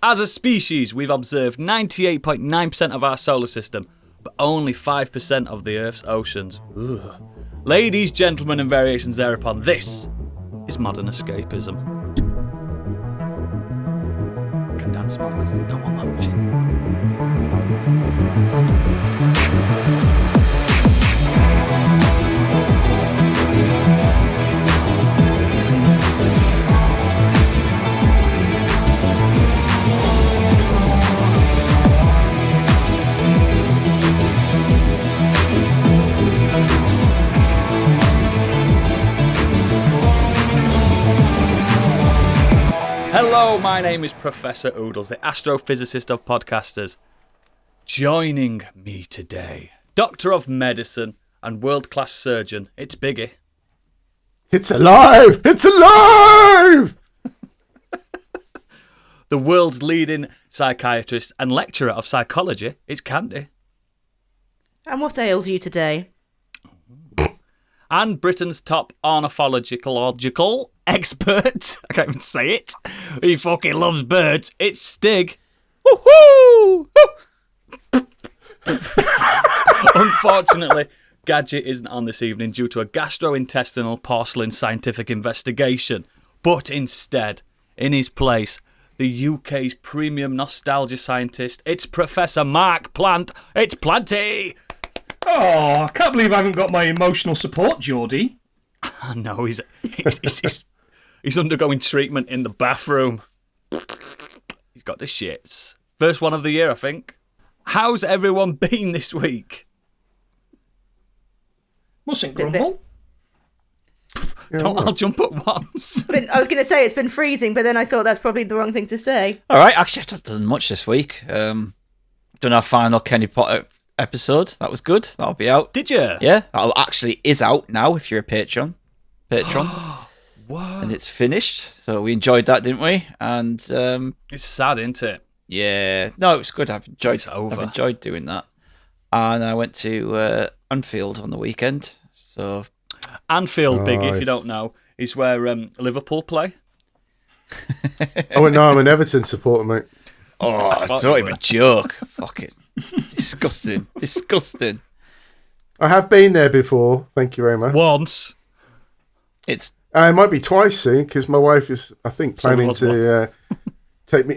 As a species, we've observed 98.9% of our solar system, but only 5% of the Earth's oceans. Ugh. Ladies, gentlemen, and variations thereupon, this is modern escapism. Can dance more because there's no one watching. Hello, my name is Professor Oodles, the astrophysicist of podcasters. Joining me today, Doctor of Medicine and world-class surgeon, it's Biggie. It's alive! It's alive! The world's leading psychiatrist and lecturer of psychology, it's Candy. And what ails you today? And Britain's top ornithological expert, I can't even say it, he fucking loves birds, it's Stig. Woohoo! Unfortunately, Gadget isn't on this evening due to a gastrointestinal porcelain scientific investigation, but instead, in his place, the UK's premium nostalgia scientist, it's Professor Mark Plant, it's PLANTY! Oh, I can't believe I haven't got my emotional support, Geordie. No, he's undergoing treatment in the bathroom. He's got the shits. First one of the year, I think. How's everyone been this week? Mustn't grumble. Don't all jump at once. I was going to say it's been freezing, but then I thought that's probably the wrong thing to say. All right, actually, I've not done much this week. Done our final Kenny Potter episode. That was good. That'll be out. Did you? Yeah, that actually is out now if you're a patron. What? And it's finished. So we enjoyed that, didn't we? And It's sad, isn't it? yeah, no, it was good. I've It's over. enjoyed doing that. And I went to Anfield on the weekend. So Anfield, Big, if Nice. you don't know, is where Liverpool play. Oh, no, I'm an Everton supporter, mate. I thought don't you even were. joke. Fucking disgusting. Disgusting. I have been there before. Thank you very much. Once. It's It might be twice soon because my wife is, I think, So it planning was to take me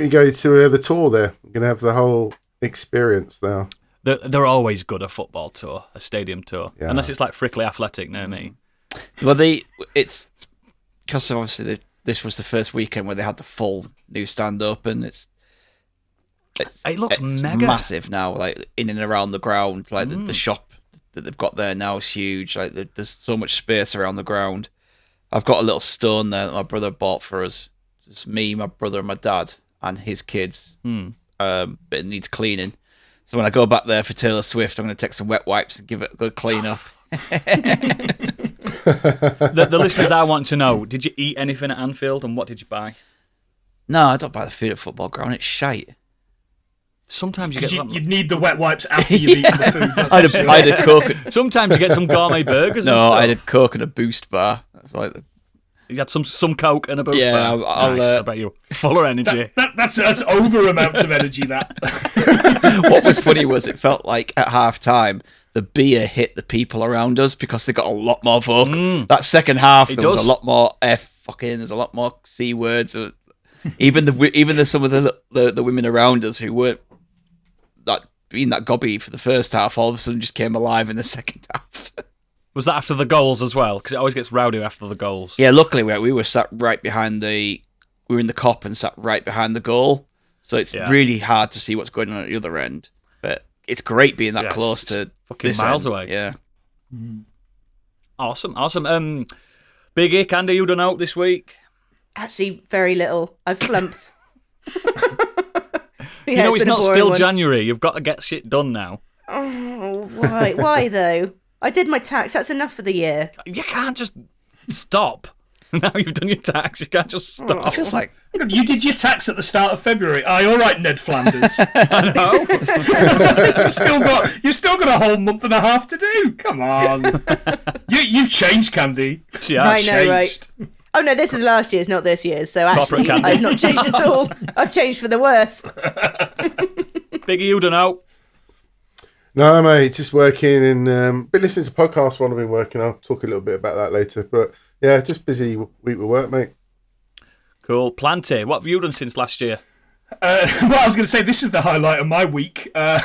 go to the tour there. I'm going to have the whole experience there. They're always good a football tour, a stadium tour, Yeah. unless it's like Frickley Athletic near me. well, it's because obviously this was the first weekend where they had the full new stand up, and it's It looks mega. massive now, like in and around the ground. Like the shop that they've got there now is huge. Like there's so much space around the ground. I've got a little stone there that my brother bought for us. It's me, my brother, and my dad, and his kids. But it needs cleaning. So when I go back there for Taylor Swift, I'm going to take some wet wipes and give it a good clean up. The listeners, I want to know, did you eat anything at Anfield and what did you buy? No, I don't buy the food at football ground. It's shite. Sometimes you get You'd need the wet wipes after you've eaten the food. That's I for sure. had a Coke. sometimes you get some gourmet burgers and No, stuff. I had a Coke and a Boost bar. That's like You had some Coke and a Boost Yeah, bar. I'll, Nice, I bet you're full of energy. That's over amounts of energy, that. What was funny was it felt like at half time the beer hit the people around us because they got a lot more folk. That second half, It there was does. a lot more fucking. There's a lot more c words. Even some of the women around us who weren't being that gobby for the first half, all of a sudden just came alive in the second half. Was that after the goals as well? Because it always gets rowdy after the goals. Yeah, luckily we were sat right behind we were in the cop and sat right behind the goal, so it's really hard to see what's going on at the other end. But it's great being that Yeah, close it's to fucking this miles end. away. Yeah. Awesome. Biggie, Candy, you done out this week? Actually, very little. I've flumped. You know it's been a not boring still one. January. You've got to get shit done now. Oh, why? Why though? I did my tax. That's enough for the year. You can't just stop. Now you've done your tax, you can't just stop. It feels like You did your tax at the start of February. Aye, all right, Ned Flanders. I know. you've still got a whole month and a half to do. Come on. You've changed, Candy. She I has. know, right? Oh no, this is last year's, not this year's. So actually, Corporate candy. I've not changed at all. I've changed for the worse. Biggie, you don't know. No, mate, just working and been listening to podcasts while I've been working. I'll talk a little bit about that later. But yeah, just busy week with work, mate. Cool. Planty, what have you done since last year? Well, I was going to say this is the highlight of my week. I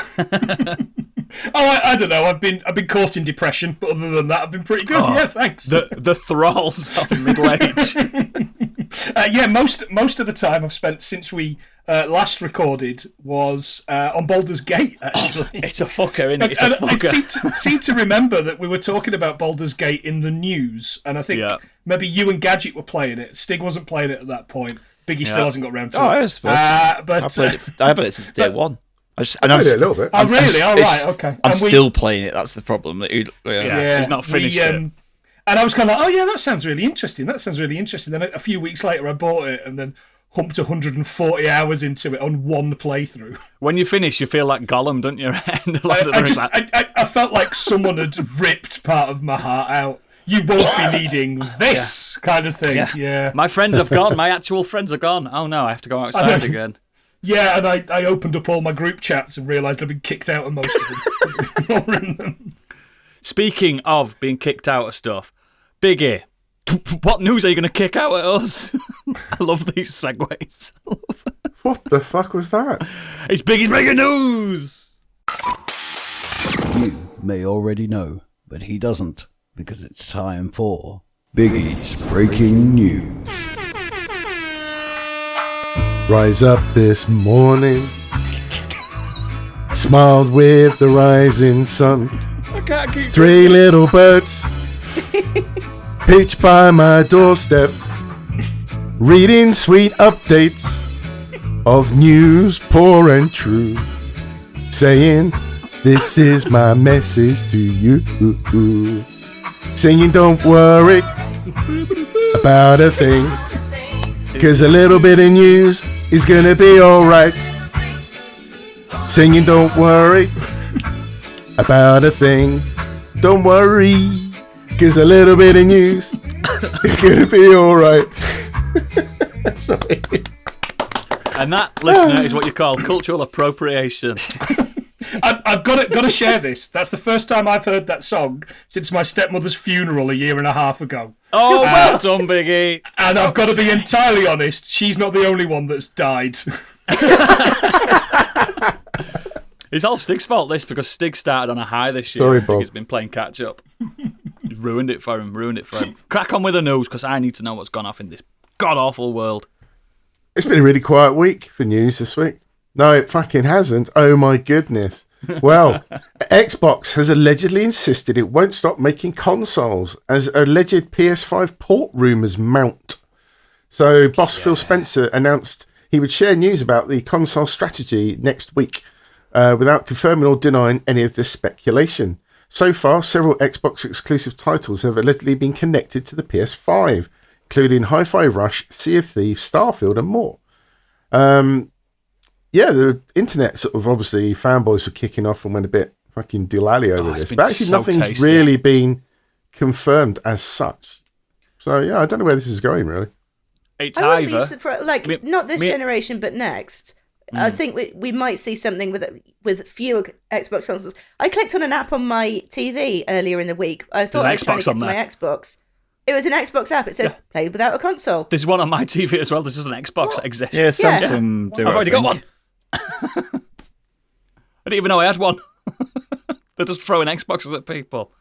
don't know. I've been caught in depression, but other than that, I've been pretty good. Yeah, thanks. The thralls of middle age. Yeah, most of the time I've spent since we last recorded was on Baldur's Gate. Actually, It's a fucker, isn't it? It's a I fucker. seem to remember that we were talking about Baldur's Gate in the news, and I think maybe you and Gadget were playing it. Stig wasn't playing it at that point. Biggie still hasn't got round to it. I was supposed to. I've played it since day one. I played it a little bit. Oh, really? All right, okay. I'm still playing it. That's the problem. He's not finished it. And I was kind of like, oh yeah, that sounds really interesting. Then a few weeks later, I bought it and then humped 140 hours into it on one playthrough. When you finish, you feel like Gollum, don't you? I felt like someone had ripped part of my heart out. You won't be needing this kind of thing. Yeah. My friends have gone. My actual friends are gone. Oh no, I have to go outside again. Yeah, and I opened up all my group chats and realised I'd been kicked out of most of them. Ignoring them. Speaking of being kicked out of stuff, Biggie, what news are you going to kick out at us? I love these segues. What the fuck was that? It's Biggie's breaking news. You may already know, but he doesn't, because it's time for Biggie's Breaking News. Rise up this morning, smiled with the rising sun. I can't keep 3 little birds pitched by my doorstep, reading sweet updates of news poor and true, saying this is my message to you, singing don't worry about a thing, 'cause a little bit of news is gonna be alright. Singing don't worry about a thing, don't worry, 'cause a little bit of news is gonna be alright. Sorry. And that, listener, is what you call cultural appropriation. I've got to share this. That's the first time I've heard that song since my stepmother's funeral a year and a half ago. Oh, well done, Biggie. And I've got to be entirely honest, she's not the only one that's died. It's all Stig's fault, this, because Stig started on a high this year. Sorry, I think Bob. he's been playing catch up. He's ruined it for him. Crack on with the news, because I need to know what's gone off in this god-awful world. It's been a really quiet week for news this week. No, it fucking hasn't. Oh my goodness. Well, Xbox has allegedly insisted it won't stop making consoles as alleged PS5 port rumours mount. So boss Phil Spencer announced he would share news about the console strategy next week without confirming or denying any of this speculation. So far, several Xbox exclusive titles have allegedly been connected to the PS5, including Hi-Fi Rush, Sea of Thieves, Starfield and more. Yeah, the internet sort of obviously fanboys were kicking off and went a bit fucking doolally over this. But actually nothing's really been confirmed as such. So yeah, I don't know where this is going really. It's I wouldn't either... be surprised, not this generation, but next. I think we might see something with fewer Xbox consoles. I clicked on an app on my TV earlier in the week. I thought I was trying to get to my Xbox. It was an Xbox app. It says, play without a console. There's one on my TV as well. There's just an Xbox that exists. Yeah, Samsung do it. I've already got one. I didn't even know I had one. They're just throwing Xboxes at people.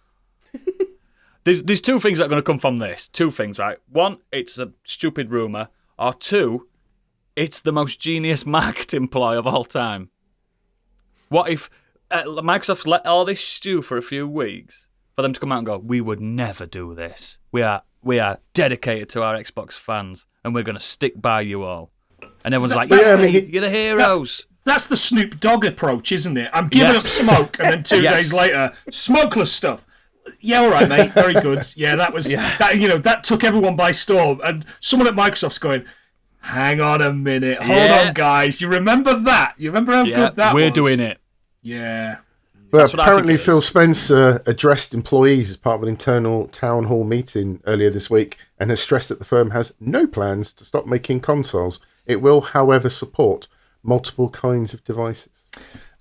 There's two things that are going to come from this. Two things, right? One, it's a stupid rumour. Or two, it's the most genius marketing ploy of all time. What if Microsoft's let all this stew for a few weeks for them to come out and go, we would never do this. We are dedicated to our Xbox fans and we're going to stick by you all. And everyone's like, you're the heroes. That's the Snoop Dogg approach, isn't it? I'm giving up smoke, and then 2 days later, smokeless stuff. Yeah, all right, mate. Very good. Yeah, that was that. You know, that took everyone by storm. And someone at Microsoft's going, "Hang on a minute, hold on, guys. You remember that? You remember how good that was? We're doing it." Yeah. But apparently Phil Spencer addressed employees as part of an internal town hall meeting earlier this week and has stressed that the firm has no plans to stop making consoles. It will, however, support multiple kinds of devices.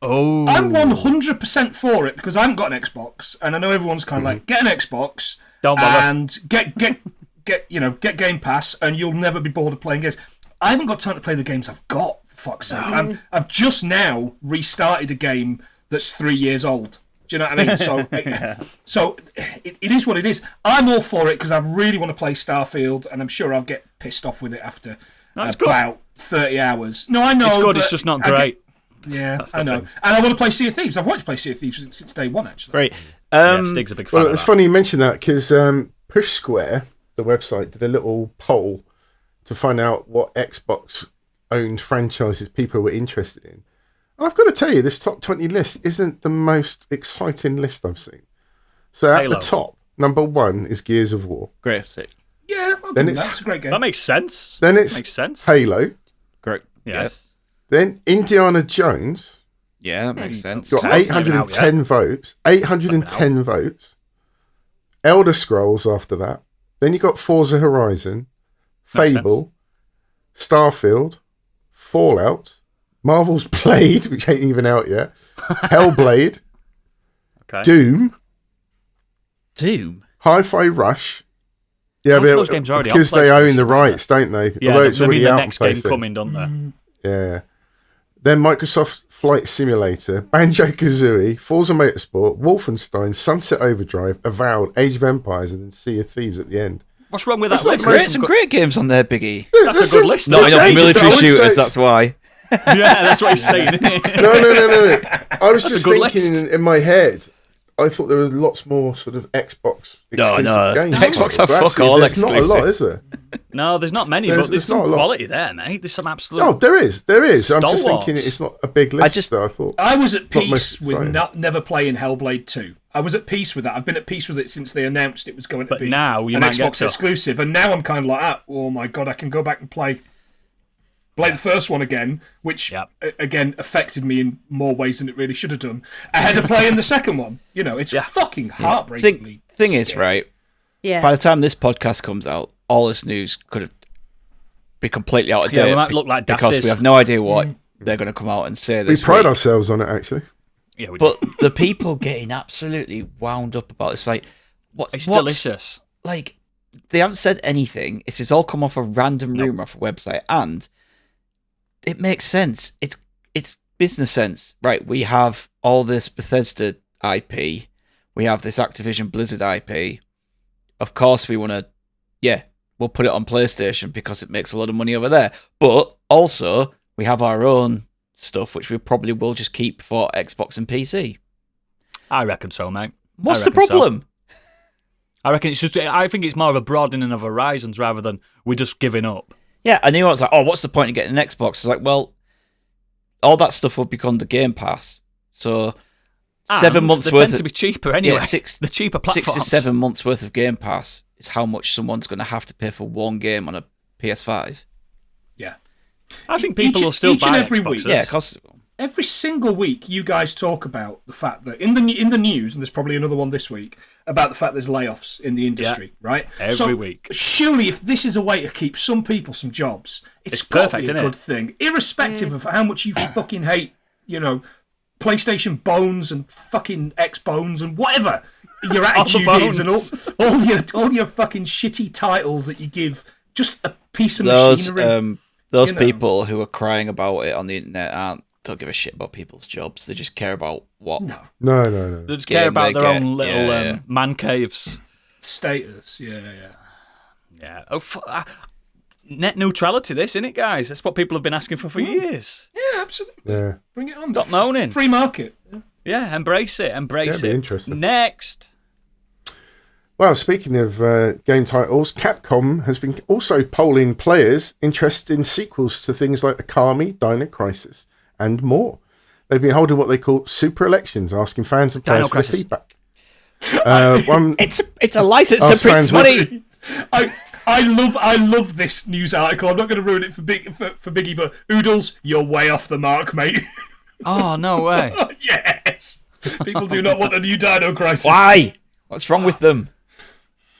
Oh, I'm 100% for it because I haven't got an Xbox, and I know everyone's kind of like, get an Xbox and get Game Pass, and you'll never be bored of playing games. I haven't got time to play the games I've got, for fuck's sake. I've just now restarted a game that's 3 years old. Do you know what I mean? So, it is what it is. I'm all for it because I really want to play Starfield, and I'm sure I'll get pissed off with it after about 30 hours. No, I know. It's good, it's just not great. I know. Thing. And I want to play Sea of Thieves. I've wanted to play Sea of Thieves since day one, actually. Great. Stig's a big fan of it's funny you mention that because Push Square, the website, did a little poll to find out what Xbox-owned franchises people were interested in. And I've got to tell you, this top 20 list isn't the most exciting list I've seen. So at the top, number 1 is Gears of War. Great, sick. Yeah, that's a great game. That makes sense. Then it's Halo. Great. Yes. Then Indiana Jones. Yeah, that makes sense. Got 810 votes. 810 votes. Elder Scrolls after that. Then you got Forza Horizon, Fable, Starfield, Fallout, Marvel's Blade, which ain't even out yet, Hellblade, Doom, Hi-Fi Rush. Yeah, but those games are already because they own the rights, don't they? Yeah, although it's already the out next game coming, don't they? Yeah. Then Microsoft Flight Simulator, Banjo-Kazooie, Forza Motorsport, Wolfenstein, Sunset Overdrive, Avowed, Age of Empires, and then Sea of Thieves at the end. What's wrong with that list? There's some great games on there, Biggie. That's a good list. Not enough military shooters, that's why. Yeah, that's what he's saying. No. I was just thinking in my head, I thought there were lots more sort of Xbox exclusive games. Xbox have fuck all there's exclusive. There's not a lot, is there? No, there's not many, but there's some quality there, mate. There's some absolute... Oh, there is. I'm just stalwarts. thinking it's not a big list, though, I thought. I was at peace with never playing Hellblade 2. I was at peace with that. I've been at peace with it since they announced it was going to be now you an might Xbox exclusive. And now I'm kind of like, oh my God, I can go back and play the first one again, which, again, affected me in more ways than it really should have done. Ahead of playing the second one. You know, it's fucking heartbreakingly Thing is, right, by the time this podcast comes out, all this news could have be completely out of date. We might look like because we have no idea what they're going to come out and say this We pride week. ourselves on it, actually. Yeah, we but the people getting absolutely wound up about it's like, it's delicious. Like, they haven't said anything. It's all come off a random rumour off a website, and it makes sense. It's business sense. Right, we have all this Bethesda IP. We have this Activision Blizzard IP. Of course we want to, we'll put it on PlayStation because it makes a lot of money over there. But also, we have our own stuff, which we probably will just keep for Xbox and PC. I reckon so, mate. What's the problem? So. I reckon it's just, I think it's more of a broadening of horizons rather than we're just giving up. Yeah, and I was like, oh, what's the point of getting an Xbox? It's like, well, all that stuff will become the Game Pass. So 7 months they worth tend to be cheaper anyway. Yeah, the cheaper platforms. 6 to 7 months worth of Game Pass is how much someone's going to have to pay for one game on a PS5. Yeah. I think people will still buy every Xboxes. week. Yeah, because every single week you guys talk about the fact that in the news, and there's probably another one this week, about the fact there's layoffs in the industry, right? Every week. Surely if this is a way to keep some people some jobs, it's perfect, a good thing. Irrespective of how much you fucking hate, PlayStation Bones and fucking X Bones and whatever your attitude is and all your fucking shitty titles that you give just a piece of machinery. Those people who are crying about it on the internet don't give a shit about people's jobs. They just care about what. No. They just care about their own little man caves. Status, yeah. Oh, net neutrality, this, isn't it, guys? That's what people have been asking for years. Yeah, absolutely. Yeah. Bring it on. Stop moaning. Free market. Yeah, embrace it. That'd be interesting. Next. Well, speaking of game titles, Capcom has been also polling players interested in sequels to things like Okami, Dino Crisis, and more. They've been holding what they call super elections, asking fans and players for feedback. It's a license to print money. I love this news article. I'm not going to ruin it for Biggie, but Oodles, you're way off the mark, mate. Oh, no way. Yes. People do not want a new Dino Crisis. Why? What's wrong with them?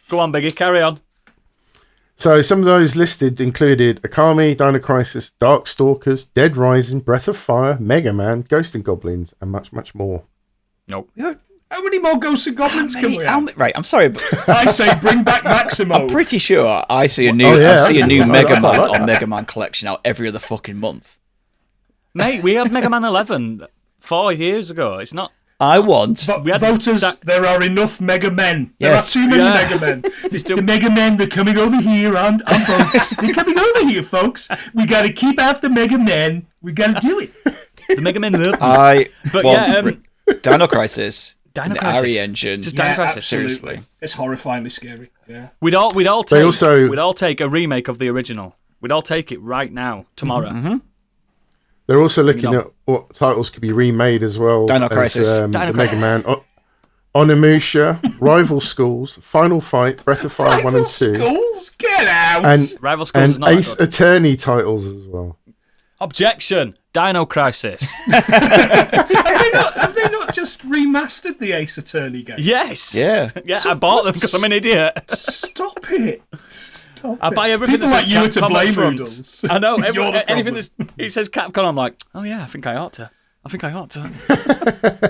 Go on, Biggie, carry on. So some of those listed included Akami, Dino Crisis, Darkstalkers, Dead Rising, Breath of Fire, Mega Man, Ghost and Goblins, and much, much more. Nope. How many more Ghosts and Goblins can we have? Right, I'm sorry, but I say bring back Maximo. I'm pretty sure I see a new Mega Man on Mega Man Collection out every other fucking month. Mate, we had Mega Man 11 4 years ago. It's not... I want... Voters, there are enough Mega Men. Yes. There are too many Mega Men. The Mega Men, they're coming over here on boats. They're coming over here, folks. We got to keep out the Mega Men. We got to do it. The Mega Men love Dino Crisis. Dino the Crisis. Ari engine. Just Dino Crisis. Absolutely. Seriously. It's horrifyingly scary. Yeah. We'd all take a remake of the original. We'd all take it right now, tomorrow. Mm-hmm. They're also looking at what titles could be remade as well. Dino Crisis. The Mega Man. Onimusha, Rival Schools, Final Fight, Breath of Fire 1 and 2. Schools? Get out! And, Rival Schools is not Ace Attorney titles as well. Objection! Dino Crisis. Have they not just remastered the Ace Attorney game? Yes. Yeah. I bought them because I'm an idiot. Stop it. I buy everything People that says like you are to Capcom blame, up front. Noodles. I know. You're the Anything problem. it says Capcom, I'm like, oh yeah, I think I ought to.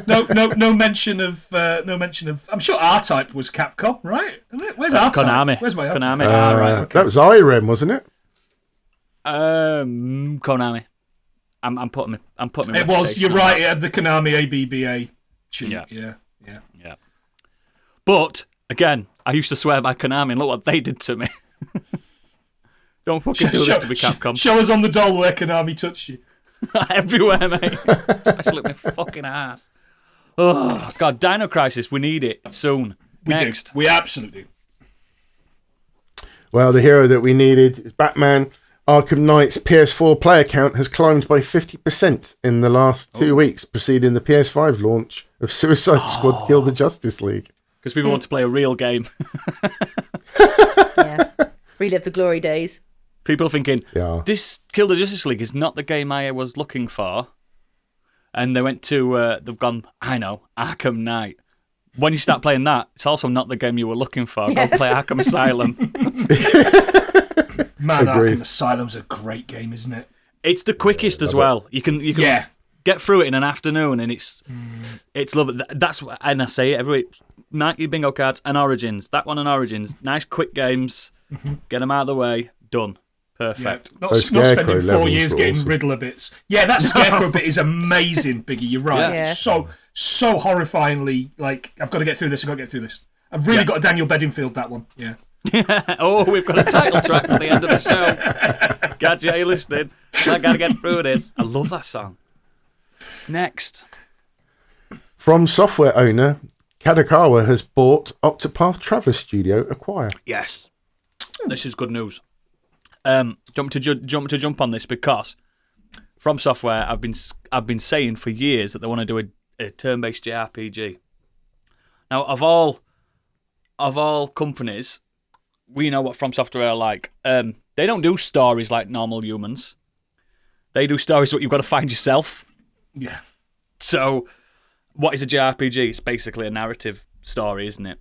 No mention of. I'm sure R-Type was Capcom, right? Where's R-Type? Konami. Where's my R-Type? Konami. Right. Okay. That was IREM, wasn't it? Konami. I'm putting. It was. You're right. It had the Konami ABBA tune. Yeah. Yeah. But again, I used to swear by Konami, and look what they did to me. Don't fucking do this to be Capcom. Show us on the doll where Konami touched you. Everywhere, mate. Especially with my fucking ass. Oh God, Dino Crisis. We need it soon. Next. We absolutely do. Well, the hero that we needed is Batman. Arkham Knight's PS4 player count has climbed by 50% in the last 2 weeks, preceding the PS5 launch of Suicide Squad Kill the Justice League. Because people want to play a real game. Yeah. Relive the glory days. People are thinking, this Kill the Justice League is not the game I was looking for. And they went to, they've gone, I know, Arkham Knight. When you start playing that, it's also not the game you were looking for. Go play Arkham Asylum. Man, Agreed. Arkham Asylum's a great game, isn't it? It's the quickest as well. You can get through it in an afternoon, and it's lovely. That's what, and I say it every week. Mark your bingo cards and Origins. That one and Origins. Nice quick games. Get them out of the way. Done. Perfect. Yeah. Not spending 4 years getting awesome. Riddler bits. Yeah, that Scarecrow bit is amazing, Biggie. You're right. Yeah. So horrifyingly, like, I've got to get through this. I've really got a Daniel Bedingfield, that one. Yeah. Oh, we've got a title track for the end of the show. Gadget, are you listening? I got to get through this. I love that song. Next. From software owner, Kadokawa has bought Octopath Traveler Studio Acquire. Yes. This is good news. Jump on this because From Software, I've been saying for years that they want to do a turn-based JRPG. Now, of all companies, we know what From Software are like. They don't do stories like normal humans. They do stories what you've got to find yourself. Yeah. So, what is a JRPG? It's basically a narrative story, isn't it?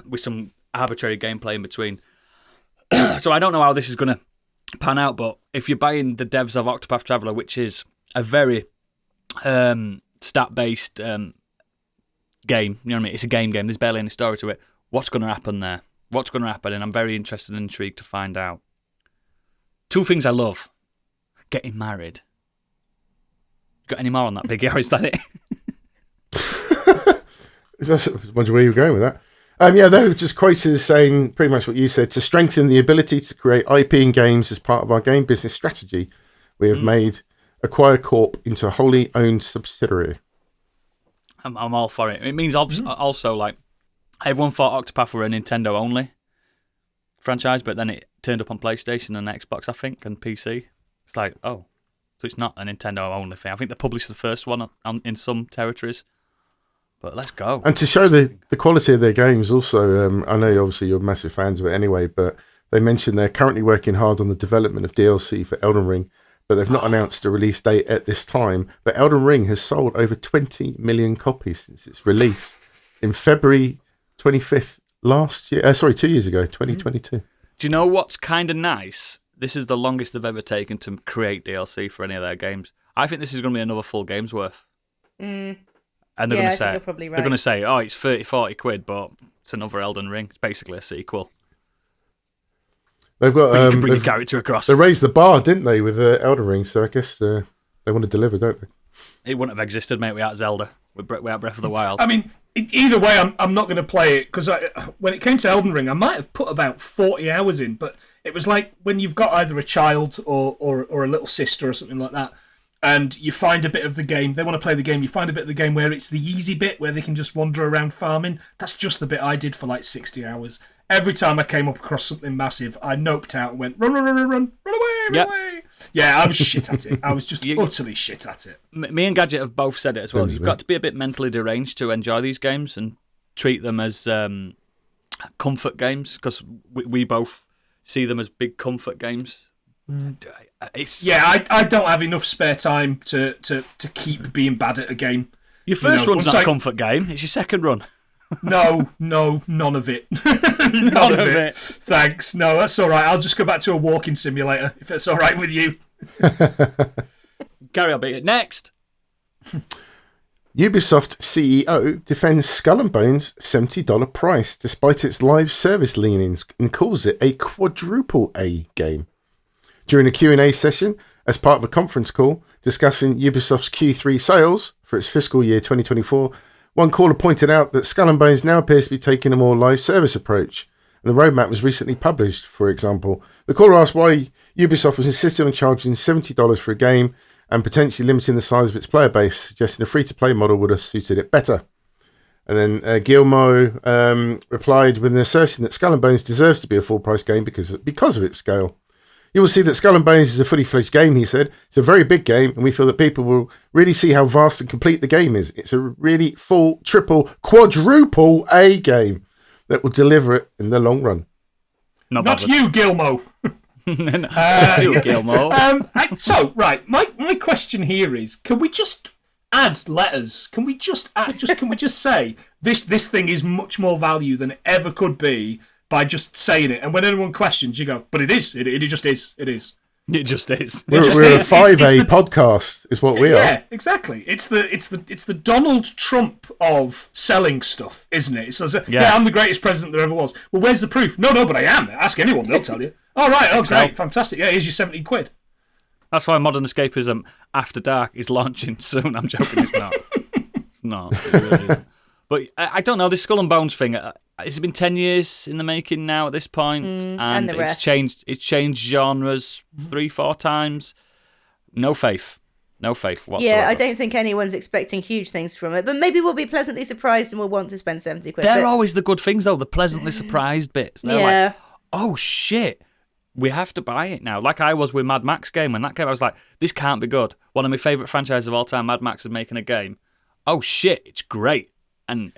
With some arbitrary gameplay in between. So I don't know how this is going to pan out, but if you're buying the devs of Octopath Traveler, which is a very stat-based game, you know what I mean? It's a game. There's barely any story to it. What's going to happen there? What's going to happen? And I'm very interested and intrigued to find out. 2 things I love. Getting married. Got any more on that, Biggie? Or is that it? I was wondering where you were going with that. They were just quoted as saying pretty much what you said. To strengthen the ability to create IP in games as part of our game business strategy, we have made Acquire Corp into a wholly owned subsidiary. I'm all for it. It means also, like, everyone thought Octopath were a Nintendo only franchise, but then it turned up on PlayStation and Xbox, I think, and PC. It's like, oh, so it's not a Nintendo only thing. I think they published the first one in some territories. But let's go. And to show the quality of their games also, I know obviously you're massive fans of it anyway, but they mentioned they're currently working hard on the development of DLC for Elden Ring, but they've not announced a release date at this time. But Elden Ring has sold over 20 million copies since its release in February 25th last year. 2 years ago, 2022. Do you know what's kind of nice? This is the longest they've ever taken to create DLC for any of their games. I think this is going to be another full game's worth. And they're going to say, you're probably right. They're going to say, oh, it's 30, 40 quid, but it's another Elden Ring. It's basically a sequel. They've got. But you can bring your character across. They raised the bar, didn't they, with Elden Ring? So I guess they want to deliver, don't they? It wouldn't have existed, mate, without Zelda, without Breath of the Wild. I mean, either way, I'm not going to play it because when it came to Elden Ring, I might have put about 40 hours in, but it was like when you've got either a child or a little sister or something like that, and you find a bit of the game, they want to play the game, you find a bit of the game where it's the easy bit where they can just wander around farming. That's just the bit I did for like 60 hours. Every time I came up across something massive, I noped out and went, run away. Yeah, I was shit at it. I was just utterly shit at it. Me and Gadget have both said it as well. You've got to be a bit mentally deranged to enjoy these games and treat them as comfort games, because we both see them as big comfort games. I don't have enough spare time to keep being bad at a game. Your first run's not a comfort game. It's your second run. No, none of it. none of it. Thanks. No, that's all right. I'll just go back to a walking simulator if it's all right with you. Carry on, beat it. Next. Ubisoft CEO defends Skull and Bones' $70 price despite its live service leanings and calls it a quadruple A game. During a Q&A session, as part of a conference call discussing Ubisoft's Q3 sales for its fiscal year 2024, one caller pointed out that Skull and Bones now appears to be taking a more live service approach, and the roadmap was recently published, for example. The caller asked why Ubisoft was insisting on charging $70 for a game and potentially limiting the size of its player base, suggesting a free-to-play model would have suited it better. And then Guillermo replied with an assertion that Skull and Bones deserves to be a full-price game because of its scale. You will see that Skull and Bones is a fully fledged game, he said. It's a very big game, and we feel that people will really see how vast and complete the game is. It's a really full, triple, quadruple A game that will deliver it in the long run. Not you, Guillermo. Not you, Guillermo. Right, my question here is: can we just add letters? Can we just say this thing is much more value than it ever could be? By just saying it, and when anyone questions, you go, "But it is. It just is. It is. It just is." We're a 5A podcast, is what we are. Yeah, exactly. It's the Donald Trump of selling stuff, isn't it? It says, "Yeah, I'm the greatest president there ever was." Well, where's the proof? No, but I am. Ask anyone; they'll tell you. All right, great, fantastic. Yeah, here's your 70 quid. That's why Modern Escapism After Dark is launching soon. I'm joking. It's not. It's not. It really isn't. But I don't know, this Skull and Bones thing, it's been 10 years in the making now at this point, and the rest. It's changed genres 3-4 times. No faith whatsoever. Yeah, I don't think anyone's expecting huge things from it, but maybe we'll be pleasantly surprised and we'll want to spend 70 quid. They're always the good things, though, the pleasantly surprised bits. They're like, oh shit, we have to buy it now. Like I was with Mad Max game. When that came, I was like, this can't be good. One of my favourite franchises of all time, Mad Max, is making a game. Oh shit, it's great. And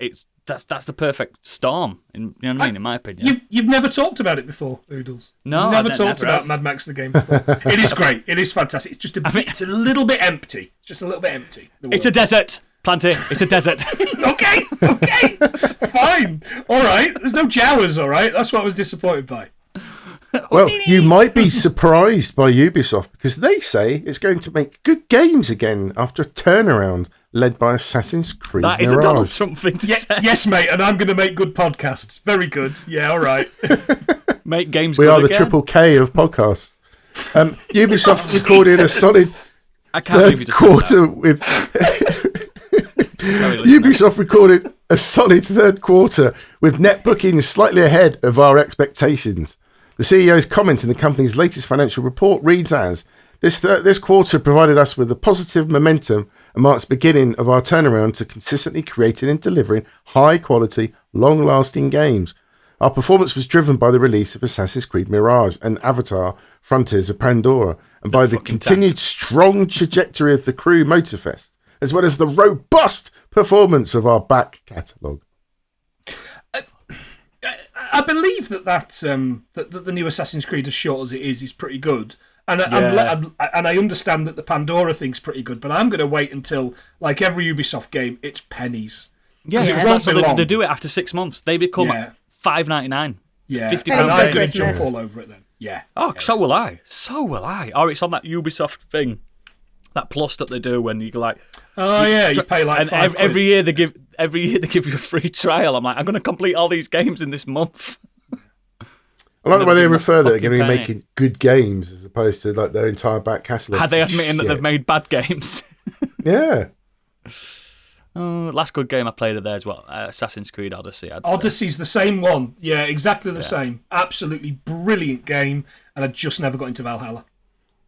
that's the perfect storm, you know what I mean, in my opinion. You've never talked about it before, Oodles. No, you've never talked about Mad Max the game before. It is great. It is fantastic. It's just it's a little bit empty. It's just a little bit empty. It's a desert, Planty. It's a desert. Okay, fine. All right. There's no Jawas, all right? That's what I was disappointed by. Well, you might be surprised by Ubisoft because they say it's going to make good games again after a turnaround led by Assassin's Creed That is Mirage. a Donald Trump thing to say. Yes, mate, and I'm going to make good podcasts. Very good. Yeah, all right. Make games we good are the again. Triple K of podcasts. Ubisoft recorded a solid third quarter with... Ubisoft recorded a solid third quarter with net bookings slightly ahead of our expectations. The CEO's comment in the company's latest financial report reads as, This quarter provided us with a positive momentum and marks the beginning of our turnaround to consistently creating and delivering high-quality, long-lasting games. Our performance was driven by the release of Assassin's Creed Mirage and Avatar Frontiers of Pandora, and by the continued strong trajectory of the Crew Motorfest, as well as the robust performance of our back catalogue. I believe that the new Assassin's Creed, as short as it is pretty good. And I understand that the Pandora thing's pretty good, but I'm going to wait until, like every Ubisoft game, it's pennies. Yeah, they do it after 6 months. They become $5.99. Yeah, £50. And I'm going to jump all over it then. Yeah. Oh, so will I. So will I. Or it's on that Ubisoft thing, that plus that they do when you go like. Oh yeah, you pay like and every year they give you a free trial. I'm like, I'm going to complete all these games in this month. I like the way they refer that they're going to be making good games as opposed to like their entire back catalogue. Are they admitting that they've made bad games? Yeah. Last good game I played of theirs, Assassin's Creed Odyssey. Odyssey's the same one. Yeah, exactly the same. Absolutely brilliant game, and I just never got into Valhalla.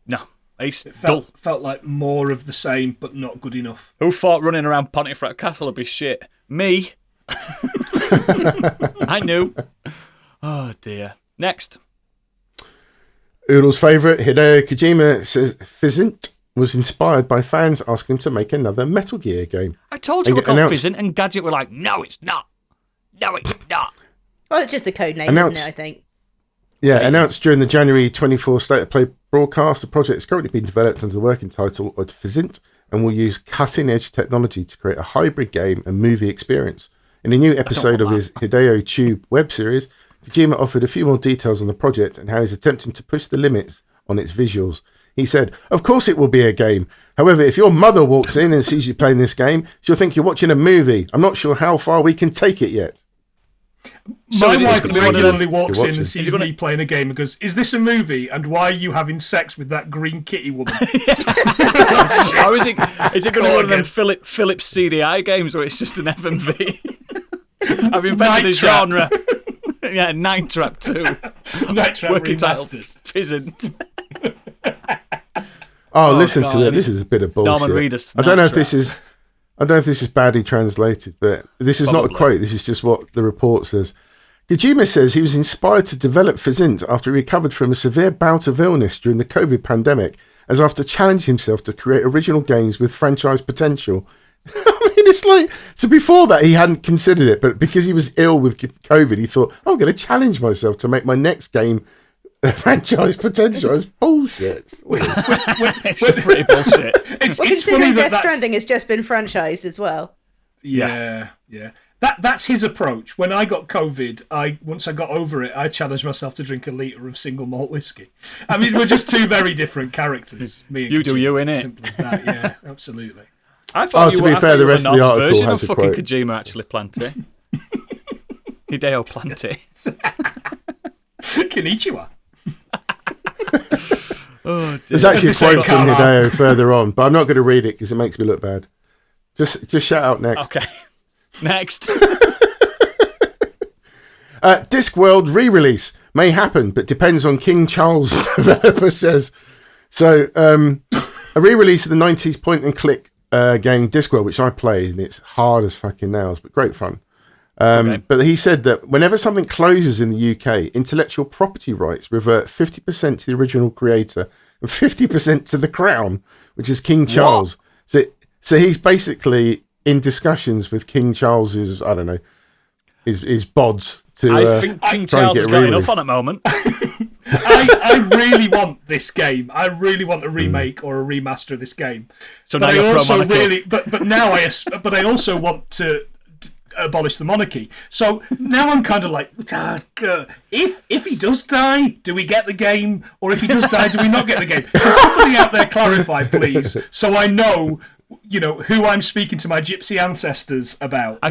No. It felt like more of the same, but not good enough. Who thought running around Pontefract Castle would be shit? Me. I knew. Oh, dear. Next. Oodle's favourite, Hideo Kojima, says Fizzint was inspired by fans asking him to make another Metal Gear game. I told you it was called Fizzint, and Gadget were like, no, it's not. No, it's not. Well, it's just a code name, isn't it, I think? Yeah, announced during the January 24 State of Play broadcast, the project is currently being developed under the working title of Fizzint and will use cutting-edge technology to create a hybrid game and movie experience. In a new episode of his Hideo Tube web series, Kojima offered a few more details on the project and how he's attempting to push the limits on its visuals. He said, "Of course it will be a game. However, if your mother walks in and sees you playing this game, she'll think you're watching a movie. I'm not sure how far we can take it yet." My wife regularly walks in and sees me playing a game and goes, "Is this a movie? And why are you having sex with that green kitty woman?" How is it going to be one of them Philips CDI games where it's just an FMV? I've invented a genre. Yeah, Night Trap 2. Night Trap working remastered. Fizzint. Listen to that. This is a bit of bullshit. Norman Reedus. I don't know if this is badly translated, but this is not a quote. This is just what the report says. Kojima says he was inspired to develop Fizzint after he recovered from a severe bout of illness during the COVID pandemic, as after challenging himself to create original games with franchise potential. I mean, it's like, so before that he hadn't considered it, but because he was ill with COVID, he thought, I'm going to challenge myself to make my next game franchise potential. It's bullshit. It's pretty bullshit. It's funny that Death Stranding has just been franchised as well. Yeah. That's his approach. When I got COVID, once I got over it, I challenged myself to drink a litre of single malt whiskey. I mean, we're just two very different characters. Me and you do you, innit? Simple as that. Yeah, absolutely. I thought to be fair, the rest of the article version has of a fucking quote. Kojima actually Planty. Hideo Planty. Konnichiwa. There's actually a quote from Hideo further on, but I'm not going to read it because it makes me look bad. Just shout out next. Okay. Next. Discworld re-release may happen, but depends on King Charles, developer says. So, a re-release of the 90s point-and-click game Discworld, which I played, and it's hard as fucking nails, but great fun. But he said that whenever something closes in the UK, intellectual property rights revert 50% to the original creator and 50% to the Crown, which is King Charles. So he's basically in discussions with King Charles's, I don't know, his bods to I think King Charles has got enough on at the moment. I really want this game. I really want a remake or a remaster of this game. So but now I you're also pro-monarchy. but now I also want to abolish the monarchy. So now I'm kind of like, if he does die, do we get the game? Or if he does die, do we not get the game? Can somebody out there clarify, please, so I know, who I'm speaking to my gypsy ancestors about. I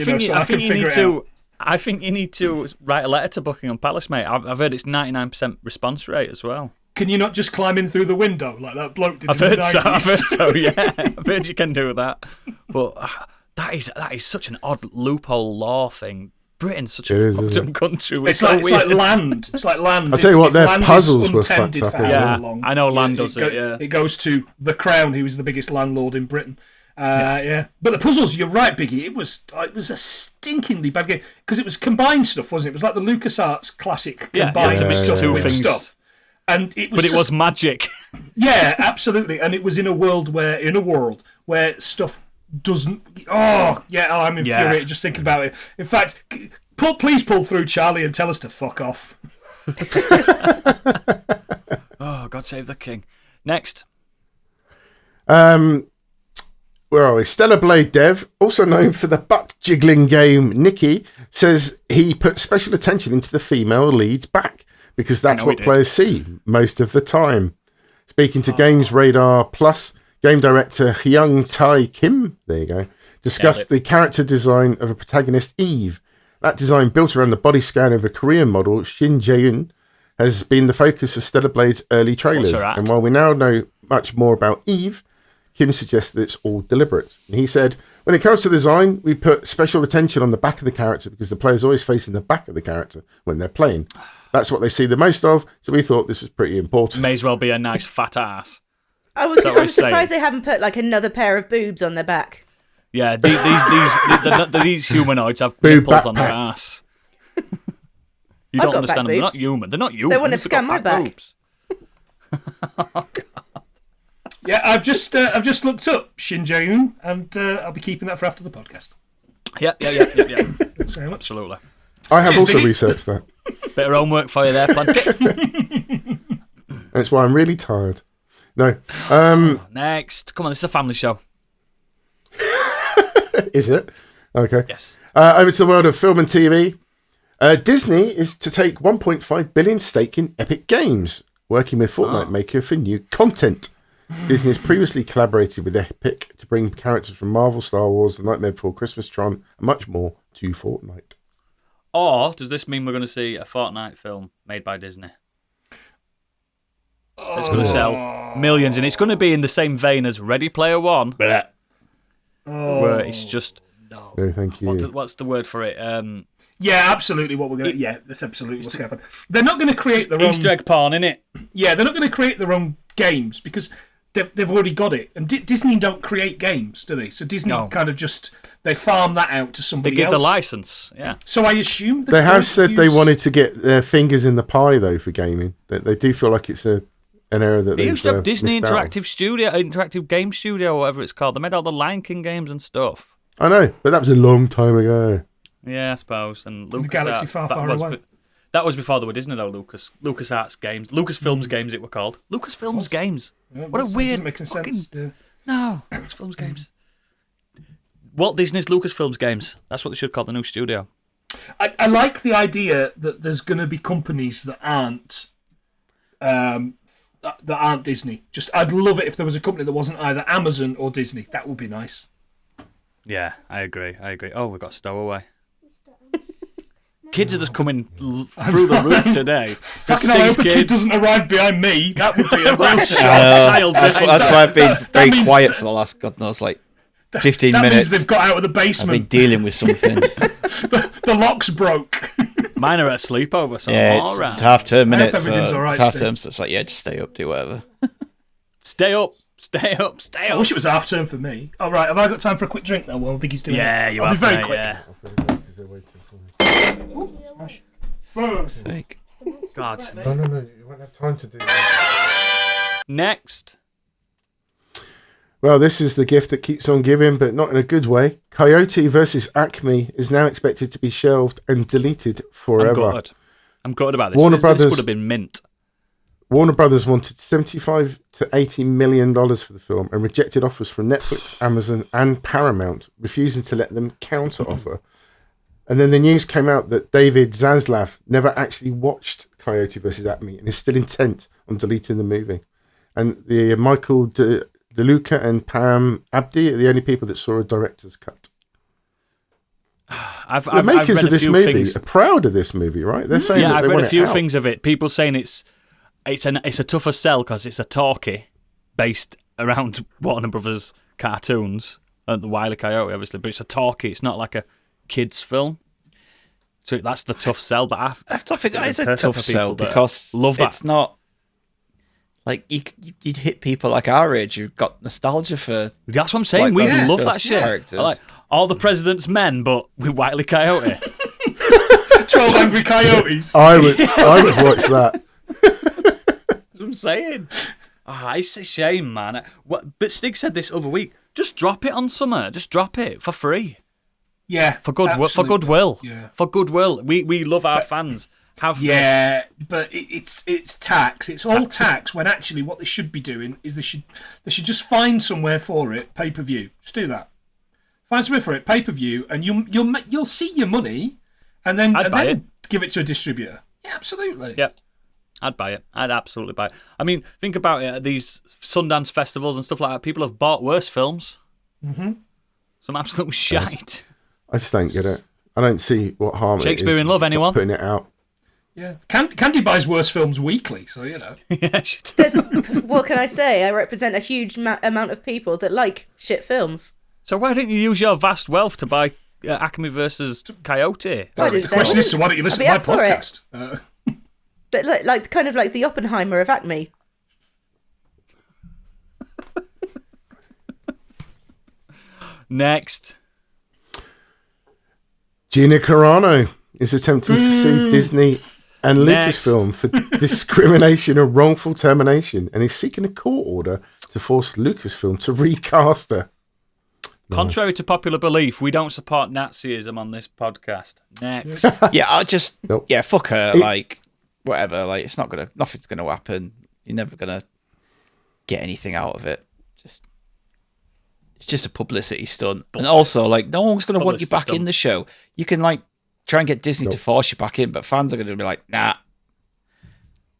think you need to write a letter to Buckingham Palace, mate. I've heard it's 99% response rate as well. Can you not just climb in through the window like that bloke did? I've heard so. Yeah, I've heard you can do that. But that is such an odd loophole law thing. Britain's such a fucked up country. It's like land. It's like land. I'll tell you what, their puzzles were fucked up. Long, I know land does it. Yeah, it goes to the Crown, who is the biggest landlord in Britain. But the puzzles, you're right, Biggie. It was a stinkingly bad game because it was combined stuff, wasn't it? It was like the LucasArts classic combined stuff. And it was was magic. Yeah, absolutely. And it was in a world where stuff doesn't. I'm infuriated just thinking about it. In fact, please pull through, Charlie, and tell us to fuck off. Oh, God save the king. Next. Where are we? Stellar Blade dev, also known for the butt-jiggling game Nikki, says he put special attention into the female lead's back because that's what players see most of the time. Speaking to Games Radar Plus, game director Hyung Tae Kim, there you go, discussed the character design of a protagonist, Eve. That design, built around the body scan of a Korean model, Shin Jae-eun, has been the focus of Stellar Blade's early trailers. And while we now know much more about Eve, Kim suggests that it's all deliberate. And he said, when it comes to design, we put special attention on the back of the character because the player's always facing the back of the character when they're playing. That's what they see the most of, so we thought this was pretty important. May as well be a nice fat ass. I'm surprised they haven't put like another pair of boobs on their back. Yeah, these humanoids have nipples on their ass. You don't understand them. They're not human. They're not human. They wouldn't have scanned my back. Oh, God. Yeah, I've just looked up Shin Jae-eun, and I'll be keeping that for after the podcast. Yeah. Thanks very much. Absolutely. I have also researched that. Bit of homework for you there, Planty. That's why I'm really tired. No. Next. Come on, this is a family show. Is it? Okay. Yes. Over to the world of film and TV. Disney is to take 1.5 billion stake in Epic Games, working with Fortnite maker for new content. Disney has previously collaborated with Epic to bring characters from Marvel, Star Wars, The Nightmare Before Christmas, Tron, and much more to Fortnite. Or does this mean we're going to see a Fortnite film made by Disney? It's going to sell millions, and it's going to be in the same vein as Ready Player One, where it's just... No, thank you. What's the word for it? Yeah, absolutely. What we're going to... Yeah, that's absolutely what's going to happen. They're not going to create their own... Easter egg porn, innit? Yeah, they're not going to create their own games because they've already got it. And Disney don't create games, do they? So Disney kind of just... They farm that out to somebody else. They give the license, yeah. So I assume... They have said they wanted to get their fingers in the pie, though, for gaming. They do feel like it's an area that they used to have Disney Interactive Game Studio, or whatever it's called. They made all the Lion King games and stuff. I know, but that was a long time ago. Yeah, I suppose. And LucasArts, Galaxy far away. That was before there were Disney, though, LucasArts games. Lucasfilms games, it were called. Lucasfilms games. Yeah, what a weird... Doesn't make any sense. No, Lucasfilms games. Walt Disney's Lucasfilms games. That's what they should call the new studio. I like the idea that there's going to be companies that aren't Disney. Just I'd love it if there was a company that wasn't either Amazon or Disney. That would be nice. Yeah, I agree. Oh, we've got Stowaway. Kids are just coming through the roof today. Fucking hell, I hope a kid doesn't arrive behind me. That would be a real child. That's why I've been very quiet for the last, God knows, 15 minutes. That means they've got out of the basement. I've been dealing with something. the lock's broke. Mine are at sleepover, so yeah, all right. It's half-term minutes. Everything's all right, it's half-term, so it's like, yeah, just stay up, do whatever. Stay up. I wish it was half-term for me. All right, have I got time for a quick drink now while Biggie's doing it? Yeah, you I'll have, be very mate, quick. Yeah. Sake. God. No, you won't have time to do that. Next. Well, this is the gift that keeps on giving, but not in a good way. Coyote versus Acme is now expected to be shelved and deleted forever. I'm gutted about this. Warner This Brothers would have been mint. Warner Brothers wanted $75 to $80 million for the film and rejected offers from Netflix, Amazon, and Paramount, refusing to let them counter-offer. And then the news came out that David Zaslav never actually watched Coyote vs. Acme and is still intent on deleting the movie. And the Michael DeLuca and Pam Abdi are the only people that saw a director's cut. The makers of this movie are proud of this movie, right? They're saying that I've they read want a few it out. things of it. People saying it's a tougher sell because it's a talkie based around Warner Brothers cartoons and the Wile E. Coyote, obviously, but it's a talkie. It's not like a kids' film. So that's the tough sell. But I don't think that is a tough sell because it's not like you'd hit people like our age who've got nostalgia for. That's what I'm saying. We love that shit. I like All the President's Men, but with Wile E. Coyote. 12 Angry Coyotes. I would watch that. That's what I'm saying. It's a shame, man. But Stig said this other week. Just drop it on summer. Just drop it for free. Yeah, for goodwill. Yeah. For goodwill. We love our fans, Yeah, but it's tax. It's all tax. When actually, what they should be doing is they should just find somewhere for it. Pay-per-view. Just do that. Find somewhere for it. Pay-per-view, and you'll see your money, and then give it to a distributor. Yeah, absolutely. Yep. I'd buy it. I'd absolutely buy it. I mean, think about it. These Sundance festivals and stuff like that. People have bought worse films. Mm-hmm. Some absolute shite. I just don't get it. I don't see what harm Shakespeare it is in Love, anyone? putting it out. Yeah, Candy buys worse films weekly, so you know. Yeah, what can I say? I represent a huge amount of people that like shit films. So why didn't you use your vast wealth to buy Acme versus Coyote? The question is, so why don't you listen to my podcast? But like kind of like the Oppenheimer of Acme. Next. Gina Carano is attempting to sue Disney and Lucasfilm for discrimination and wrongful termination, and is seeking a court order to force Lucasfilm to recast her. Contrary to popular belief, we don't support Nazism on this podcast. Next. Fuck her. Whatever. Nothing's gonna happen. You're never gonna get anything out of it. It's just a publicity stunt. And also, no one's gonna want you back in the show. You can try and get Disney to force you back in, but fans are gonna be like, nah.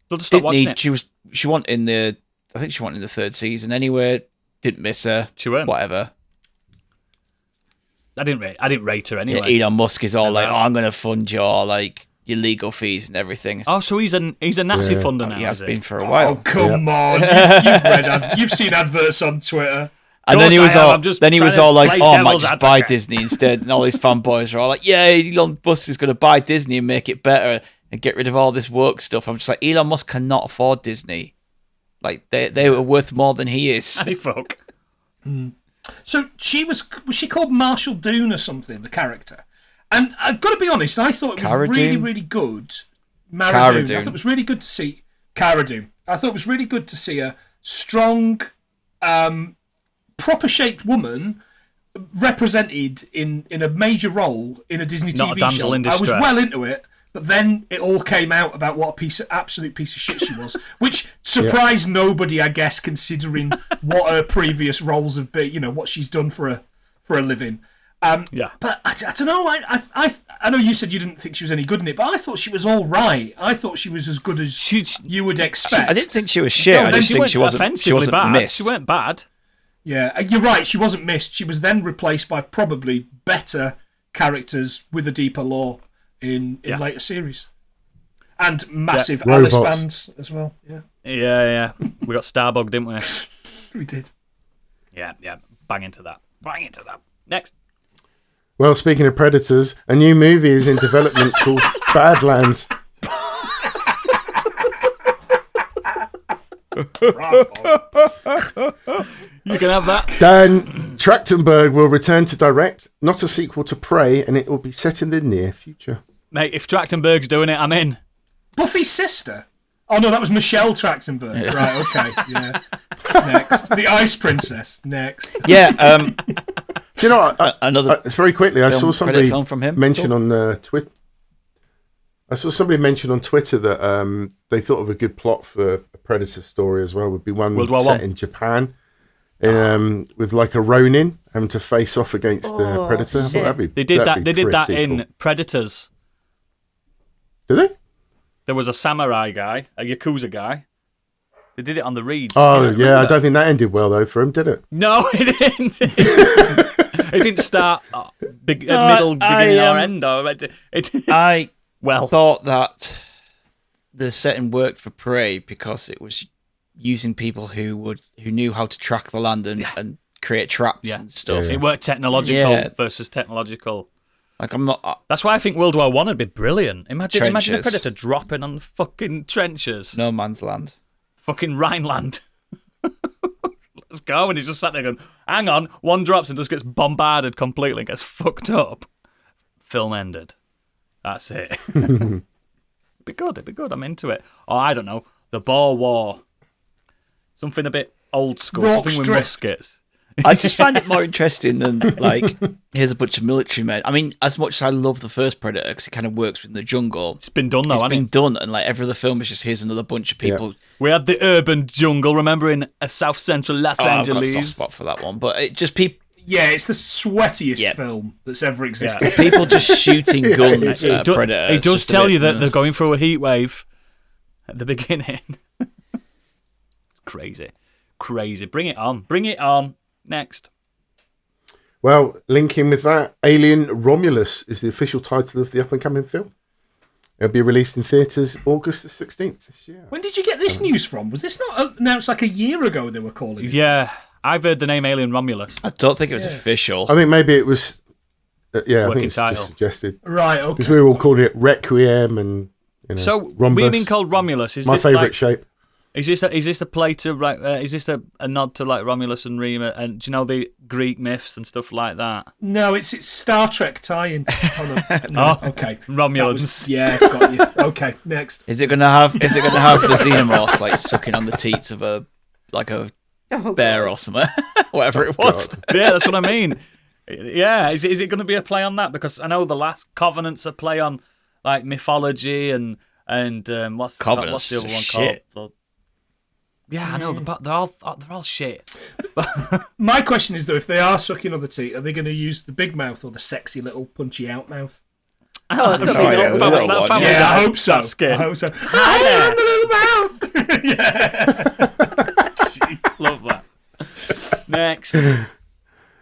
They'll just stop watching it. She went in the third season anyway. Didn't miss her. She weren't. Whatever. I didn't rate her anyway. Yeah, Elon Musk is all I'm going to fund your legal fees and everything. Oh, so he's a Nazi funder now. He has been for a while. Oh, come on! You've seen adverts on Twitter. And then he was all like, I might just buy Disney instead. And all these fanboys are all like, yeah, Elon Musk is going to buy Disney and make it better and get rid of all this woke stuff. I'm just like, Elon Musk cannot afford Disney. They were worth more than he is. Hey, fuck. So was she called Marshall Doon or something, the character? And I've got to be honest, I thought it was really, really good. Cara Dune. I thought it was really good to see Cara Dune. I thought it was really good to see a strong, proper-shaped woman represented in a major role in a Disney Not TV a damsel show. in distress. I was well into it, but then it all came out about what absolute piece of shit she was, which surprised nobody, I guess, considering what her previous roles have been. What she's done for a living. But I don't know. I know you said you didn't think she was any good in it, but I thought she was all right. I thought she was as good as you would expect. I didn't think she was shit. I just think she wasn't bad. missed. She weren't bad. Yeah, you're right. She wasn't missed. She was then replaced by probably better characters with a deeper lore in later series. And massive Alice bands as well. Yeah. We got Starbugged, didn't we? We did. Yeah. Bang into that. Next. Well, speaking of predators, a new movie is in development called Badlands. You can have that. Dan Trachtenberg will return to direct, not a sequel to Prey, and it will be set in the near future. Mate, if Trachtenberg's doing it, I'm in. Buffy's sister? Oh, no, that was Michelle Trachtenberg. Yeah. Right, okay, yeah. Next. The Ice Princess. Next. Yeah, do you know what? Very quickly, I saw somebody mention on Twitter. I saw somebody mention on Twitter that they thought of a good plot for a Predator story as well. Would be one set in Japan, with a Ronin having to face off against the Predator. I thought they did that in Predators. Did they? There was a samurai guy, a Yakuza guy. They did it on the Reeds. Oh, yeah. I don't think that ended well, though, for him, did it? No, it didn't. It didn't start middle, beginning, or end. I thought that the setting worked for Prey because it was using people who knew how to track the land and create traps and stuff. It worked technological versus technological. I'm not. That's why I think World War I would be brilliant. Imagine a Predator dropping on fucking trenches. No man's land. Fucking Rhineland. Let's go. And he's just sat there going, hang on. One drops and just gets bombarded completely and gets fucked up. Film ended. That's it. It'd be good. I'm into it. Oh, I don't know. The Boer War. Something a bit old school. Something with muskets. I just find it more interesting than, like, here's a bunch of military men. I mean, as much as I love the first Predator, because it kind of works within the jungle. It's been done, though, It's hasn't been it? done, and, like, every other film is just, here's another bunch of people. We had the urban jungle, remember, in South Central Los I've got a Angeles. soft spot for that one. But it just people... Yeah, it's the sweatiest film that's ever existed. People just shooting guns at a Predator. It does tell you that they're going through a heat wave at the beginning. Crazy. Bring it on. Next. Well, linking with that, Alien Romulus is the official title of the up-and-coming film. It'll be released in theatres August the 16th this year. When did you get this news from? Was this not announced like a year ago they were calling it? Yeah, I've heard the name Alien Romulus. I don't think it was official. I think maybe it was... I think it's title. just suggested. Right, okay. Because we were all calling it Requiem and, So, Rhombus. being called Romulus, is My this favourite like... shape. Is this a play to is this a nod to like Romulus and Remus and do you know the Greek myths and stuff like that? No, it's Star Trek tie-in. No, okay. Romulans. Got you. Okay, next. Is it gonna have the xenomorphs like sucking on the teats of a bear or something? Whatever it was. Yeah, that's what I mean. Yeah, is it going to be a play on that? Because I know the last Covenant's a play on like mythology and what's the other one called? Yeah, I know they're all shit. My question is though, if they are sucking on the teeth, are they going to use the big mouth or the sexy little punchy out mouth? Oh, it's got to be that family Yeah, guy. I hope so. That skin. I hope so. I am the little mouth. Yeah. Love that. Next.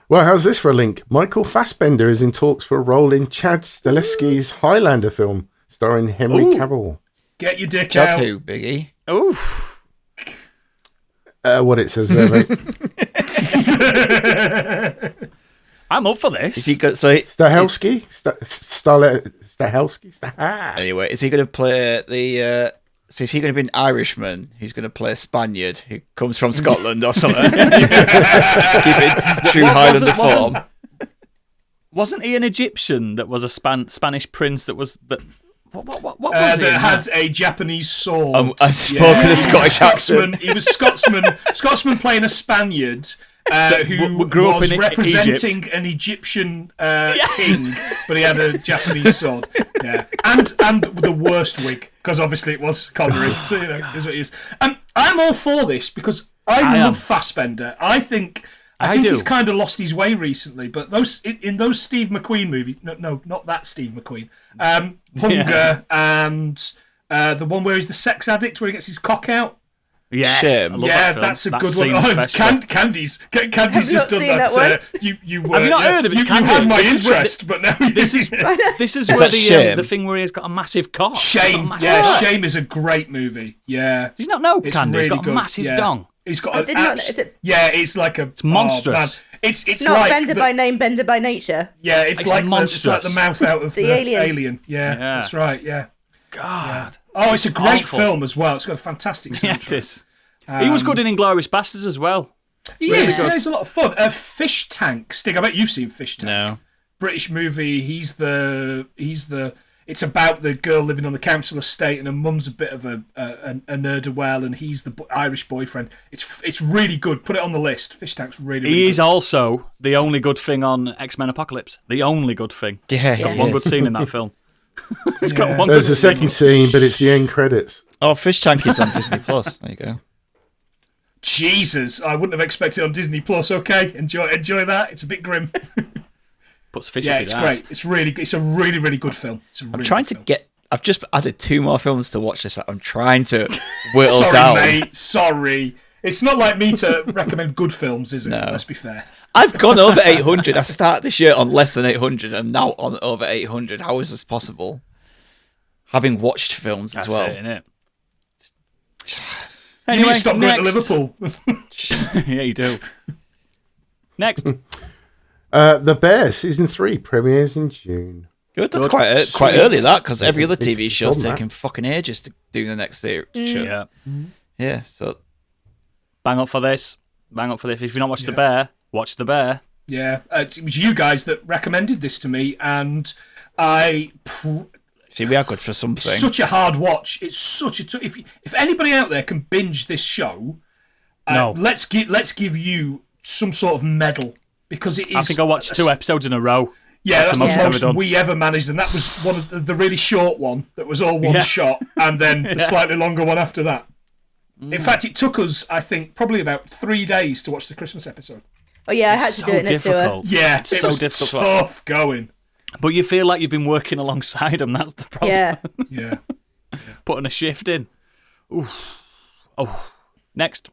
Well, how's this for a link? Michael Fassbender is in talks for a role in Chad Stahelski's Highlander film, starring Henry Cavill. Get your dick Chad out. who, Biggie? Oof. What it says there, mate. I'm up for this. Is he go- so he- Stahelski? Stahelski? Anyway, is he going to play the? So is he going to be an Irishman who's going to play a Spaniard who comes from Scotland or something? Keeping true Highlander form. Wasn't he an Egyptian that was a Spanish prince that was that? What was That it? had a Japanese sword. I spoke with a Scottish accent. He was Scotsman playing a Spaniard who grew up was in representing Egypt. an Egyptian king, but he had a Japanese sword. Yeah, and the worst wig, because obviously it was Connery. So you know, is what it is. I'm all for this because I love Fassbender. I think he's kind of lost his way recently, but in those Steve McQueen movies, no, not that Steve McQueen, Hunger and the one where he's the sex addict where he gets his cock out. Yes, That's a good one. Oh, Candy's just done that. You have you not heard of it? You had my interest, but now this is where the thing where he's got a massive cock. Shame. Shame is a great movie. Yeah. Do you not know It's Candy? really He's got a good. massive dong. He's got. I did not. Is it? Yeah, it's like a. It's monstrous. It's Not like Bender by name, Bender by nature. Yeah, it's like monstrous. the mouth out of The alien. Yeah, that's right. Yeah. God. Oh, it's a great Awful. film as well. It's got a fantastic soundtrack. Yeah, it is. He was good in Inglourious Basterds as well. He is. Yeah, he's a lot of fun. Fish Tank. Stig, I bet you've seen Fish Tank. No. British movie. He's the. It's about the girl living on the council estate, and her mum's a bit of a ne'er-do-well, and he's the Irish boyfriend. It's really good. Put it on the list. Fish Tank's really He good. is also the only good thing on X-Men Apocalypse. The only good thing. Yeah, He's got one good scene in that film. He's got one There's good a second scene, but it's the end credits. Oh, Fish Tank is on Disney Plus. There you go. Jesus, I wouldn't have expected it on Disney Plus. Okay, enjoy that. It's a bit grim. Puts fish Yeah, up it's his great. ass. It's really good. It's a really, really good film. I'm trying to get. I've just added 2 more films to watch this. That I'm trying to whittle Sorry, down. mate. Sorry. It's not like me to recommend good films, is it? No. Let's be fair. I've gone over 800. I started this year on less than 800. I'm now on over 800. How is this possible? Having watched films That's as well. it, innit? You need Anyway, to stop going to Liverpool. Yeah, you do. Next. The Bear season 3 premieres in June. Good. That's Good. quite Sweet. early. That because every other It's TV show's done that. taking fucking ages to do the next show. Yeah. Yeah. So Bang up for this. If you've not watched The Bear, watch The Bear. Yeah, it was you guys that recommended this to me, and see, we are good for something. such a hard watch. It's such a if anybody out there can binge this show, No. let's give you some sort of medal because it is. I think I watched 2 episodes in a row. Yeah, that's the most done. we ever managed, and that was one of the really short one that was all one shot, and then the slightly longer one after that. In fact, it took us, I think, probably about 3 days to watch the Christmas episode. Oh yeah, I had to do it in a tour. Yeah, it's it so was difficult. tough going. But you feel like you've been working alongside them. That's the problem. Yeah. Yeah. Putting a shift in. Oof. Oh. Next.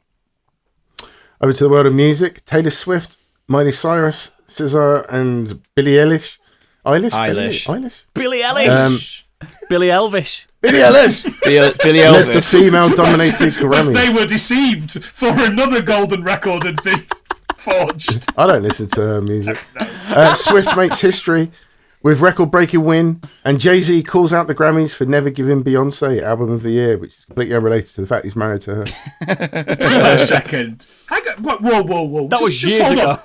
Over to the world of music. Taylor Swift, Miley Cyrus, SZA, and Billie Eilish. Eilish? Billie Eilish. Billie Elvish. Billie Eilish. Billie Led the Elvis. female-dominated But Grammy. they were deceived for another golden record had been forged. I don't listen to her music. Swift makes history with record-breaking win, and Jay-Z calls out the Grammys for never giving Beyonce Album of the Year, which is completely unrelated to the fact he's married to her. Hang on a second. Whoa. That was years hold on. ago.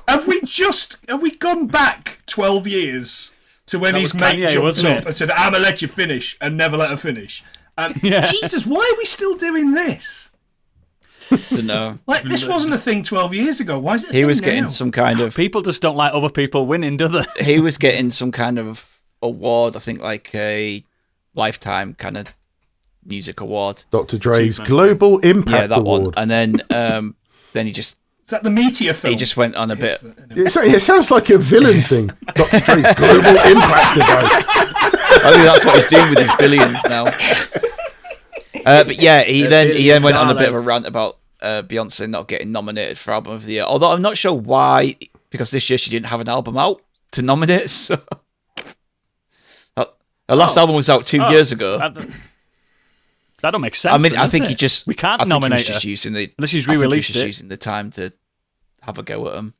Have we gone back 12 years to when That his was mate Kanye, jumped wasn't up it? and said, "I'm gonna let you finish," and never let her finish? Yeah. Jesus, why are we still doing this? No. Like, this wasn't a thing 12 years ago. Why is it a He thing was now? getting some kind of. People just don't like other people winning, do they? He was getting some kind of award. I think like a lifetime kind of music award. Dr. Dre's Global Impact Yeah, that Award. one. And then he just Is that the Meteor film? he just went on a bit. It sounds like a villain thing. Dr. Dre's Global Impact Device. I think that's what he's doing with his billions now. But yeah, he then went on a bit of a rant about Beyonce not getting nominated for Album of the Year. Although I'm not sure why, because this year she didn't have an album out to nominate. So her last album was out 2 years ago. That don't make sense. I mean, then, I does think it? he just we can't I think nominate he was just her using the unless she's I think he was re-released just it. using the time to have a go at him.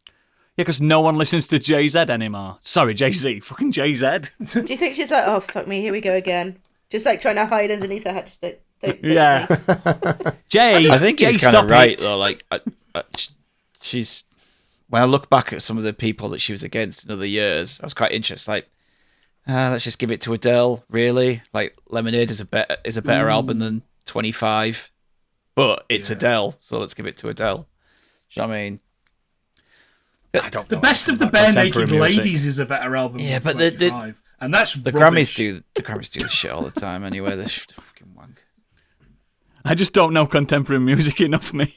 Yeah, because no one listens to Jay-Z anymore. Sorry, Jay-Z. Fucking Jay-Z. Do you think she's like, oh fuck me, here we go again? Just like trying to hide underneath her head. Just don't Yeah. Jay, I think Jay, he's kind of stop right it. though. Like, she's when I look back at some of the people that she was against in other years, I was quite interested. Like, let's just give it to Adele. Really, like Lemonade is a better album than 25, but it's Adele, so let's give it to Adele. Do you know what I mean? I don't The know best of the about Bare contemporary Naked music. Ladies is a better album. Yeah, than but the 25, and that's The rubbish. Grammys do the shit all the time anyway. They're fucking wank. I just don't know contemporary music enough for me.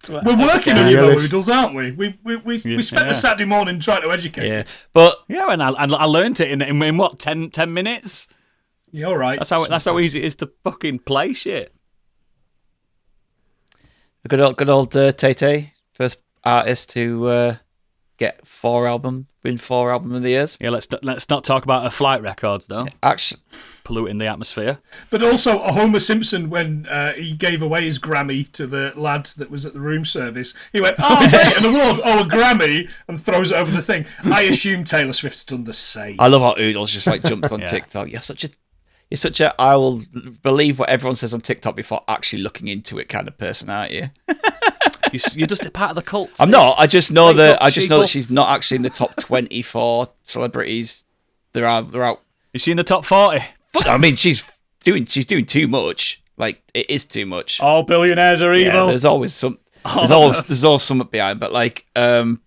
We're working on you, Yeah. Oodles, aren't we? We spent the Saturday morning trying to educate. Yeah, but Yeah, and I learned it in what 10 minutes. Yeah, all right. That's how easy it is to fucking play shit. good old Tay-Tay, first artist to get 4 album of the years. Yeah, let's not talk about her flight records though. Actually, Polluting the atmosphere. But also Homer Simpson, when he gave away his Grammy to the lad that was at the room service, he went, "Oh, great, an award, a Grammy," and throws it over the thing. I assume Taylor Swift's done the same. I love how Oodles just like jumps on TikTok. You're such a I will believe what everyone says on TikTok before actually looking into it kind of person, aren't you? You're just a part of the cult. I'm Steve. not. I just know Wake up, that sheeple. she's not actually in the top 24 celebrities. They're out. Is she in the top 40? Fuck, I mean, she's doing too much. Like, it is too much. All billionaires are Yeah, evil. there's always there's always something behind. But like, I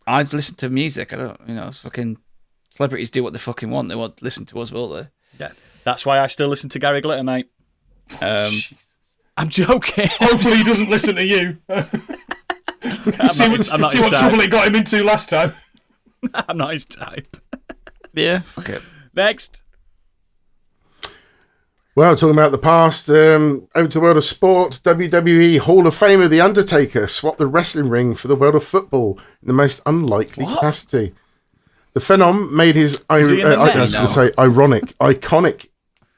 listen to music. I don't, it's fucking celebrities do what they fucking want. They won't listen to us, will they? Yeah, that's why I still listen to Gary Glitter, mate. I'm joking. Hopefully he doesn't listen to you. See what trouble it got him into last time. I'm not his type. Yeah. Okay. Next. Well, talking about the past, over to the world of sport, WWE Hall of Famer The Undertaker swapped the wrestling ring for the world of football in the most unlikely capacity. The Phenom made his iconic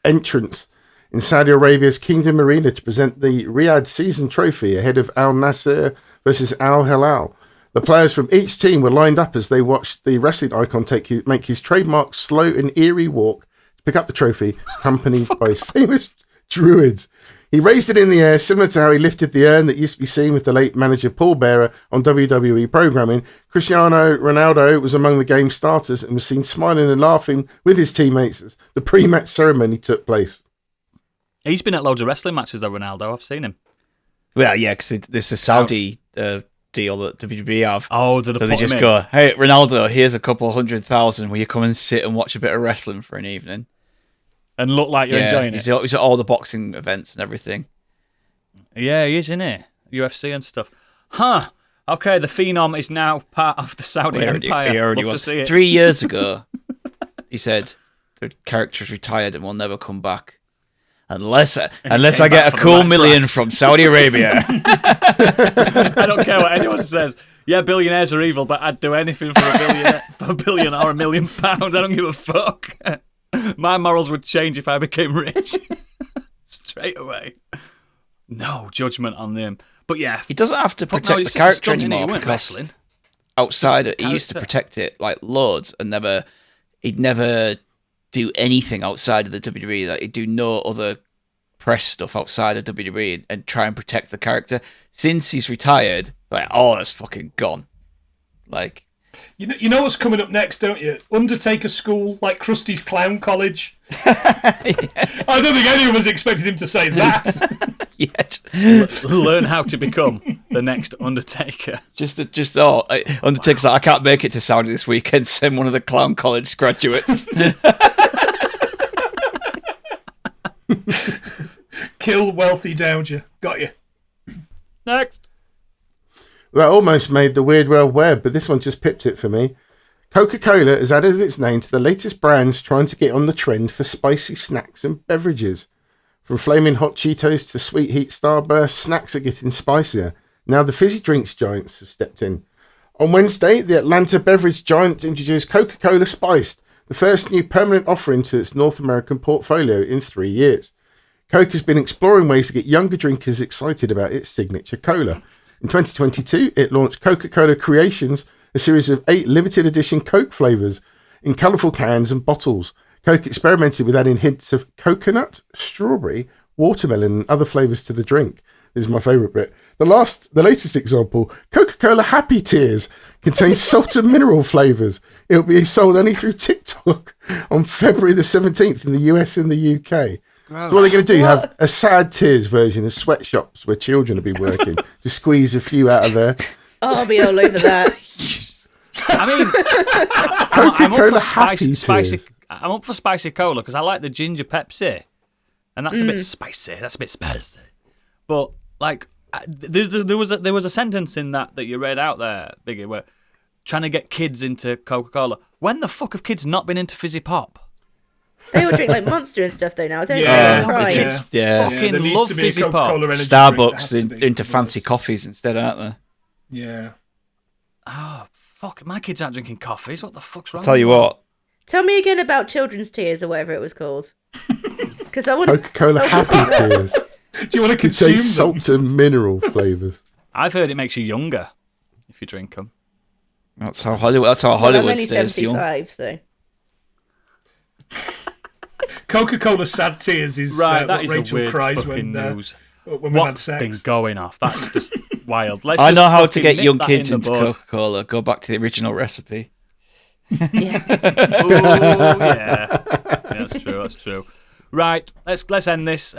entrance in Saudi Arabia's Kingdom Arena to present the Riyadh season trophy ahead of Al Nassr versus Al Hilal. The players from each team were lined up as they watched the wrestling icon make his trademark slow and eerie walk to pick up the trophy, accompanied by his famous druids. He raised it in the air, similar to how he lifted the urn that used to be seen with the late manager Paul Bearer on WWE programming. Cristiano Ronaldo was among the game's starters and was seen smiling and laughing with his teammates as the pre-match ceremony took place. He's been at loads of wrestling matches, though, Ronaldo. I've seen him. Well, yeah, because this is Saudi deal that WWE have. Oh, did so they just go, hey, Ronaldo, here's a couple 100,000. Will you come and sit and watch a bit of wrestling for an evening? And look like you're enjoying it. He's at all the boxing events and everything. Yeah, he is, isn't he? UFC and stuff. Huh. Okay, the Phenom is now part of the Saudi Empire. He already Love was. to see it. 3 years ago, he said, the character's retired and will never come back. Unless I get a cool million from Saudi Arabia. I don't care what anyone says. Yeah, billionaires are evil, but I'd do anything for a billion or £1 million. I don't give a fuck. My morals would change if I became rich. Straight away. No judgment on them. But yeah. He doesn't have to protect the character anymore because outside he used to protect it like loads and he'd never do anything outside of the WWE. Like he'd do no other press stuff outside of WWE and try and protect the character. Since he's retired, like, oh, that's fucking gone. Like, you know what's coming up next, don't you? Undertaker School, like Krusty's Clown College. I don't think any of us expected him to say that. Yet. Learn how to become the next Undertaker. Undertaker's like, I can't make it to Saudi this weekend. Send one of the Clown College graduates. Kill wealthy Dowager. Got you. Next. That almost made the Weird World Web, but this one just pipped it for me. Coca-Cola has added its name to the latest brands trying to get on the trend for spicy snacks and beverages. From flaming hot Cheetos to sweet heat Starburst, snacks are getting spicier. Now the fizzy drinks giants have stepped in. On Wednesday, the Atlanta beverage giant introduced Coca-Cola Spiced, the first new permanent offering to its North American portfolio in 3 years. Coke has been exploring ways to get younger drinkers excited about its signature cola. In 2022, it launched Coca-Cola Creations, a series of 8 limited edition Coke flavours in colourful cans and bottles. Coke experimented with adding hints of coconut, strawberry, watermelon and other flavours to the drink. This is my favourite bit. The latest example, Coca-Cola Happy Tears, contains salt and mineral flavours. It will be sold only through TikTok on February the 17th in the US and the UK. So what are they going to do? Have a sad tears version of sweatshops where children will be working to squeeze a few out of there. Oh, I'll be all over that. I mean, Coca-Cola Happy Tears. I'm up for spicy cola because I like the ginger Pepsi, and that's a bit spicy. That's a bit spicy. But like, there was a sentence in that you read out there, Biggie, where trying to get kids into Coca-Cola. When the fuck have kids not been into fizzy pop? They all drink like Monster and stuff though now, don't they? Kids fucking love fizzy pop. Starbucks into fancy coffees instead, aren't they? Yeah. Oh fuck! My kids aren't drinking coffees. What the fuck's wrong? Tell you what. Tell me again about Children's Tears or whatever it was called. Because I want Coca-Cola Happy Tears. Do you want to consume them? Salt and mineral flavours. I've heard it makes you younger if you drink them. That's how Hollywood I'm only stays 75, so. Coca-Cola Sad Tears is right. what That is Rachel a weird cries fucking when news. When we had sex. What's been going off? That's just wild. I know how to get young kids into Coca-Cola. Go back to the original recipe. Yeah. Ooh, yeah. That's true. That's true. Right. Let's end this.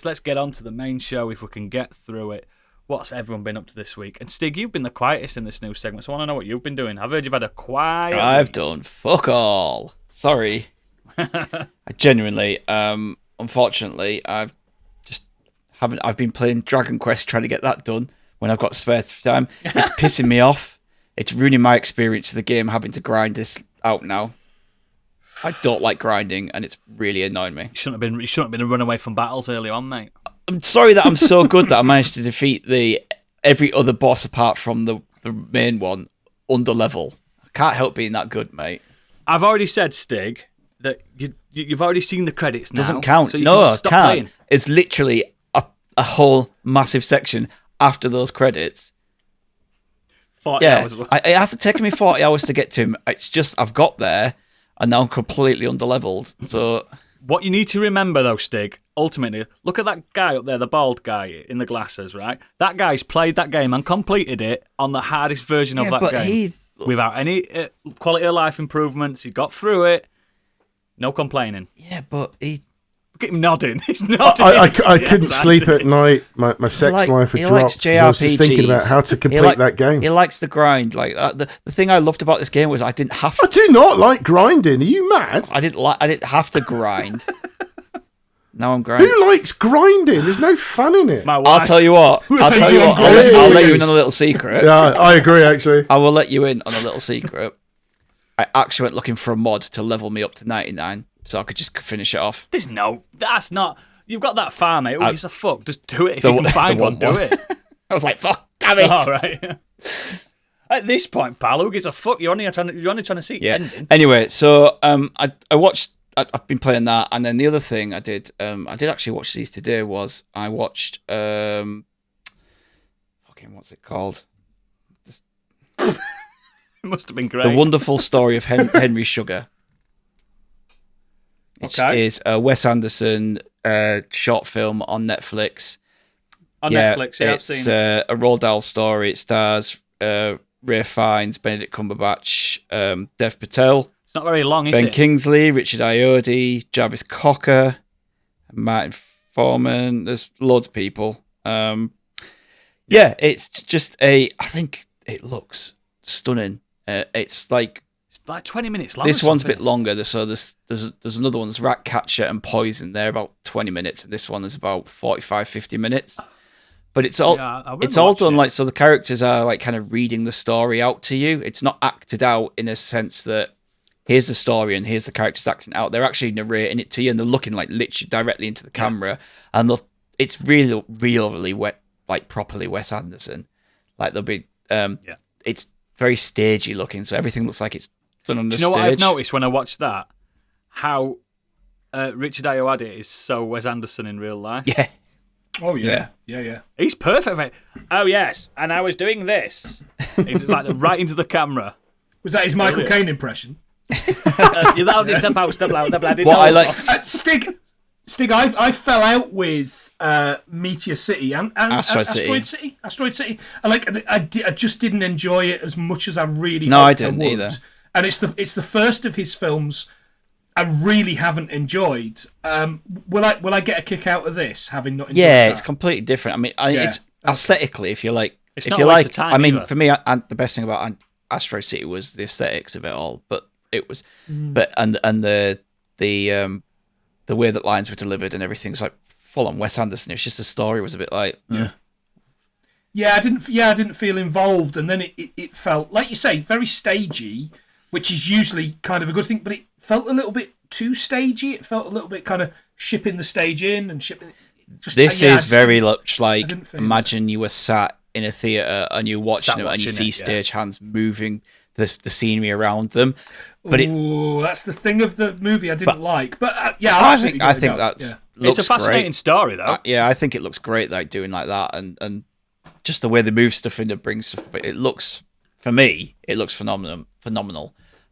Let's get on to the main show if we can get through it. What's everyone been up to this week? And Stig, you've been the quietest in this new segment, so I want to know what you've been doing. I've heard you've had a quiet. I've done fuck all. Sorry. I genuinely, unfortunately, I've been playing Dragon Quest trying to get that done when I've got spare time. It's pissing me off. It's ruining my experience of the game having to grind this out now. I don't like grinding and it's really annoying me. You shouldn't have been a runaway from battles early on, mate. I'm sorry that I'm so good that I managed to defeat every other boss apart from the main one under level. I can't help being that good, mate. I've already said, Stig, that you've already seen the credits now. Doesn't count. So you no, can stop can't. playing. It's literally a whole massive section after those credits. 40 hours. It has taken me 40 hours to get to him. It's just I've got there and now I'm completely underleveled. So what you need to remember, though, Stig, ultimately, look at that guy up there, the bald guy in the glasses, right? That guy's played that game and completed it on the hardest version of that game. Without any quality of life improvements. He got through it. No complaining. Yeah, but he Look at him nodding. He's nodding. I couldn't sleep at night. My sex life had dropped. I was just thinking about how to complete that game. He likes the grind. Like the thing I loved about this game was I didn't have to. I do not like grinding. Are you mad? I didn't have to grind. Now I'm grinding. Who likes grinding? There's no fun in it. I'll tell you what. I'll let you in on a little secret. Yeah, I agree, actually. I will let you in on a little secret. I actually went looking for a mod to level me up to 99 so I could just finish it off. That's not... You've got that far, mate. Who gives a fuck? Just do it. If you can find one, do it. I was like, fuck, damn it. All right. At this point, pal, who gives a fuck? You're only trying to see yeah. ending. Anyway, so I watched... I've been playing that, and then the other thing I did actually watch these today was I watched fucking what's it called? It must have been great. The Wonderful Story of Henry Sugar. Which is a Wes Anderson short film on Netflix. Netflix, I've seen it. It's a Roald Dahl story. It stars Ralph Fiennes, Benedict Cumberbatch, Dev Patel. Not very long, is Ben it? Kingsley, Richard Ayoade, Jarvis Cocker, Martin Foreman. There's loads of people. It's just I think it looks stunning. It's like 20 minutes long. This one's a bit longer. So there's another one. There's Ratcatcher and Poison. They're about 20 minutes, and this one is about 45, 50 minutes. But it's all done like so. The characters are like kind of reading the story out to you. It's not acted out in a sense that. Here's the story and here's the characters acting out. They're actually narrating it to you and they're looking like literally directly into the camera. And it's really wet, like properly Wes Anderson. Like there'll be, it's very stagey looking. So everything looks like it's done on the stage. Do you know what I've noticed when I watched that? How Richard Ayoade is so Wes Anderson in real life. Yeah. Oh, yeah. Yeah. He's perfect, mate. Oh, yes. And I was doing this. He's like right into the camera. Was that his Michael Caine impression? Stig, I fell out with Meteor City and Asteroid City. And I just didn't enjoy it as much as I really hoped I didn't either. And it's the first of his films I really haven't enjoyed. Will I get a kick out of this, having not enjoyed that? It's completely different. I mean, it's aesthetically, if you like, it's not a waste of time I mean, either. for me, the best thing about Asteroid City was the aesthetics of it all, but it was, but and the way that lines were delivered and everything's like full on Wes Anderson. It was just the story was a bit like, I didn't feel involved, and then it felt like you say very stagey, which is usually kind of a good thing, but it felt a little bit too stagey. It felt a little bit kind of shipping the stage in and shipping. This is very much like imagine you were sat in a theater and you're watching it and you see stagehands moving the scenery around them. But that's the thing of the movie I didn't like. But I think that's it's a fascinating story though. I think it looks great, like doing like that, and just the way they move stuff in, it brings stuff. But it looks, for me, it looks phenomenal,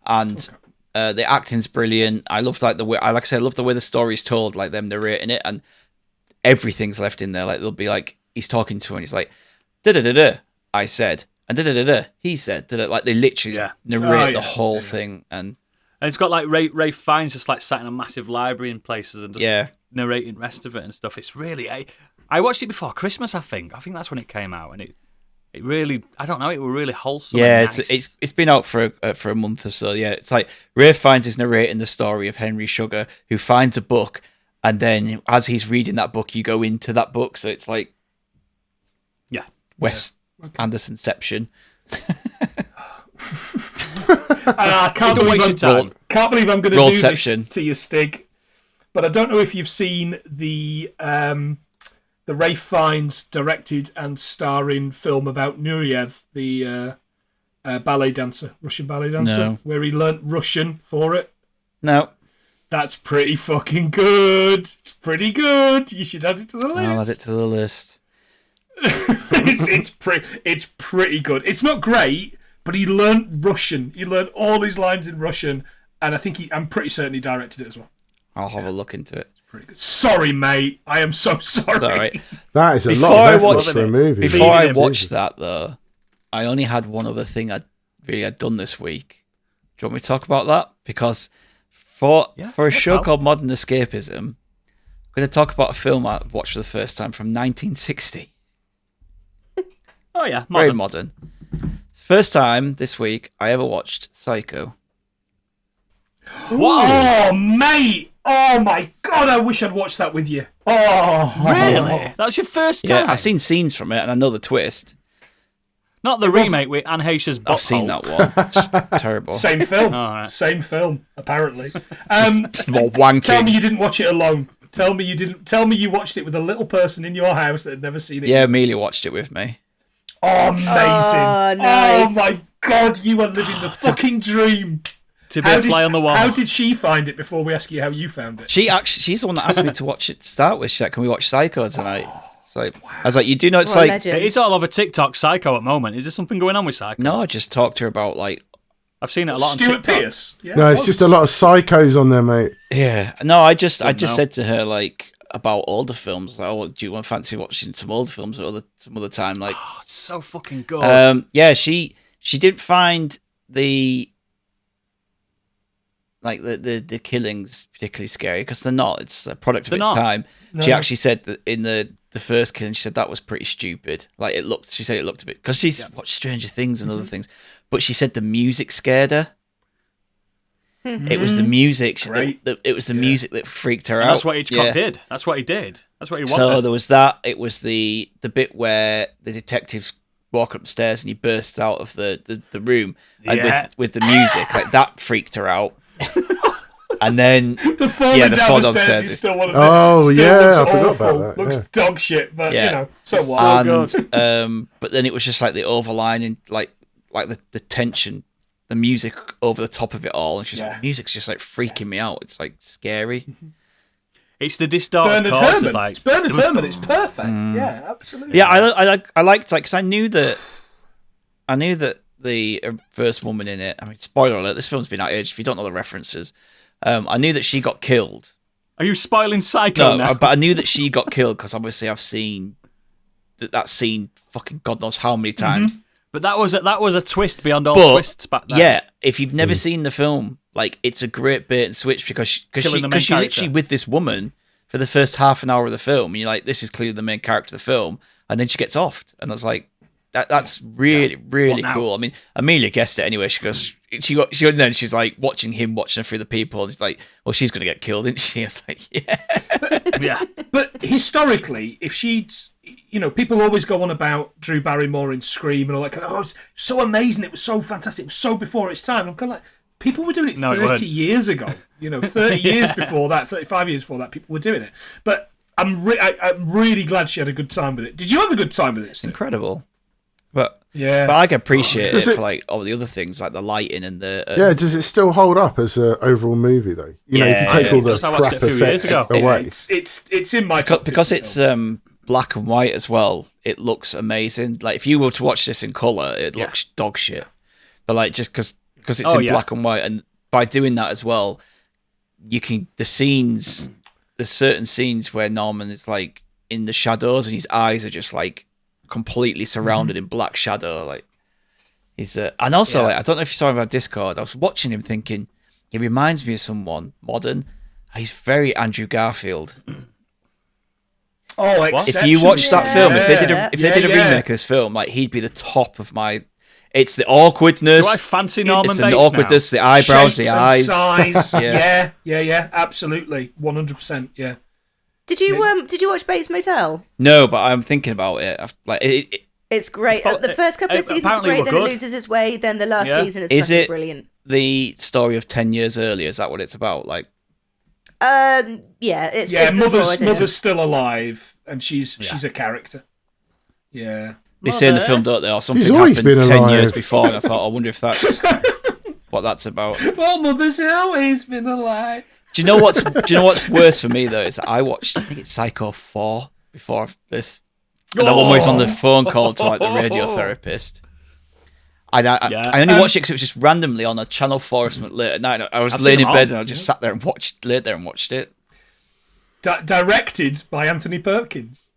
and the acting's brilliant. I love like the way, I love the way the story's told, like them narrating it, and everything's left in there. Like they'll be like he's talking to her, and he's like, da da da da, I said. And da-da-da-da, he said, like they literally narrate the whole thing, and it's got like Ray Fiennes just like sat in a massive library in places and just narrating the rest of it and stuff. It's really, I watched it before Christmas. I think that's when it came out, and it really, I don't know, it was really wholesome. Yeah, and nice. It's been out for a month or so. Yeah, it's like Ray Fiennes is narrating the story of Henry Sugar, who finds a book, and then as he's reading that book, you go into that book. So it's like, Wes. Andersonception. I can't believe I'm going to do this to you, Stig. But I don't know if you've seen the Ray Fiennes directed and starring film about Nureyev, the ballet dancer, Russian ballet dancer, where he learnt Russian for it. No. That's pretty fucking good. It's pretty good. You should add it to the list. I'll add it to the list. it's pretty good. It's not great, but he learnt Russian. He learnt all his lines in Russian, and I'm pretty certain he directed it as well. I'll have a look into it. It's pretty good. Sorry, mate. I am so sorry. It's all right. That is a lot of effort for a movie. Before I watched that, though, I only had one other thing I'd done this week. Do you want me to talk about that? Because for a show called Modern Escapism, going to talk about a film I watched for the first time from 1960. Oh yeah, Very modern. First time this week I ever watched Psycho. Wow. Oh, mate! Oh my god! I wish I'd watched that with you. Oh, Really? That's your first time? Yeah, I've seen scenes from it and I know the twist. Not the remake with Anne Heche's butthole. I've seen that one. It's terrible. Same film. All right. Same film, apparently. More wanking. Tell me you didn't watch it alone. Tell me you didn't. Tell me you watched it with a little person in your house that had never seen it. Yeah, Amelia watched it with me. Oh, amazing! Oh, nice. Oh my god, you are living the fucking dream. To be a fly on the wall. How did she find it before we ask you how you found it? She's the one that asked me to watch it to start with. She's like, "Can we watch Psycho tonight?" So I was like, "You do know it's What a like legend. It's all over TikTok, Psycho, at the moment. Is there something going on with Psycho? no." I just talked to her about like I've seen it a lot on Stuart TikTok. Pearce. Yeah, No, it's just a lot of psychos on there, mate. yeah. No, I just now. said to her like about older films. Like, oh, do you want fancy watching some older films or some other time? Like, Oh, it's so fucking good. yeah, she didn't find the the killings particularly scary because they're not. It's a product of They're its not. time. No. She actually said that in the first killing, she said that was pretty stupid. Like it looked. She said it looked a bit because she's watched Stranger Things and other things, but she said the music scared her. It was the music. Great. It was the music that freaked her And out. that's what Hitchcock did. That's what he did. That's what he wanted. So there was that. It was the bit where the detectives walk up the stairs and he bursts out of the room and Yeah. with the music like that freaked her out. And then The falling Yeah, the down fall the downstairs stairs is- is still one of Oh, the. yeah, looks I forgot awful, about that, Looks yeah. dog shit, but Yeah. you know, so what? and but then it was just like the overlining, like the tension, the music over the top of it all, and she's Yeah. like, the music's just like freaking me out. It's like scary. It's the distorted Bernard chords. Herrmann. It's like, It's Bernard Herrmann. It's perfect. Yeah, absolutely. Yeah, I liked like because I knew that the first woman in it. I mean, spoiler alert: this film's been out age. If you don't know the references, I knew that she got killed. are you spoiling Psycho No, now? but I knew that she got killed because obviously I've seen that scene fucking God knows how many times. But that was a twist beyond all But, twists back then. yeah, if you've never seen the film, like it's a great bait and switch because Killing the main you're character. literally with this woman for the first half an hour of the film, and you're like, this is clearly the main character of the film, and then she gets offed, and I was like, that's really What now? cool. I mean, Amelia guessed it anyway. She goes, and then she's like watching her through the people, and she's like, well, she's gonna get killed, isn't she? I was like, yeah. Yeah. But historically, if she'd, you know, people always go on about Drew Barrymore in Scream and all that. Oh, it's so amazing! It was so fantastic! It was so before its time. I'm kind of like, people were doing it No, it 30 weren't. years ago. You know, 30 years before that, 35 years before that, people were doing it. But I'm really glad she had a good time with it. Did you have a good time with it, Stu? Incredible. But Yeah. I can appreciate Does it it- for like all the other things, like the lighting and the Yeah, does it still hold up as an overall movie though? You know, if you take all the Just I watched crap it a few years effects ago. away. It's in my top because 50 it's films. black and white as well. It looks amazing. Like if you were to watch this in color, it looks dog shit. But like just because it's in black and white, and by doing that as well, you can there's certain scenes where Norman is like in the shadows and his eyes are just like completely surrounded in black shadow. Like he's and also like, I don't know if you saw him on Discord. I was watching him thinking he reminds me of someone modern. He's very Andrew Garfield. Oh, If you watch that film, if they did Yeah. a remake of this film, like he'd be the top of my. It's the awkwardness. Do I fancy Norman It's Bates the awkwardness, the eyebrows, the eyes. size. Yeah. yeah, absolutely, 100%. Yeah. Did you watch Bates Motel? No, but I'm thinking about it. It's great. The first couple of seasons are apparently great, were then good. it loses its way, then the last Yeah. season is Is fucking it- brilliant. The story of 10 years earlier, is that what it's about? Like, Yeah, it's Yeah, it's before, I don't know. mother's still alive, and she's a character. Yeah. they say in the film, don't they? Or something He's always happened been 10 alive. years before, and I thought, I wonder if that's what that's about. Well, mother's always been alive. Do you know what's worse for me though? Is I think it's Psycho 4 before this. And that one where he's on the phone call to like the radiotherapist. I only watched it because it was just randomly on a Channel 4 or something late at night. I was I've laying seen in them bed all. and I just sat there and laid there and watched it. Directed by Anthony Perkins.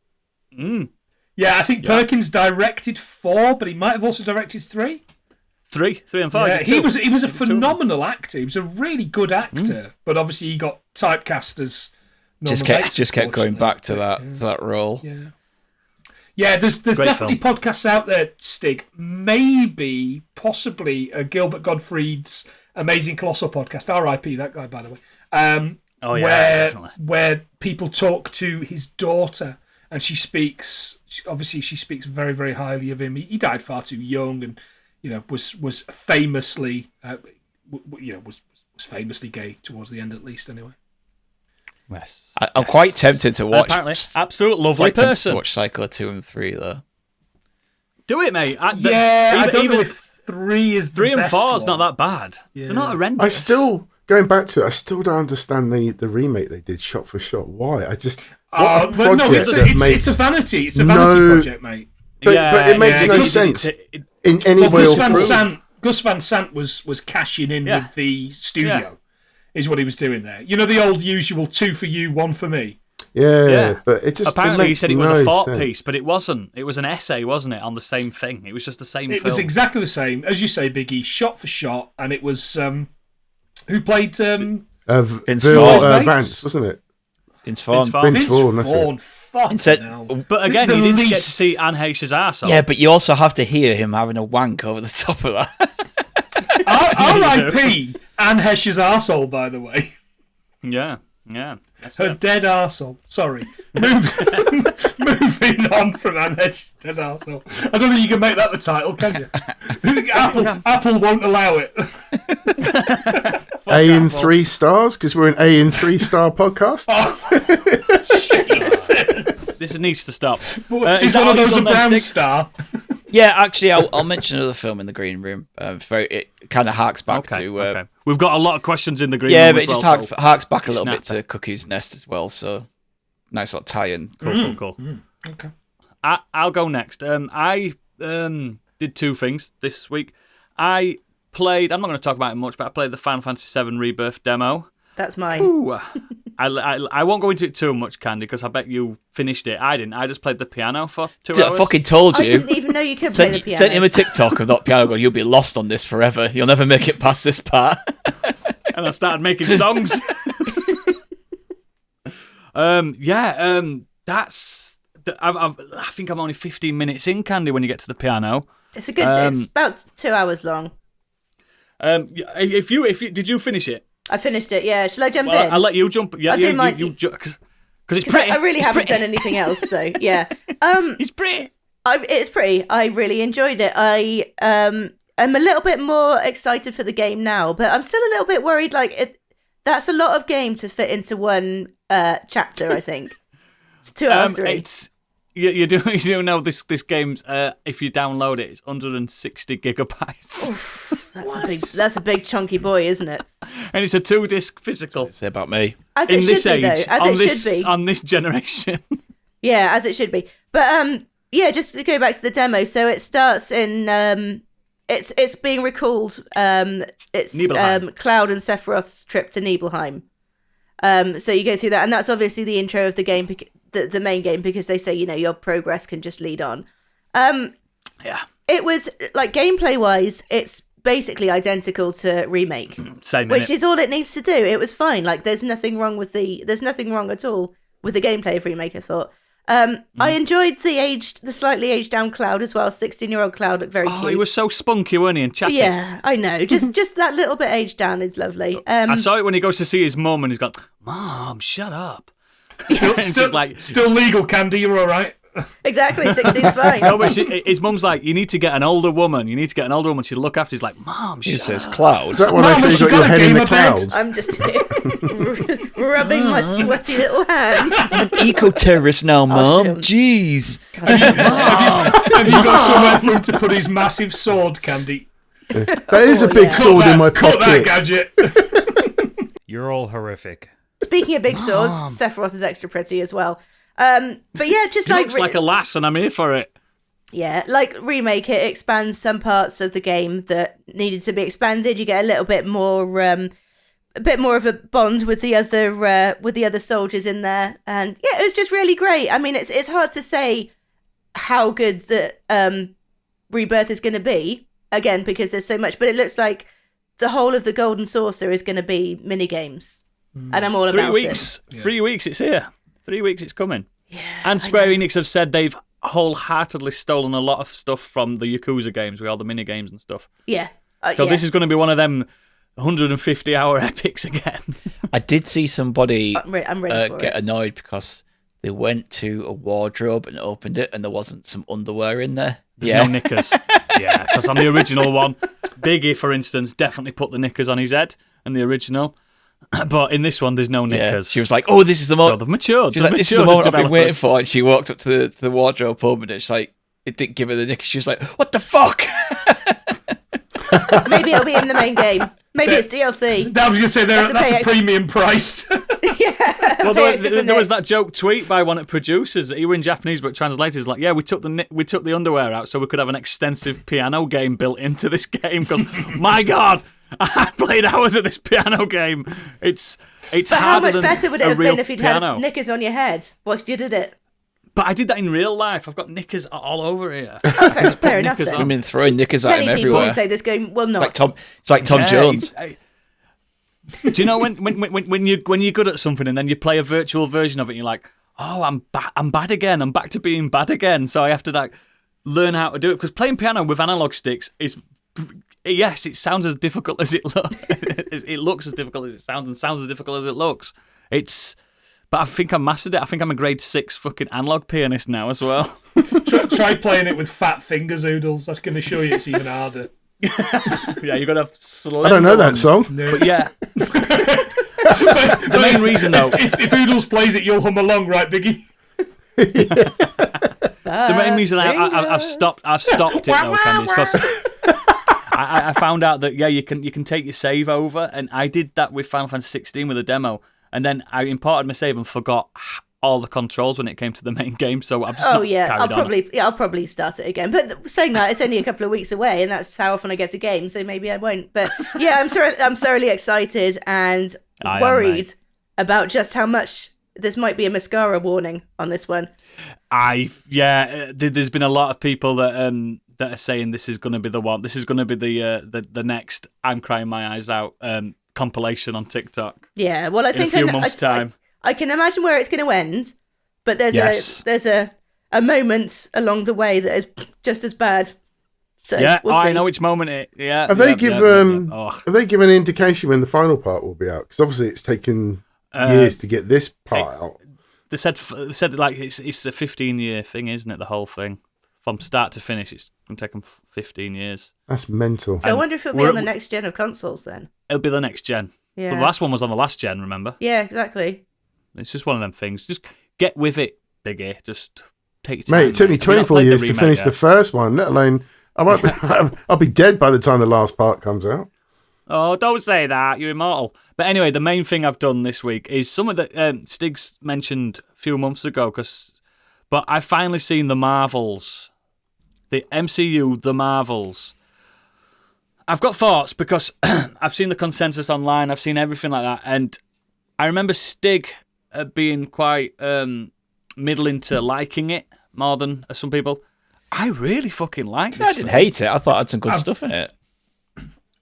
Yeah, I think Perkins directed 4, but he might have also directed 3. 3 and 5. Yeah, two. he was a Two. phenomenal actor. He was a really good actor, but obviously he got typecast as Just kept going back to that role. Yeah, there's Great definitely film. podcasts out there, Stig. Maybe, possibly, Gilbert Gottfried's Amazing Colossal podcast. R.I.P. that guy, by the way. Definitely. Where people talk to his daughter, and she speaks very, very highly of him. He died far too young, and was famously was famously gay towards the end, at least, anyway. Yes. I'm quite tempted to watch. Apparently, absolute lovely person. To watch Psycho 2 and 3 though. Do it, mate. I don't know if 3 is the 3 and best 4 is one. not that bad. Yeah. They're not horrendous. I still, going back to it, I still don't understand the remake they did shot for shot. Why? What a project it's a vanity project, mate. But it makes no sense in any way or form. Gus Van Sant was cashing in with the studio, is what he was doing there. The old usual 2 for you, 1 for me. Yeah, but it just apparently he said it was no a thought sense. piece, but it wasn't. It was an essay, wasn't it, on the same thing? It was just the same film. It was exactly the same, as you say, Biggie, shot for shot, and it was who played Vince Vance, wasn't it? Vince Vaughn. Vince Vaughn, that's it. Fucking hell. But again, you didn't get to see Anne Heche's arsehole. Yeah, but you also have to hear him having a wank over the top of that. R.I.P. Anne Heche's arsehole, by the way. Yeah. Her dead arsehole. Sorry. Moving on from Anne Heche's dead arsehole. I don't think you can make that the title, can you? Apple won't allow it. A in 3 stars, because we're an A in 3 star podcast. Jesus. This needs to stop. Is one of those a brown star? Yeah, actually, I'll mention another film in the green room. It kind of harks back to. Okay. We've got a lot of questions in the green room. Yeah, but it as just well, harks back a little bit snap to Cuckoo's Nest as well. So nice little tie-in. Cool. Okay. I'll go next. I did 2 things this week. I played. I'm not going to talk about it much, but I played the Final Fantasy VII Rebirth demo. That's mine. Ooh. I won't go into it too much, Candy, because I bet you finished it. I didn't. I just played the piano for 2 hours. I fucking told you. I didn't even know you could play the piano. Sent him a TikTok of that piano going, you'll be lost on this forever. You'll never make it past this part. And I started making songs. That's... I think I'm only 15 minutes in, Candy, when you get to the piano. It's a good... it's about 2 hours long. If you did you finish it? I finished it, yeah. Shall I jump in? I'll let you jump. Yeah, I'll do mine. Because it's pretty. I really haven't done anything else, so yeah. It's pretty. It's pretty. I really enjoyed it. I'm a little bit more excited for the game now, but I'm still a little bit worried. That's a lot of game to fit into one chapter. I think it's 2 hours 3. You do know this game's if you download it, it's 160 gigabytes. That's a big chunky boy, isn't it? And it's a 2-disc physical. Say about me. As it should be, though. As it should be. On this generation. Yeah, as it should be. But just to go back to the demo. So it starts in it's being recalled. It's Cloud and Sephiroth's trip to Nibelheim. So you go through that, and that's obviously the intro of the game, the main game, because they say your progress can just lead on. Yeah. It was gameplay wise, it's basically identical to Remake, Same, which is all it needs to do. It was fine. There's nothing wrong at all with the gameplay of Remake, I thought. I enjoyed the slightly aged down Cloud as well. 16-year-old Cloud looked very cute. Oh, he was so spunky, wasn't he, and chatty? Yeah, I know. Just that little bit aged down is lovely. I saw it when he goes to see his mum and he's got, Mom, shut up. Still legal, Candy, you're all right. Exactly, 16's fine. No, but his mum's like, you need to get an older woman. She'll look after. He's like, Mom, He shut says up. Cloud. Is that why they say you got your head in the clouds? I'm just rubbing my sweaty little hands. I'm an eco-terrorist now, Mum. Jeez. Have you got somewhere for him to put his massive sword, Candy? That is a big sword in my pocket. Cut that, Gadget. You're all horrific. Speaking of big swords, Sephiroth is extra pretty as well. But yeah, just He looks like a lass, and I'm here for it. Yeah, like Remake, it expands some parts of the game that needed to be expanded. You get a little bit more of a bond with the other soldiers in there, and yeah, it was just really great. I mean, it's hard to say how good the Rebirth is going to be again because there's so much, but it looks like the whole of the Golden Saucer is going to be mini games. and I'm all about it. 3 weeks, it's here. 3 weeks, it's coming. Yeah, and Square Enix have said they've wholeheartedly stolen a lot of stuff from the Yakuza games with all the mini games and stuff. Yeah. So this is going to be one of them 150-hour epics again. I did see somebody I'm ready for get it. annoyed because they went to a wardrobe and opened it and there wasn't some underwear in there. There's no knickers. Yeah, because on the original one, Biggie, for instance, definitely put the knickers on his head in the original. But in this one, there's no knickers. She was like, "Oh, this is the moment." So they've matured. She's like, "This is the moment I've been waiting for." And she walked up to the wardrobe, opened it. She's like, "It didn't give her the knickers." She was like, "What the fuck?" Maybe it'll be in the main game. Maybe it's DLC. I was going to say that's a premium price. Well, there was that joke tweet by one of the producers. He were in Japanese, but translated like, "Yeah, we took the underwear out so we could have an extensive piano game built into this game." Because my God, I played hours of this piano game. It's But harder how much than better would it a have real been if you'd piano. had knickers on your head whilst you did it? But I did that in real life. I've got knickers all over here. Oh, fair enough. knickers Then. on. Women throwing knickers at Many him people everywhere. who play this game will not. It's like Tom Jones. Do you know when you're good at something and then you play a virtual version of it and you're like, oh, I'm bad again. I'm back to being bad again. So I have to like learn how to do it because playing piano with analog sticks is. Yes, it sounds as difficult as it looks. It looks as difficult as it sounds and sounds as difficult as it looks. But I think I mastered it. I think I'm a grade 6 fucking analog pianist now as well. Try playing it with fat fingers, Oodles. I can assure you it's even harder. Yeah, you've got to have slender I don't know that ones. song. No. But yeah. The main reason, though... If Oodles plays it, you'll hum along, right, Biggie? The main reason I've stopped it, though, Candy, is because... I found out that you can take your save over, and I did that with Final Fantasy 16 with a demo, and then I imported my save and forgot all the controls when it came to the main game. So I've just I'll probably start it again. But saying that, it's only a couple of weeks away, and that's how often I get a game. So maybe I won't. But yeah, I'm thoroughly excited and worried about just how much this might be a mascara warning on this one. There's been a lot of people that are saying this is going to be the one. This is going to be the next I'm crying my eyes out compilation on TikTok. Yeah, well, I think in a few months' time. I can imagine where it's going to end, but there's a moment along the way that is just as bad. So we'll see. I know which moment it. Yeah. Have they given an indication when the final part will be out? Because obviously it's taken years to get this part out. They said like it's a 15-year thing, isn't it? The whole thing. From start to finish, it's going to take them 15 years. That's mental. So I wonder if it'll be on the next gen of consoles then. It'll be the next gen. Yeah. Well, the last one was on the last gen, remember? Yeah, exactly. It's just one of them things. Just get with it, Biggie. Just take your time. Mate, it took me 24 years to finish the first one, let alone... I'll be dead by the time the last part comes out. Oh, don't say that. You're immortal. But anyway, the main thing I've done this week is something that Stiggs mentioned a few months ago, but I've finally seen the Marvels. The MCU, the Marvels. I've got thoughts because I've seen the consensus online. I've seen everything like that. And I remember Stig being quite middling to liking it more than some people. I really fucking like this. I didn't hate it. I thought it had some good stuff in it.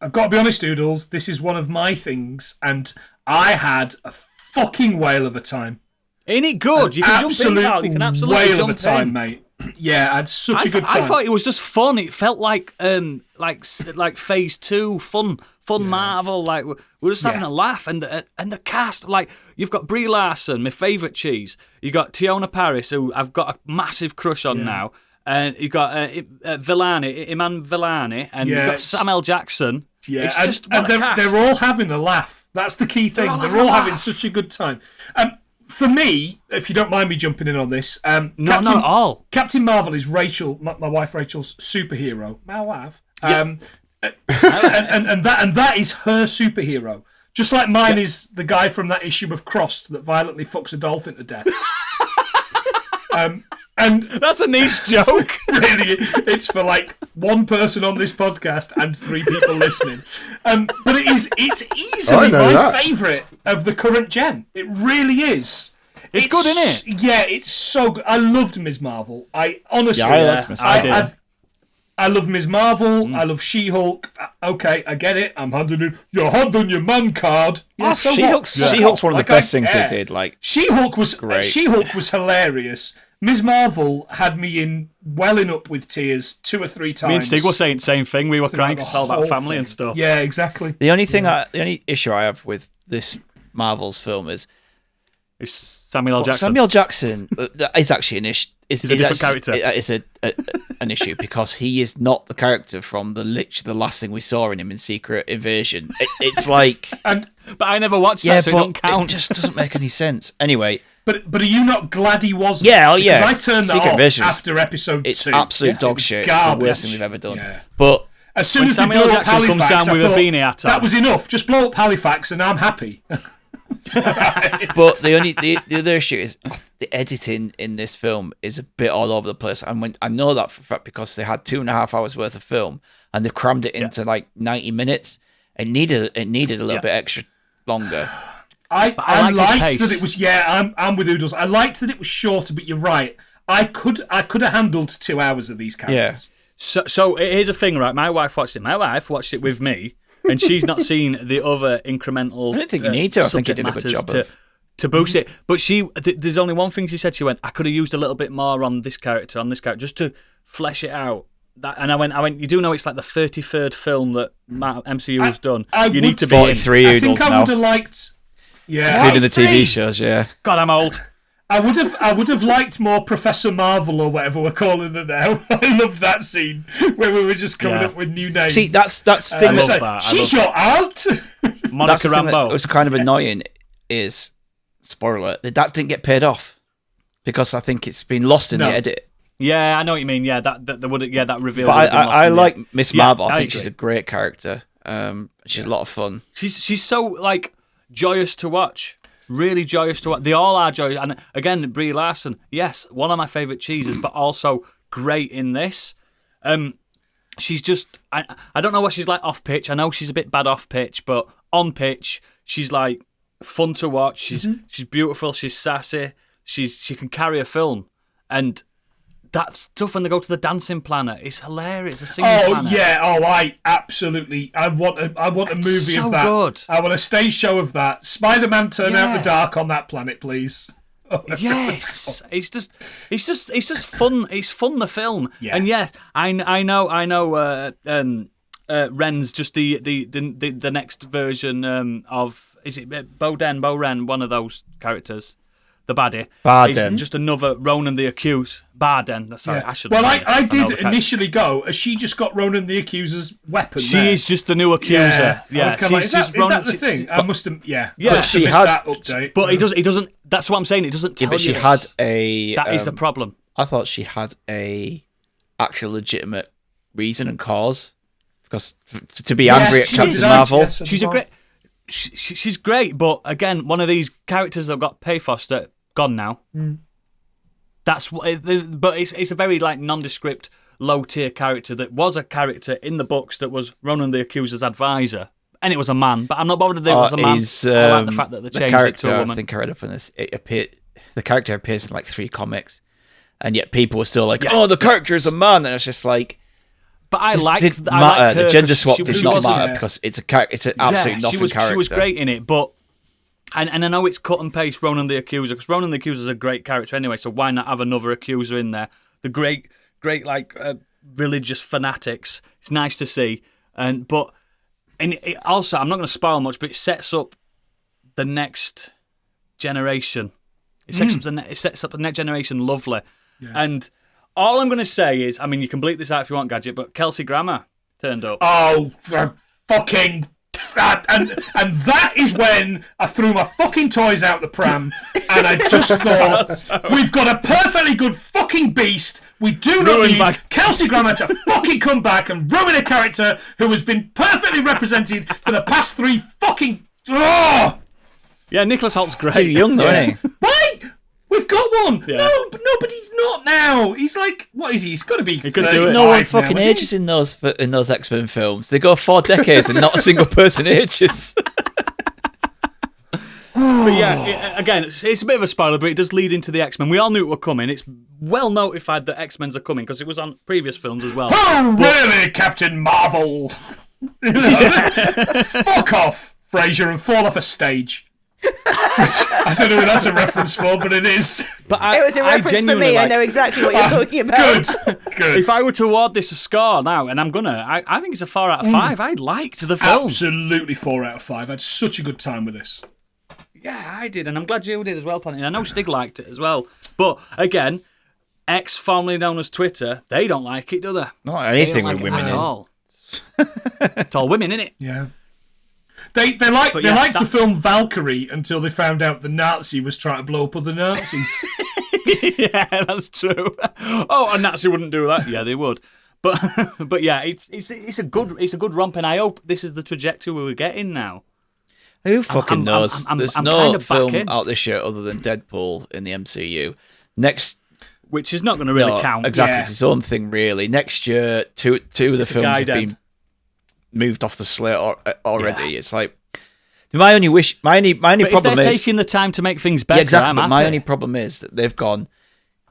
I've got to be honest, Doodles, this is one of my things, and I had a fucking whale of a time. Ain't it good? You can jump in, pal. You can absolutely whale jump of a time, in. mate. Yeah, I had such a good time. I thought it was just fun. It felt like Phase 2, fun Marvel. Like we're just having a laugh, and the cast. Like you've got Brie Larson, my favourite cheese. You got Tiona Paris, who I've got a massive crush on now, and you got Iman Vellani, and you've got Samuel Jackson. Yeah, it's just they're all having a laugh. That's the key thing. They're all having such a good time. For me, if you don't mind me jumping in on this, not at all. Captain Marvel is Rachel, my wife Rachel's superhero. My wife, and that is her superhero. Just like mine is the guy from that issue of Crossed that violently fucks a dolphin to death. And that's a niche joke. Really, it's for like one person on this podcast and 3 people listening. But it's easily my favourite of the current gen. It really is. It's good, isn't it? Yeah, it's so good. I loved Ms. Marvel. I honestly, I liked Ms. Marvel. I love Ms. Marvel. I love She-Hulk. Okay, I get it. You're handing your man card. Yeah, so She-Hulk's one of the best things they did. Like She-Hulk was great. She-Hulk was hilarious. Ms. Marvel had me in welling up with tears 2 or 3 times. Me and Stig were saying the same thing. We were crying because all about family and stuff. Yeah, exactly. The only issue I have with this Marvel's film is Samuel L. Jackson. Samuel Jackson is actually an issue. He's a different character. It's an issue because he is not the character from the last thing we saw in him in Secret Invasion. It's like, but I never watched that, so it don't count. It just doesn't make any sense. Anyway, but are you not glad he wasn't? Yeah, because I turned that off after episode 2. It's absolute dog shit. It's the worst thing we've ever done. Yeah. But as soon as Samuel Jackson Halifax, comes down with a beanie hat on, that was enough. Just blow up Halifax, and I'm happy. But the other issue is the editing in this film is a bit all over the place. And I know that for a fact because they had 2.5 hours worth of film and they crammed it into like 90 minutes. It needed a little bit extra longer. I liked that it was. Yeah, I'm with Oodles. I liked that it was shorter, but you're right. I could have handled 2 hours of these characters. Yeah. So here's a thing, right? My wife watched it with me. And she's not seen the other incremental. I don't think you need to. I think you did a good job to boost it. But there's only one thing she said. She went, I could have used a little bit more on this character, just to flesh it out. And I went. You do know it's like the 33rd film that MCU has done. You need to be 43 I think I would have liked. Yeah, including the TV shows. Yeah. God, I'm old. I would have liked more Professor Marvel or whatever we're calling her now. I loved that scene where we were just coming up with new names. See, that's the thing. She's your aunt. Monica Rambeau. What was kind of annoying is, spoiler, that didn't get paid off because I think it's been lost in the edit. Yeah, I know what you mean. Yeah, that reveal. But I like Miss Marvel. I think she's a great character. She's a lot of fun. She's so like joyous to watch. Really joyous to watch. They all are joyous. And again, Brie Larson, yes, one of my favourite cheeses, but also great in this. She's just, I don't know what she's like off pitch. I know she's a bit bad off pitch, but on pitch, she's like fun to watch. She's beautiful. She's sassy. She can carry a film. And that stuff when they go to the dancing planet, it's hilarious. The singing planet. Yeah, I absolutely. I want a movie of that. Good. I want a stage show of that. Spider-Man turn out the dark on that planet, please. Yes, it's just fun. It's fun, the film. Yeah. And yes, I know. Ren's just the next version of, is it Bo Ren, one of those characters. The baddie. Barden. He's just another Ronan the Accused. Barden. Sorry, I should. Well, I did initially go, has she just got Ronan the Accuser's weapon? She is just the new accuser. Yeah. Is that the thing? I must have. Yeah. But she had that update. But it doesn't. That's what I'm saying. It doesn't tell you. But she had a. That is a problem. I thought she had a actual legitimate reason and cause because to be angry at Captain Marvel. Yes, she's a great. She's great, but again, one of these characters that got pathos that gone now. That's what. But it's a very like nondescript, low tier character that was a character in the books that was Ronan the Accuser's advisor, and it was a man. But I'm not bothered that it was a man. I like the fact that they changed it to a woman. I think I read up on this. The character appears in like 3 comics, and yet people were still like, "Oh, the character is a man," and it's just like. But I liked her. The gender swap did not matter because it's an absolute nothing character. She was great in it, but and I know it's cut and paste Ronan the Accuser because Ronan the Accuser is a great character anyway. So why not have another accuser in there? The great like religious fanatics. It's nice to see, but it also I'm not going to spoil much, but it sets up the next generation. It sets up the next generation lovely, and. All I'm going to say is, I mean, you can bleep this out if you want, Gadget, but Kelsey Grammer turned up. Oh, fucking... And that is when I threw my fucking toys out the pram and I just thought, we've got a perfectly good fucking beast. We do not need Kelsey Grammer to fucking come back and ruin a character who has been perfectly represented for the past 3 fucking... Oh! Yeah, Nicholas Holt's great. Too young, though, isn't he? Why? We've got one. Yeah. No, but he's not now. He's like, what is he? He's got to be. No one fucking ages in those X-Men films. They go 4 decades and not a single person ages. But yeah, again, it's a bit of a spoiler, but it does lead into the X-Men. We all knew it were coming. It's well notified that X-Men's are coming because it was on previous films as well. Oh, really, Captain Marvel? Fuck off, Fraser, and fall off a stage. I don't know what that's a reference for, but it is. But it was a reference for me. I know exactly what you're talking about. Good. If I were to award this a score now, and I think it's a 4 out of 5. I liked the film. Absolutely 4 out of 5. I had such a good time with this. Yeah, I did, and I'm glad you did as well, Planty. I know Stig liked it as well. But again, X, formerly known as Twitter, they don't like it, do they? Not anything like with women at all. It's all women, innit? Yeah. They liked the film Valkyrie until they found out the Nazi was trying to blow up other Nazis. Yeah, that's true. Oh, a Nazi wouldn't do that. Yeah, they would. But yeah, it's a good romp, and I hope this is the trajectory we're getting now. Who fucking knows? There's no kind of film out this year other than Deadpool in the MCU. Which is not going to really count. Exactly, Yeah. it's its own thing, really. Next year, two of the films have been moved off the slate already. Yeah. It's like my only problem if they're is taking the time to make things better. Yeah, exactly. I'm But happy. my only problem is that they've gone,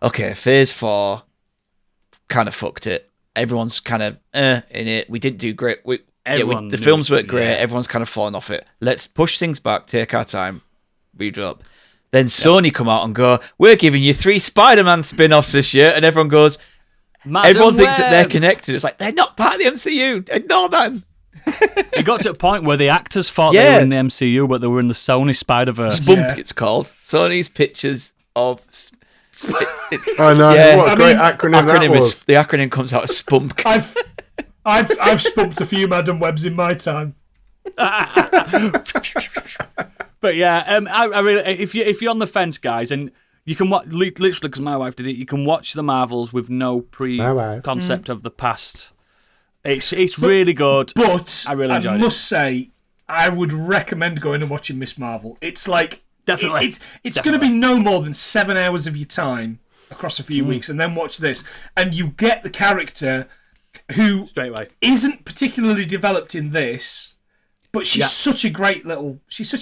okay, Phase 4 kind of fucked it. Everyone's kind of in it. We didn't do great. The films weren't great. Yeah. Everyone's kind of fallen off it. Let's push things back, take our time, read it up. Then Sony come out and go, we're giving you 3 Spider-Man spin-offs this year, and everyone goes, everyone thinks that they're connected. It's like, they're not part of the MCU. Ignore them. It got to a point where the actors thought they were in the MCU, but they were in the Sony Spider-Verse. Spump, it's called. Sony's pictures of... I know, what a great acronym that was. The acronym comes out as Spump. I've spunked a few Madam Webs in my time. But yeah, I really, if you're on the fence, guys, and you can watch, literally because my wife did it, you can watch the Marvels with no pre-concept of the past. It's really good. But I really enjoyed it. I must say, I would recommend going and watching Miss Marvel. It's like definitely it's going to be no more than 7 hours of your time across a few weeks, and then watch this, and you get the character who straight away isn't particularly developed in this, but she's such a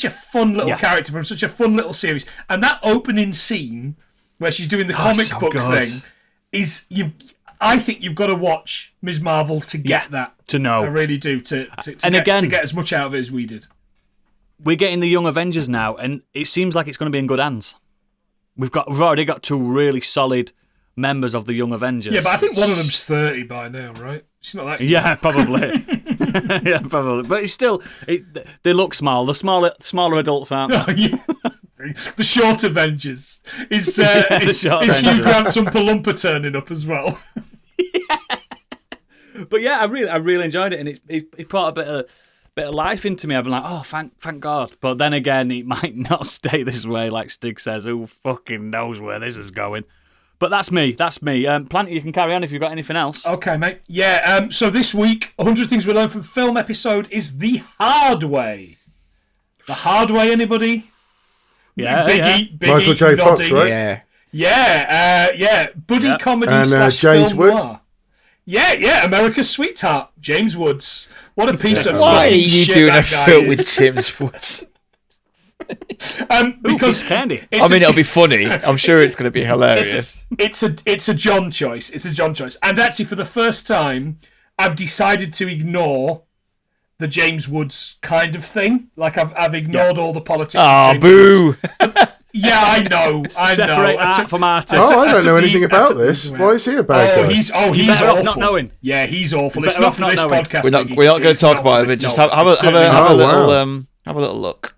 fun little character from such a fun little series. And that opening scene where she's doing the comic book thing is I think you've got to watch Ms. Marvel to get that. To know. I really do. To get as much out of it as we did. We're getting the Young Avengers now, and it seems like it's going to be in good hands. We've already got 2 really solid members of the Young Avengers. Yeah, but I think one of them's 30 by now, right? She's not that young. Yeah, probably. Yeah, probably. But it's still, they look small. The smaller adults aren't they? The short Avengers. Is Hugh Grant's Oompa Loompa turning up as well? But yeah, I really enjoyed it, and it brought a bit of life into me. I've been like, oh, thank God. But then again, it might not stay this way, like Stig says. Who fucking knows where this is going? But that's me. Planty, you can carry on if you've got anything else. Okay, mate. Yeah, so this week, 100 Things We Learned from Film episode is The Hard Way. The Hard Way, anybody? Yeah, Biggie, Michael J. Fox, right? Yeah. Buddy comedy and slash James film Woods. noir. Yeah, America's Sweetheart, James Woods. What a piece of Why are fucking you shit doing that a guy film is. with James Woods? Because candy. It'll be funny. I'm sure it's going to be hilarious. It's a John choice. And actually, for the first time, I've decided to ignore the James Woods kind of thing. Like I've ignored all the politics. Oh, of James boo! Woods. Yeah, I know. Separate art from artist. Oh, I don't know anything about this. Why is he a bad guy? He's better awful. off not knowing. Yeah, he's awful. It's not for this podcast. We're not going to talk about it. But just have a little look.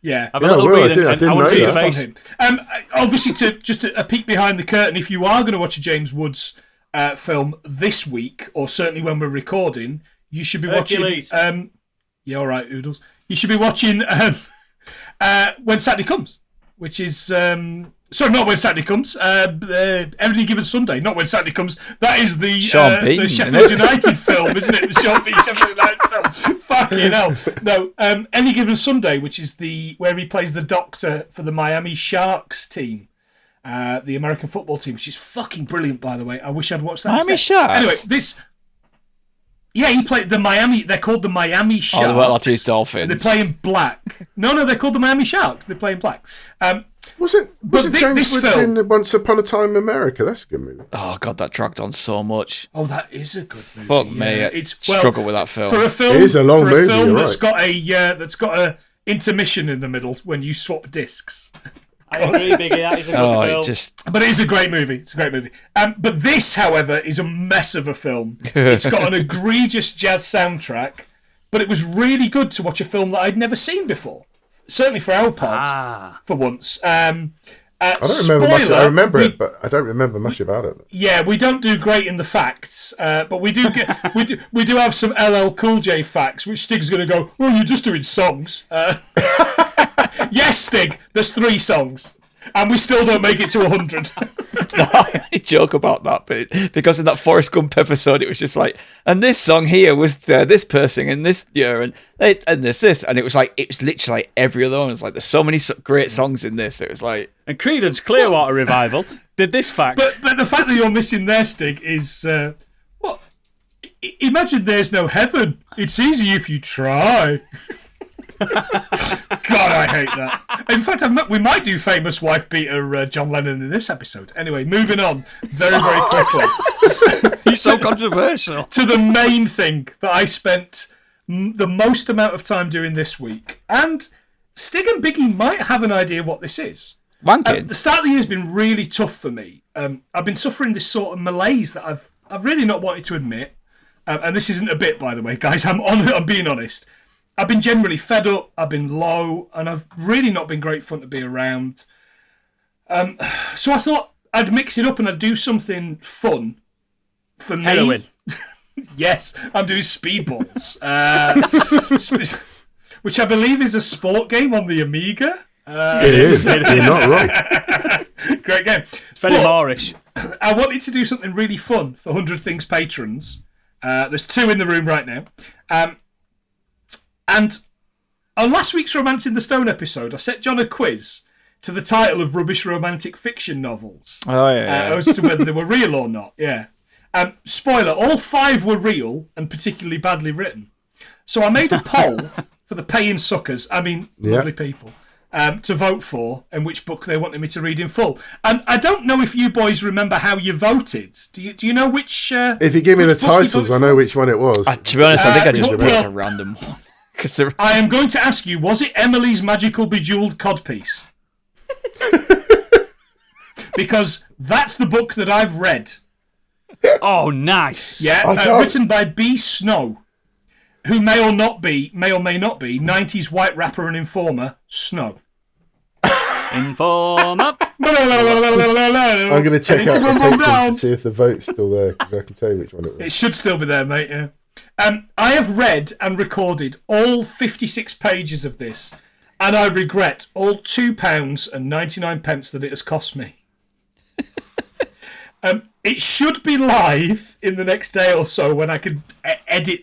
Yeah, have a little read. I want to see your face. Obviously, just a peek behind the curtain. If you are going to watch a James Woods film this week, or certainly when we're recording, you should be Hercules. watching. Yeah, all right, Oodles. You should be watching When Saturday Comes, which is sorry, not When Saturday Comes. Any Given Sunday, not When Saturday Comes. That is the Sheffield United film, isn't it? The Sheffield United film. Fucking hell. No, Any Given Sunday, which is where he plays the doctor for the Miami Sharks team, the American football team, which is fucking brilliant, by the way. I wish I'd watched that. Miami Sharks. Anyway, this. Yeah, he played the Miami. They're called the Miami Sharks. Oh, the Wetlands Dolphins. They're playing black. No, they're called the Miami Sharks. They're playing black. Wasn't James Woods in Once Upon a Time in America? That's a good movie. Oh god, that dragged on so much. Oh, that is a good movie. Fuck me, I struggle with that film. For a film, it is a long movie. That's got a intermission in the middle when you swap discs. I agree, Biggie. That is a good film. But it is a great movie. It's a great movie. But this, however, is a mess of a film. It's got an egregious jazz soundtrack, but it was really good to watch a film that I'd never seen before. Certainly for our pod, for once. I don't remember much. I remember it, but I don't remember much about it. Yeah, we don't do great in the facts, but we do get we do have some LL Cool J facts, which Stig's going to go, oh, you're just doing songs. Yes, Stig, there's 3 songs, and we still don't make it to 100. No, I joke about that, but because in that Forrest Gump episode, it was just like, and this song here was this person in this year, and this, and it was literally like every other one. It was like, there's so many great songs in this. It was like, and Creedence Clearwater Revival did this fact. But the fact that you're missing their, Stig, is what? Imagine there's no heaven. It's easy if you try. God, I hate that. In fact, we might do famous wife beater John Lennon in this episode. Anyway, moving on very, very quickly. He's so controversial. To the main thing that I spent the most amount of time doing this week. And Stig and Biggie might have an idea what this is. Wanking. The start of the year has been really tough for me. I've been suffering this sort of malaise that I've really not wanted to admit. And this isn't a bit, by the way, guys. I'm being honest. I've been generally fed up, I've been low, and I've really not been great fun to be around. So I thought I'd mix it up and I'd do something fun for me. Heroin. Yes, I'm doing Speedballs, which I believe is a sport game on the Amiga. It is, you're not wrong. Great game. It's very Moorish. I wanted to do something really fun for 100 Things patrons. There's 2 in the room right now. And on last week's Romancing the Stone episode, I set John a quiz to the title of rubbish romantic fiction novels. Oh, yeah. As to whether they were real or not, yeah. Spoiler, all 5 were real and particularly badly written. So I made a poll for the paying suckers, lovely people, to vote for and which book they wanted me to read in full. And I don't know if you boys remember how you voted. Do you know which... if you give me the titles, I know which one it was. To be honest, I think I just picked a random one. I am going to ask you, was it Emily's Magical Bejewelled Codpiece? Because that's the book that I've read. Oh, nice. Yeah, written by B.Snow, who may or may not be, 90s white rapper and informer, Snow. Informer. I'm going to check out the patrons to see if the vote's still there, because I can tell you which one it was. It should still be there, mate, yeah. I have read and recorded all 56 pages of this, and I regret all £2.99 that it has cost me. It should be live in the next day or so when I can edit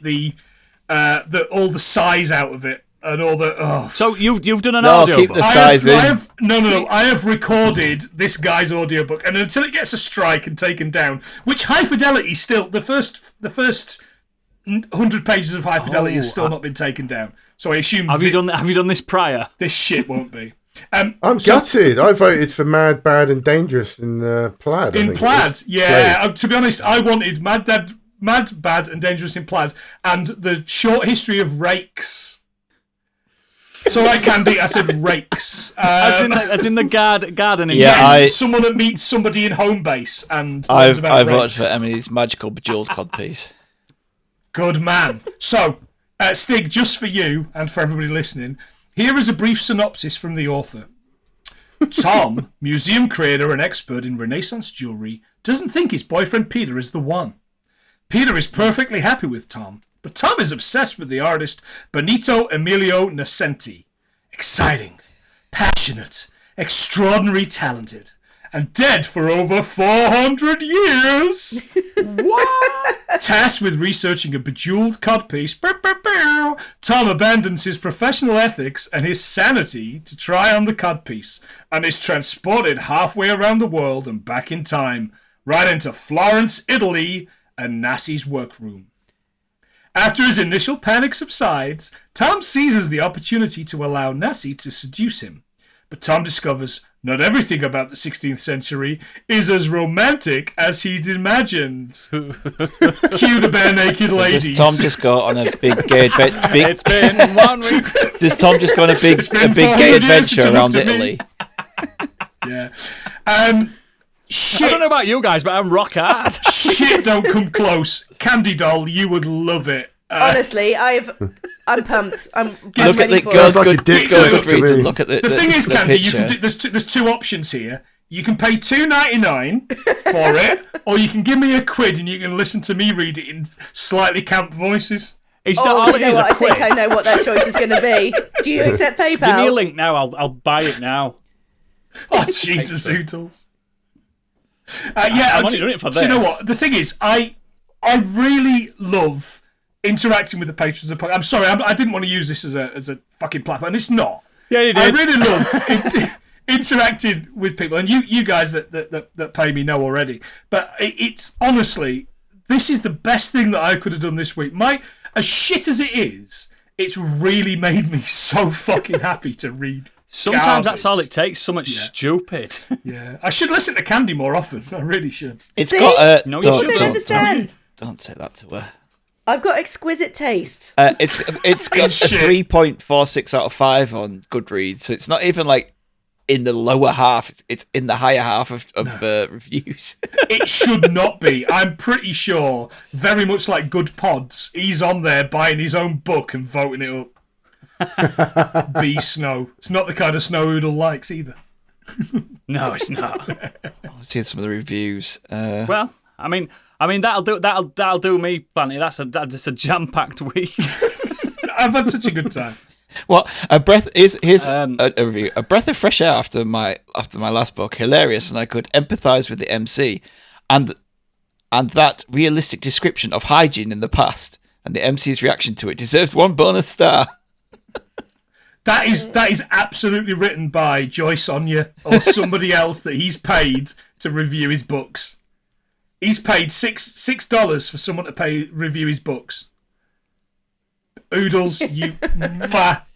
all the size out of it and all the. Oh. So you've done an audio keep book. the size in. No. I have recorded this guy's audiobook, and until it gets a strike and taken down, which high fidelity still the first 100 pages of high fidelity has still not been taken down. So I assume. Have you done this prior? This shit won't be. I'm gutted. I voted for Mad, Bad, and Dangerous in Plaid. In Plaid, yeah. To be honest, I wanted Mad, Bad, and Dangerous in Plaid, and the short history of Rakes. So I said Rakes. As in the gardening. Yeah, yes, someone that meets somebody in home base and I learns about voted Rakes. for Emily's Magical Bejewelled Codpiece. Good man. So, Stig, just for you and for everybody listening, here is a brief synopsis from the author. Tom, museum creator and expert in Renaissance jewellery, doesn't think his boyfriend Peter is the one. Peter is perfectly happy with Tom, but Tom is obsessed with the artist Benito Emilio Nascenti. Exciting, passionate, extraordinarily talented, and dead for over 400 years. What? Tasked with researching a bejeweled codpiece, Tom abandons his professional ethics and his sanity to try on the codpiece, and is transported halfway around the world and back in time, right into Florence, Italy, and Nassi's workroom. After his initial panic subsides, Tom seizes the opportunity to allow Nessie to seduce him. But Tom discovers not everything about the 16th century is as romantic as he'd imagined. Cue the bare naked ladies. Does Tom just go on a big gay adventure? It's been 1 week. Does Tom just go on a big gay adventure around Italy? Yeah. Shit. I don't know about you guys, but I'm rock hard. Shit, don't come close. Candy Doll, you would love it. Honestly, I'm pumped. I'm Look ready at for girls, it. like a dick good to me. reason. Look at the thing is, the Candy, you picture. can do, there's two options here. You can pay $2.99 for it, or you can give me a quid and you can listen to me read it in slightly camp voices. It's Oh, not all you it know is, what? a quid. I think I know what that choice is going to be. Do you accept PayPal? Give me a link now. I'll buy it now. Oh, Jesus, Oodles. I'm only doing it for do you know this. what? The thing is, I really love interacting with the patrons of the podcast. I'm sorry, I didn't want to use this as a fucking platform, and it's not. Yeah, you did. I really love interacting with people, and you guys that pay me know already. But it's honestly, this is the best thing that I could have done this week. As shit as it is, it's really made me so fucking happy to read. Sometimes that's all it takes. So much stupid. Yeah, I should listen to Candy more often. I really should. It's See? got No, you People shouldn't. don't understand. Don't say that to her. I've got exquisite taste. It's got a Shit. 3.46 out of 5 on Goodreads, so it's not even like in the lower half. It's in the higher half of reviews. It should not be. I'm pretty sure, very much like Good Pods, he's on there buying his own book and voting it up. B.Snow. It's not the kind of Snow Oodle likes either. No, it's not. I've seen some of the reviews. Well, I mean that'll do me, Planty. That's a jam-packed week. I've had such a good time. Well, here's a review. A breath of fresh air after my last book. Hilarious, and I could empathise with the MC, and that realistic description of hygiene in the past, and the MC's reaction to it deserved 1 bonus star. That is absolutely written by Joy Sonia or somebody else that he's paid to review his books. He's paid $6 for someone to review his books. Oodles,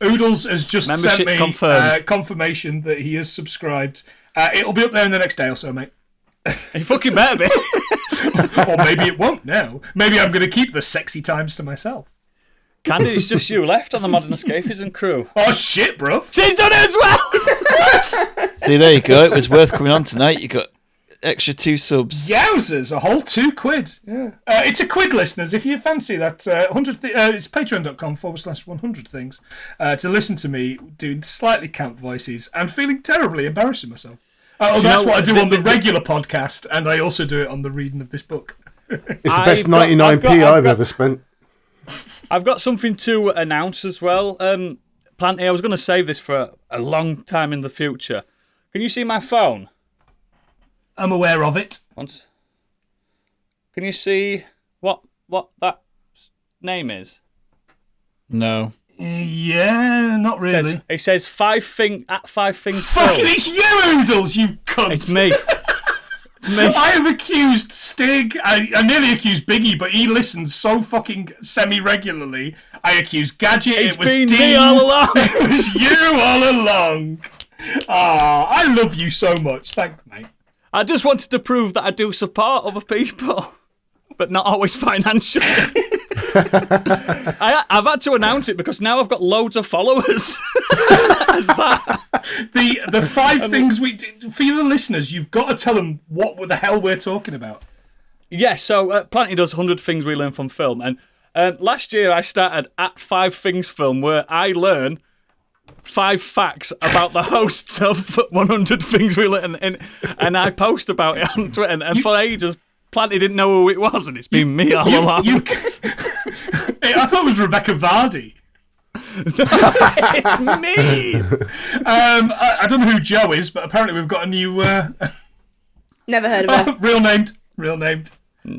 Oodles has just Membership sent me confirmed. confirmation that he has subscribed. It'll be up there in the next day or so, mate. You fucking better be. Or maybe it won't now. Maybe I'm going to keep the sexy times to myself. Candy, it's just you left on the Modern Escapism crew. Oh shit, bro! She's done it as well. See, there you go. It was worth coming on tonight. You got extra 2 subs. Yowzers, a whole £2. Yeah, it's a quid, listeners. If you fancy that, it's patreon.com/100 things to listen to me doing slightly camp voices and feeling terribly embarrassing myself. That's what I do on the regular podcast, and I also do it on the reading of this book. It's the best 99p I've ever spent. I've got something to announce as well. Planty, I was going to save this for a long time in the future. Can you see my phone? I'm aware of it. Once. Can you see what that name is? No. Yeah, not really. It says 5 things. Fucking Phil. it's you, Oodles, you cunt! It's me. It's me. I have accused Stig. I nearly accused Biggie, but he listens so fucking semi-regularly. I accused Gadget. It's it was been Dean. me all along. It was you all along. I love you so much. Thank you, mate. I just wanted to prove that I do support other people, but not always financially. I've had to announce it because now I've got loads of followers. As that. The 5 things we do, for the listeners, you've got to tell them what the hell we're talking about. Yeah, so Planty does 100 things we learn from film, and last year I started at 5 things film, where I learn 5 facts about the hosts of 100 things we learn, and I post about it on Twitter, and for ages Planty didn't know who it was, and it's been me all along. I thought it was Rebecca Vardy. It's me. I don't know who Joe is, but apparently we've got a new Never heard of her. real named.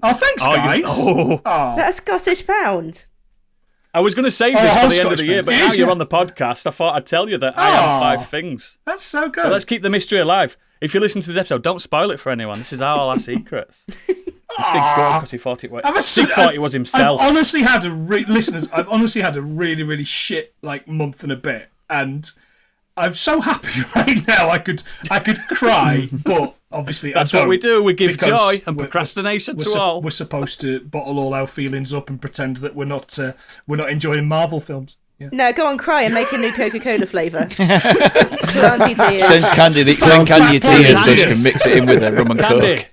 Oh, thanks, guys. That's Scottish pound. I was going to save this for the end of the year, but now Is you're it? on the podcast. I thought I'd tell you that I am 5 things. That's so good. But let's keep the mystery alive. If you listen to this episode, don't spoil it for anyone. This is all our secrets. He stinks good because he thought it was. Stig thought it was himself. I've honestly had listeners. I've honestly had a really, really shit month and a bit, and I'm so happy right now. I could cry, but obviously that's what we do. We give joy and procrastination to all. We're supposed to bottle all our feelings up and pretend that we're not enjoying Marvel films. Yeah. No, go on, cry and make a new Coca-Cola flavour. Planty tears. Send candy tears so you can mix it in with a rum and coke.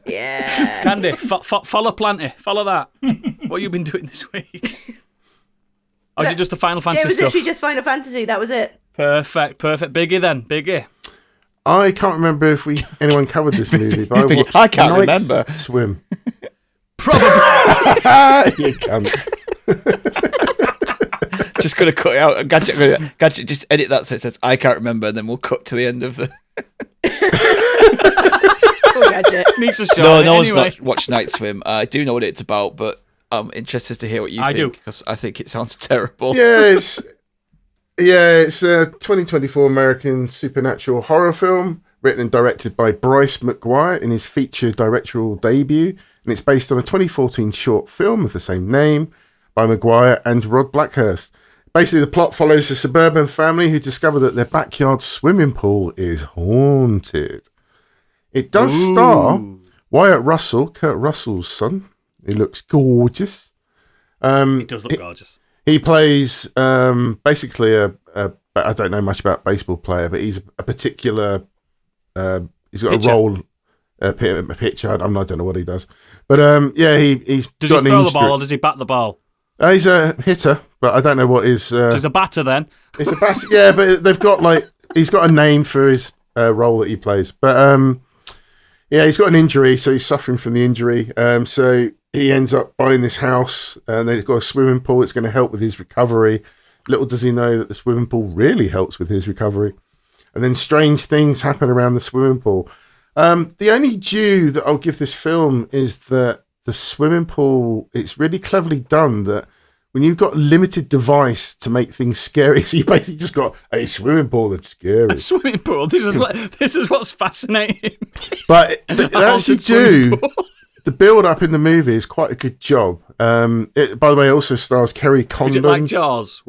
Yeah. Candy, follow Planty. Follow that. What have you been doing this week? Or is it just the Final Fantasy stuff? It was literally stuff? just Final Fantasy. That was it. Perfect. Biggie then. Biggie. I can't remember if anyone covered this movie, but I can't remember. Swim. Probably. You can't. Just gonna cut it out. Gadget, just edit that so it says I can't remember, and then we'll cut to the end of the. Gadget. No one's not watched Night Swim. I do know what it's about, but I'm interested to hear what you think because I think it sounds terrible. It's a 2024 American supernatural horror film written and directed by Bryce McGuire in his feature directorial debut, and it's based on a 2014 short film of the same name by McGuire and Rod Blackhurst. Basically, the plot follows a suburban family who discover that their backyard swimming pool is haunted. It does star Wyatt Russell, Kurt Russell's son. He looks gorgeous. He does look gorgeous. He plays basically I don't know much about baseball player, but he's a particular. He's got pitcher. a role, a pitcher. I don't know what he does, but he's does got he throw the ball or does he bat the ball? He's a hitter, but I don't know what his. So he's a batter then. It's a batter, yeah, but they've got he's got a name for his role that he plays, but he's got an injury, so he's suffering from the injury. So he ends up buying this house, and they've got a swimming pool. It's going to help with his recovery. Little does he know that the swimming pool really helps with his recovery. And then strange things happen around the swimming pool. The only due that I'll give this film is that the swimming pool, it's really cleverly done that when you've got a limited device to make things scary, so you basically just got a swimming pool that's scary. A swimming pool. This is what's fascinating. But they actually do. The build-up in the movie is quite a good job. It, by the way, also stars Kerry Condon. Is it like Jaws?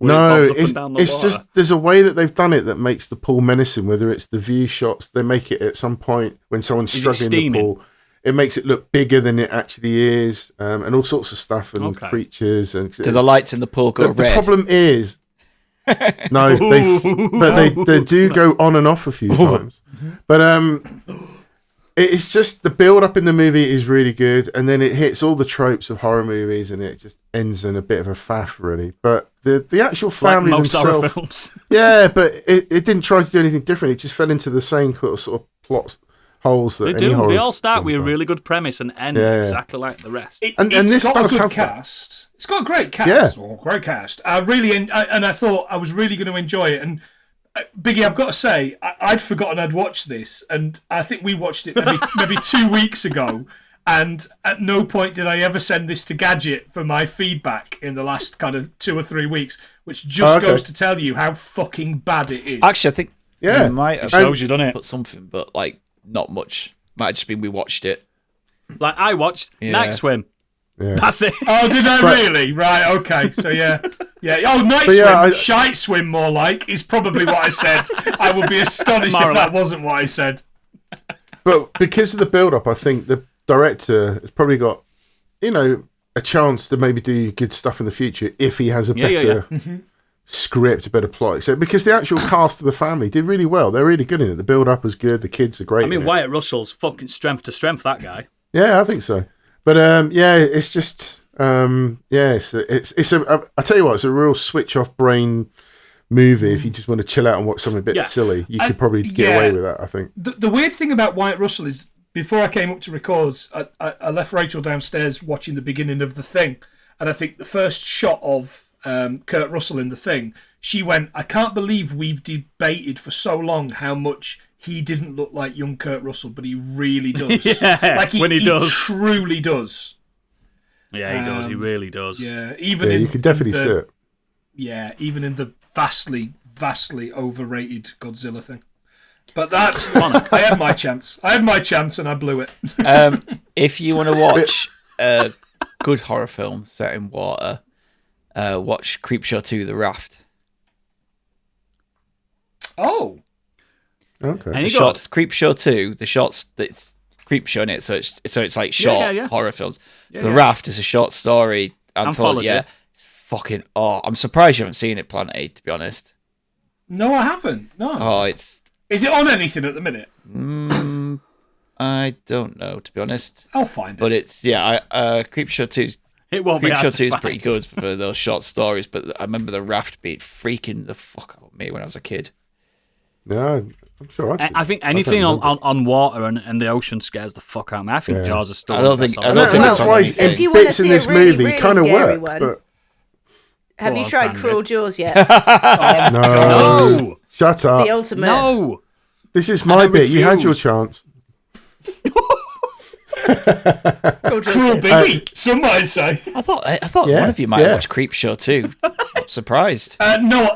No, it's just there's a way that they've done it that makes the pool menacing. Whether it's the view shots, they make it at some point when someone's struggling in the pool, it makes it look bigger than it actually is, and all sorts of stuff and creatures. And do the lights in the pool go red? The problem is, no, they do go on and off a few times, but it's just the build up in the movie is really good, and then it hits all the tropes of horror movies, and it just ends in a bit of a faff, really. But the actual family like most horror themselves, films. yeah, but it didn't try to do anything different. It just fell into the same sort of plot holes that they do. They all start with a really good premise and end exactly like the rest. And this got does a good have cast. It's got a great cast. Yeah. Great cast. I thought I was really going to enjoy it. And Biggie, I've got to say, I'd forgotten I'd watched this, and I think we watched it maybe 2 weeks ago. And at no point did I ever send this to Gadget for my feedback in the last kind of 2 or 3 weeks, which just goes to tell you how fucking bad it is. Actually, I think you might have shows you done it. Put something, but not much. Might have just been we watched it. Like I watched Night Swim. Yeah. That's it. Oh, did I really? Right, okay. So yeah. Oh, Night Swim, Shite Swim more like, is probably what I said. I would be astonished if that wasn't what I said. But because of the build-up, I think the director has probably got, a chance to maybe do good stuff in the future if he has a better script, a better plot. So because the actual cast of the family did really well. They're really good in it. The build-up was good. The kids are great. I mean, Wyatt Russell's fucking strength to strength, that guy. Yeah, I think so. But it's just it's I tell you what, it's a real switch off brain movie. If you just want to chill out and watch something a bit silly, you could probably get away with that, I think. The weird thing about Wyatt Russell is, before I came up to record, I left Rachel downstairs watching the beginning of The Thing, and I think the first shot of Kurt Russell in The Thing, she went, I can't believe we've debated for so long how much he didn't look like young Kurt Russell, but he really does. He truly does. Yeah, he does. He really does. Yeah, you can definitely see it. Yeah, even in the vastly, vastly overrated Godzilla thing. But that's I had my chance. And I blew it. If you want to watch a good horror film set in water, watch Creepshow 2: The Raft. Okay. The shots, Creepshow 2, the shots that's Creepshow in it, so it's like short horror films. The Raft is a short story anthology. Yeah, it's fucking. Oh, I'm surprised you haven't seen it, Planty. To be honest. No, I haven't. No. Oh, it's. Is it on anything at the minute? I don't know, to be honest. I'll find it. But it's Creepshow 2's. It won't be hard Creepshow to 2 is find. pretty good for those short stories, but I remember the Raft being freaking the fuck out of me when I was a kid. Yeah, I'm sure. I think anything on water and the ocean scares the fuck out of me. I think Jaws is still. I don't think And it's that's on why anything. If you wanna bits in see a this really, movie really kind of scary work. one, But have you tried Cruel Jaws yet? No, shut up. The ultimate. no. This is my bit. You had your refuse. chance. Cruel Jaws. Cruel Biggie, some might say. I thought Yeah, one of you might yeah. watch Creepshow 2. I'm surprised. No,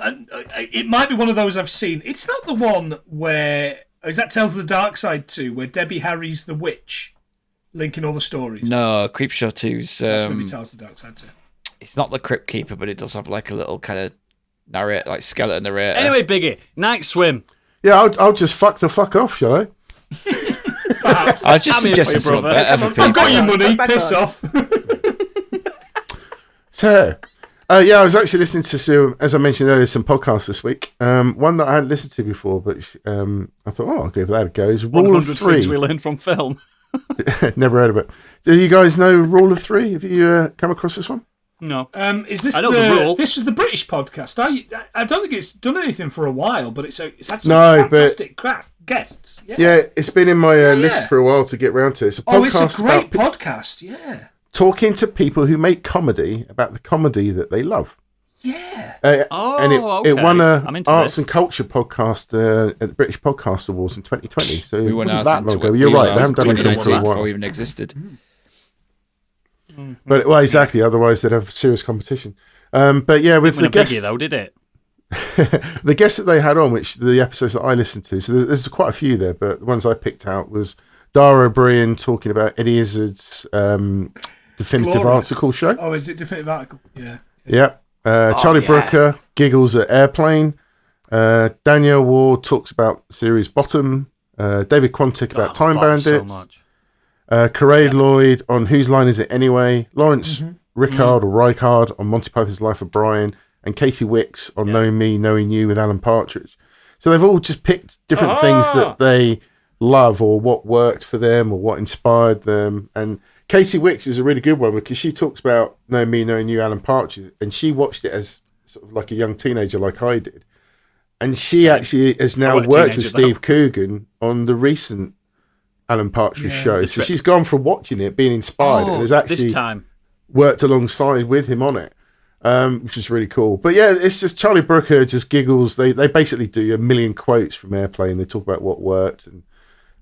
it might be one of those I've seen. It's not the one where... Is that Tales of the Dark Side 2, where Debbie Harry's the witch, linking all the stories? No, Creepshow 2's... That's maybe Tales of the Dark Side 2. it's not the Crypt Keeper, but it does have like a little kind of narrator, like skeleton narrator. Anyway, Biggie, night swim. Yeah, I'll just fuck the fuck off, shall I? Perhaps. I was just I'm here for suggesting you, something brother. better for I've got your people. money, Back piss on. off. So, yeah, I was actually listening to some, as I mentioned earlier, some podcasts this week. One that I hadn't listened to before, but I thought, I'll give that a go. It's Rule of 100 Three. things we learned from film. Never heard of it. Do you guys know Rule of Three? Have you come across this one? No. Is this I know the rule. This was the British podcast. I don't think it's done anything for a while, but it's had some No, but- fantastic guests. Yeah. Yeah, it's been in my list yeah. for a while to get round to. It's a podcast Oh, it's a great about podcast. Yeah. talking to people who make comedy about the comedy that they love. Yeah. And okay. it won a I'm into Arts this. and Culture podcast at the British Podcast Awards in 2020. So We it went wasn't out that into long ago. it. You're We right. went They out haven't done in anything for a 2019 before we while. even existed. But well, exactly. Otherwise, they'd have serious competition. But yeah, with the Win a guests, Biggie, though, did it? the guests that they had on, which the episodes that I listened to, so there's quite a few there, but the ones I picked out was Dara O'Brien talking about Eddie Izzard's Definitive Glorious. Article show. Oh, is it Definitive Article? Yeah. Yep. Charlie Brooker giggles at Airplane. Danielle Ward talks about series Bottom. David Quantick about Time Bottom Bandits. So much. Caraid Lloyd on Whose Line Is It Anyway? Lawrence Rickard or Reichard on Monty Python's Life of Brian, and Katie Wicks on Knowing Me, Knowing You with Alan Partridge. So they've all just picked different things that they love or what worked for them or what inspired them. And Katie Wicks is a really good one because she talks about Knowing Me, Knowing You, Alan Partridge, and she watched it as sort of like a young teenager like I did. And she actually has now wasn't a worked with teenager, Steve Coogan on the recent Alan Partridge show. So she's gone from watching it, being inspired, and has actually this time. worked alongside with him on it, which is really cool. But yeah, it's just Charlie Brooker just giggles. They basically do a million quotes from Airplane. They talk about what worked, and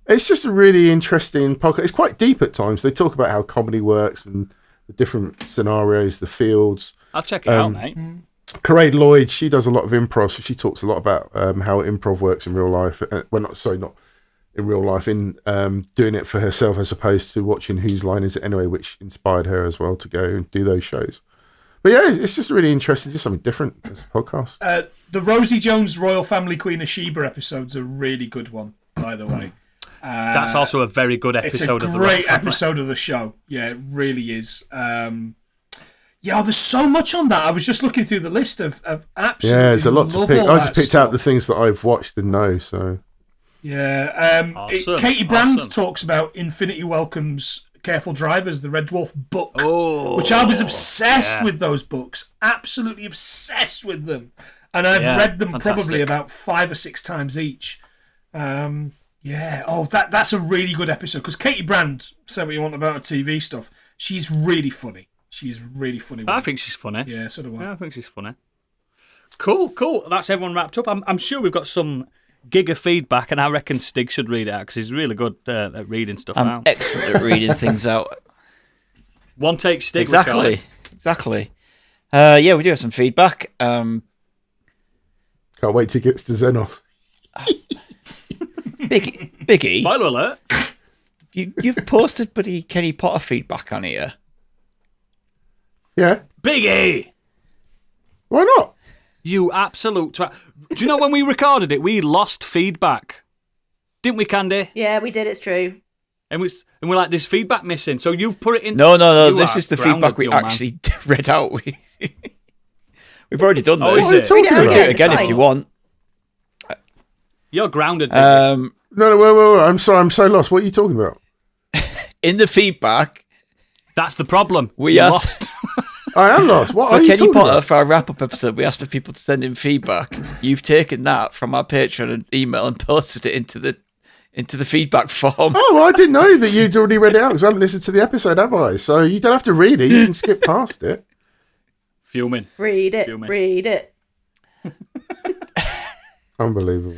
it's just a really interesting podcast. It's quite deep at times. They talk about how comedy works and the different scenarios, the fields. I'll check it out, mate. Caraid Lloyd, she does a lot of improv, so she talks a lot about how improv works in real life. Not in real life, in doing it for herself as opposed to watching Whose Line Is It Anyway, which inspired her as well to go and do those shows. But yeah, it's just really interesting, just something different as a podcast. The Rosie Jones Royal Family Queen of Sheba episode's a really good one, by the way. That's also a very good episode it's a of the great Royal Family. episode of the show. Yeah, it really is. There's so much on that. I was just looking through the list of absolutely. Yeah, there's a lot to love pick. all I that just picked stuff. out the things that I've watched and know. So Yeah. Awesome, Katie Brand awesome. talks about Infinity Welcome's Careful Drivers, the Red Dwarf book, Oh, which I was obsessed yeah. with those books. Absolutely obsessed with them. And I've Yeah, read them fantastic. probably about 5 or 6 times each. That's a really good episode. Because Katie Brand, say what you want about her TV stuff, she's really funny. She's really funny. I think she's funny. Yeah, so do I. Yeah, I think she's funny. Cool. That's everyone wrapped up. I'm sure we've got some Giga feedback, and I reckon Stig should read it out because he's really good at reading stuff I'm out. excellent at reading things out. One take Stig. Exactly. Yeah, we do have some feedback. can't wait to get to Xenos. Biggie, Spoiler alert. you've posted bloody Kenny Potter feedback on here. Yeah. Biggie! Why not? You absolute twat. Do you know when we recorded it, we lost feedback? Didn't we, Candy? Yeah, we did. It's true. And we're like, there's feedback missing. So you've put it in. No. You This are is the grounded, feedback we young man. actually read out. We've already done this. Oh, is it? We do We'll do it it's again if fine. you want. You're grounded. Biggie. No, wait. I'm sorry. I'm so lost. What are you talking about? In the feedback, That's the problem. We You asked- lost. I am lost. What are for you Kenny talking Potter, about? for our wrap-up episode, we asked for people to send in feedback. You've taken that from our Patreon and email and posted it into the feedback form. Oh, well, I didn't know that you'd already read it out because I haven't listened to the episode, have I? So you don't have to read it. You can skip past it. Fuming. Read it. Fuming. Read it. Unbelievable.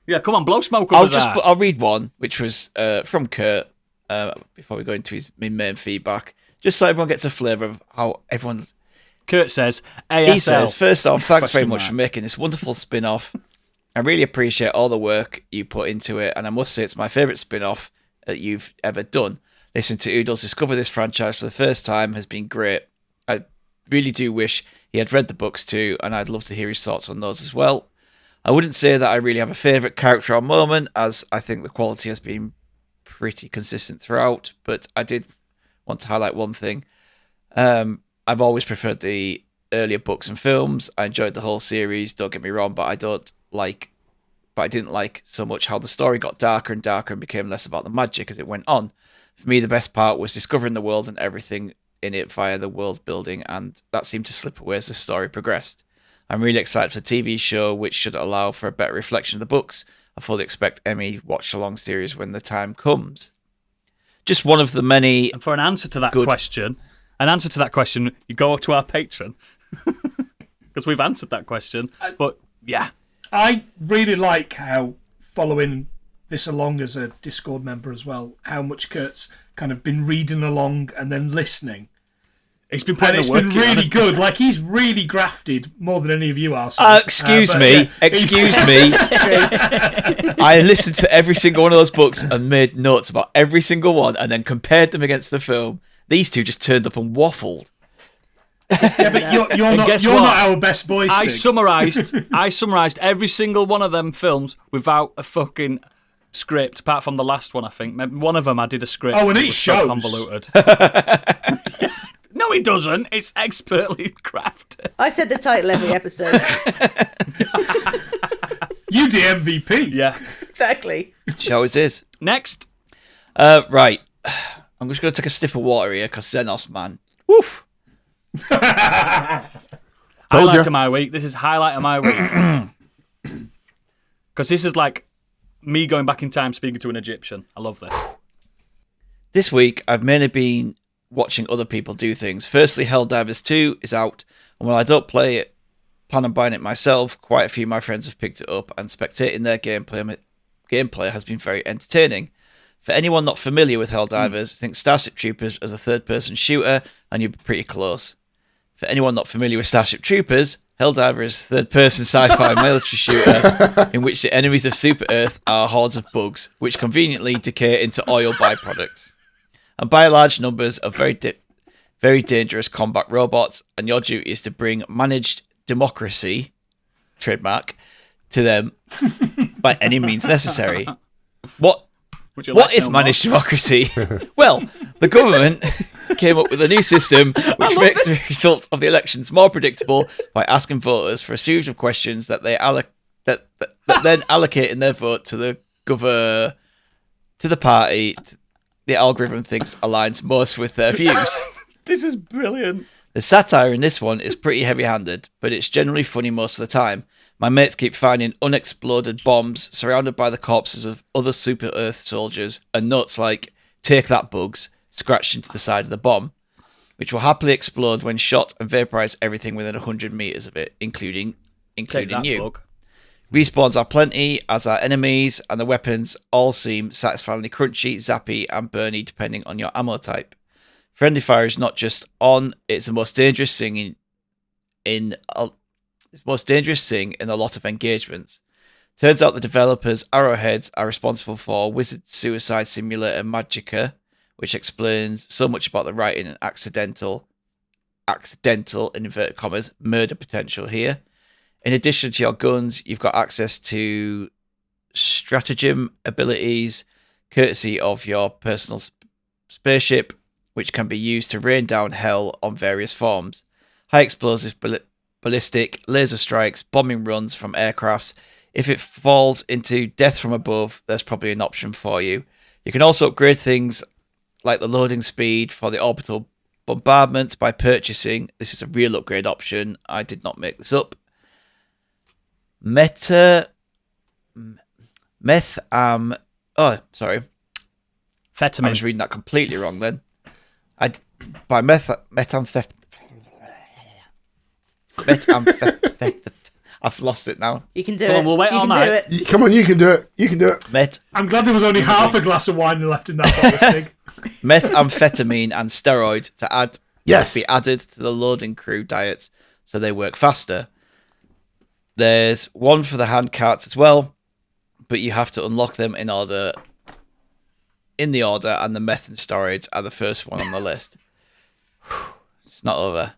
Yeah, come on, blow smoke up his ass. I'll read one, which was from Kurt, before we go into his main feedback, just so everyone gets a flavour of how everyone's... Kurt says, ASL. He says, first off, thanks very Question much mark. for making this wonderful spin-off. I really appreciate all the work you put into it, and I must say it's my favourite spin-off that you've ever done. Listening to Oodles discover this franchise for the first time has been great. I really do wish he had read the books too, and I'd love to hear his thoughts on those as well. I wouldn't say that I really have a favourite character or moment, as I think the quality has been pretty consistent throughout, but I did want to highlight one thing. I've always preferred the earlier books and films. I enjoyed the whole series, don't get me wrong, but I didn't like so much how the story got darker and darker and became less about the magic as it went on. For me, the best part was discovering the world and everything in it via the world building, and that seemed to slip away as the story progressed. I'm really excited for the TV show, which should allow for a better reflection of the books. I fully expect Emmy watch-along series when the time comes. Just one of the many... And for an answer to that question, you go to our Patreon. Because we've answered that question. But, yeah. I really like how, following this along as a Discord member as well, how much Kurt's kind of been reading along and then listening. He's been putting And it's the work been in, really honestly. good. Like, he's really grafted more than any of you are. Excuse me. I listened to every single one of those books and made notes about every single one and then compared them against the film. These two just turned up and waffled. Yeah, but you're guess not what? our best boy, I Stig. summarised every single one of them films without a fucking script, apart from the last one, I think. Maybe one of them I did a script. Oh, and it it was so shows. convoluted. No, it doesn't. It's expertly crafted. I said the title every episode. You the MVP. Yeah. Exactly. Show it is. Next. Right. I'm just going to take a sip of water here because Xenos, man. Woof. Highlight of my week. This is highlight of my week. Because this is like me going back in time speaking to an Egyption. I love this. This week, I've mainly been watching other people do things. Firstly, Helldivers 2 is out, and while I don't play it, plan on buying it myself, quite a few of my friends have picked it up, and spectating their gameplay has been very entertaining. For anyone not familiar with Helldivers, think Starship Troopers as a third-person shooter, and you're pretty close. For anyone not familiar with Starship Troopers, Helldiver is a third-person sci-fi military shooter in which the enemies of Super Earth are hordes of bugs, which conveniently decay into oil byproducts. And by large numbers of very dangerous combat robots, and your duty is to bring managed democracy, trademark, to them by any means necessary. What is managed democracy? Well, the government came up with a new system which makes the result of the elections more predictable by asking voters for a series of questions that they then allocating their vote to the party the algorithm thinks aligns most with their views. This is brilliant. The satire in this one is pretty heavy-handed, but it's generally funny most of the time. My mates keep finding unexploded bombs surrounded by the corpses of other Super Earth soldiers, and notes like, "Take that, bugs," scratched into the side of the bomb, which will happily explode when shot and vaporize everything within 100 meters of it, including Take that, you. bug. Respawns are plenty, as are enemies, and the weapons all seem satisfyingly crunchy, zappy, and burny depending on your ammo type. Friendly fire is not just on; it's the most dangerous thing in a lot of engagements. Turns out the developers Arrowheads are responsible for Wizard Suicide Simulator Magica, which explains so much about the writing and accidental in inverted commas murder potential here. In addition to your guns, you've got access to stratagem abilities, courtesy of your personal spaceship, which can be used to rain down hell on various forms. High explosive ballistic, laser strikes, bombing runs from aircrafts. If it falls into death from above, there's probably an option for you. You can also upgrade things like the loading speed for the orbital bombardments by purchasing. This is a real upgrade option. I did not make this up. Fettermine I was reading that completely wrong then. I've lost it now. You can do it. We'll wait all night. Come on, you can do it. You can do it. I'm glad there was only half a glass of wine left in that bottle, Stig. Methamphetamine and steroid to be added to the loading crew diets so they work faster. There's one for the hand carts as well, but you have to unlock them in the order, and the meth and steroids are the first one on the list. It's not over.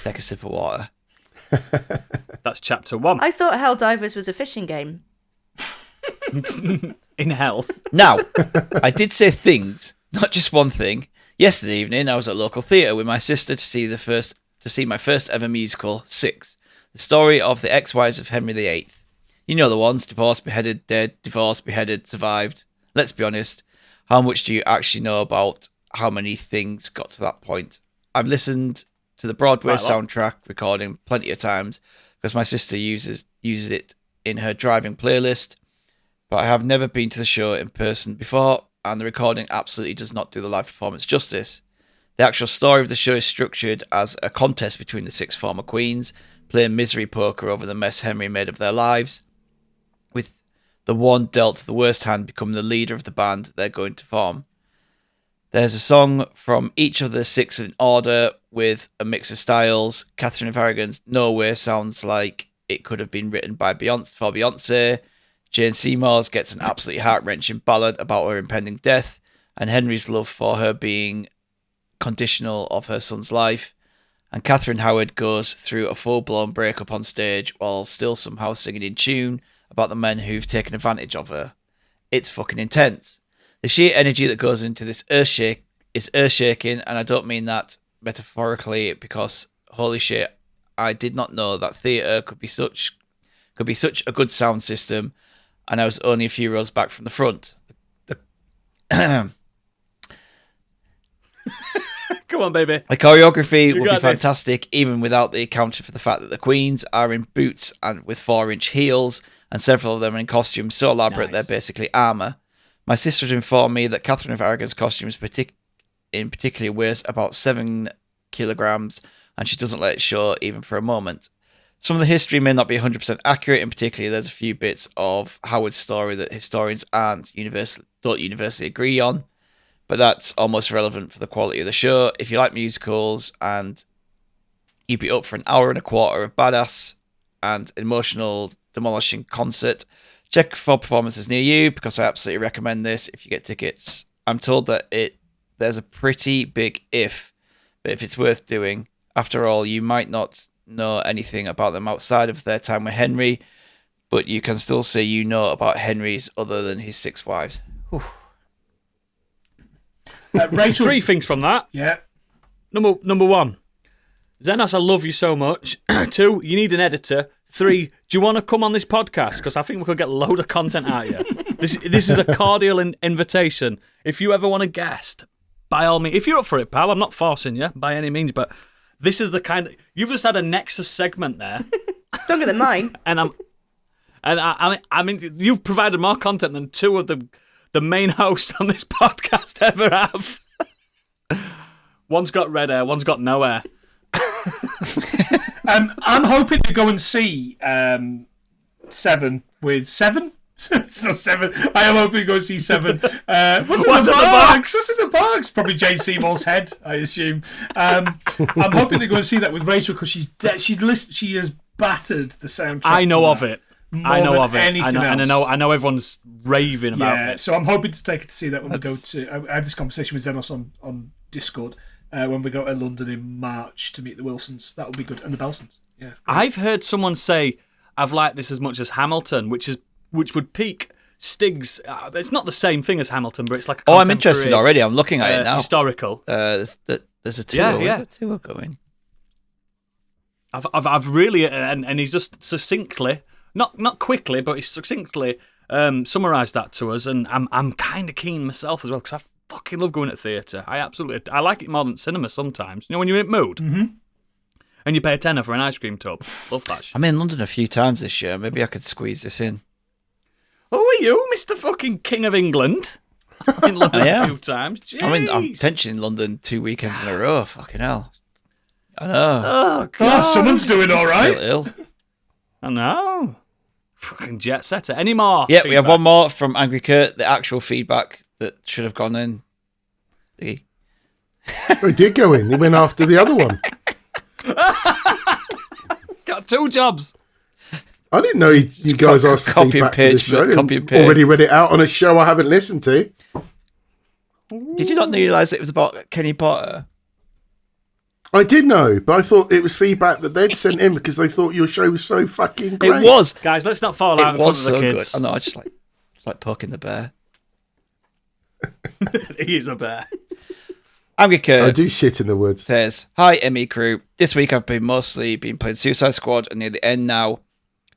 Take a sip of water. That's chapter 1. I thought Helldivers was a fishing game. In hell. Now, I did say things, not just one thing. Yesterday evening, I was at local theatre with my sister to see my first ever musical, Six, the story of the ex-wives of Henry VIII. You know the ones: divorced, beheaded, dead, divorced, beheaded, survived. Let's be honest, how much do you actually know about how many things got to that point? I've listened to the Broadway soundtrack recording plenty of times because my sister uses it in her driving playlist, but I have never been to the show in person before, and the recording absolutely does not do the live performance justice. The actual story of the show is structured as a contest between the 6 former queens, playing misery poker over the mess Henry made of their lives, with the one dealt the worst hand becoming the leader of the band they're going to form. There's a song from each of the 6 in order with a mix of styles. Catherine of Aragon's No Way sounds like it could have been written by Beyonce. Jane Seymour's gets an absolutely heart-wrenching ballad about her impending death, and Henry's love for her being conditional of her son's life. And Catherine Howard goes through a full-blown breakup on stage while still somehow singing in tune about the men who've taken advantage of her. It's fucking intense. The sheer energy that goes into this is earth-shaking, and I don't mean that metaphorically, because holy shit, I did not know that theatre could be such a good sound system, and I was only a few rows back from the front. Come on, baby. The choreography will be fantastic, even without the accounting for the fact that the queens are in boots and with 4-inch heels, and several of them are in costumes so elaborate they're basically armour. My sister had informed me that Catherine of Aragon's costumes in particular weighs about 7 kilograms, and she doesn't let it show even for a moment. Some of the history may not be 100% accurate, in particular there's a few bits of Howard's story that historians don't universally agree on, but that's almost irrelevant for the quality of the show. If you like musicals and you'd be up for an hour and a quarter of badass and emotional demolishing concert, check for performances near you, because I absolutely recommend this if you get tickets. I'm told that there's a pretty big if, but if it's worth doing. After all, you might not know anything about them outside of their time with Henry, but you can still say you know about Henry's other than his 6 wives. Rachel, 3 things from that. Yeah. Number 1, Zenas, I love you so much. 2, you need an editor. 3, do you want to come on this podcast? Because I think we could get a load of content out of you. This is a cordial invitation. If you ever want a guest, by all means, if you're up for it, pal, I'm not forcing you by any means, but this is the kind of... You've just had a Nexus segment there. It's longer than mine. I mean, you've provided more content than 2 of the main hosts on this podcast ever have. One's got red hair, one's got no hair. I'm hoping to go and see 7 with 7. So 7. I am hoping to go and see 7. What's in the box? What's in the box? Probably Jane Seymour's head, I assume. I'm hoping to go and see that with Rachel because she has battered the soundtrack. I know of it. I know of it. Anything else. I know everyone's raving about it. So I'm hoping to take it to see that when we go to. I had this conversation with Xenos on Discord when we go to London in March to meet the Wilsons. That will be good, and the Belsons. Yeah, I've heard someone say I've liked this as much as Hamilton, which would pique Stig's. It's not the same thing as Hamilton, but it's like a I'm interested already. I'm looking at it now. Historical. There's a tour. Yeah. Where's the tour going? I've really and he's just succinctly, not quickly, but he's succinctly summarised that to us, and I'm kind of keen myself as well because I fucking love going to theatre. I like it more than cinema sometimes. You know, when you're in mood. Mm-hmm. And you pay $10 for an ice cream tub. Love that shit. I'm in London a few times this year. Maybe I could squeeze this in. Who are you, Mr. fucking King of England? I'm in London a few times. Jeez. I'm potentially in London 2 weekends in a row. Fucking hell. I know. Oh, God. Oh, someone's doing all right. Ill. I know. Fucking jet setter. Any more? Yeah, we have one more from Angry Kurt. The actual feedback that should have gone in. He did go in. He went after the other one. Got 2 jobs. I didn't know you guys asked for feedback for this show. Copy and paste. Already read it out on a show I haven't listened to. Did you not realise it was about Kenny Potter? I did know, but I thought it was feedback that they'd sent in because they thought your show was so fucking great. It was. Guys, let's not fall out in front of the kids. Good. I know, I just like poking the bear. He is a bear. Angry Kurt. I do shit in the woods. Says, hi, ME crew. This week I've been playing Suicide Squad and near the end now.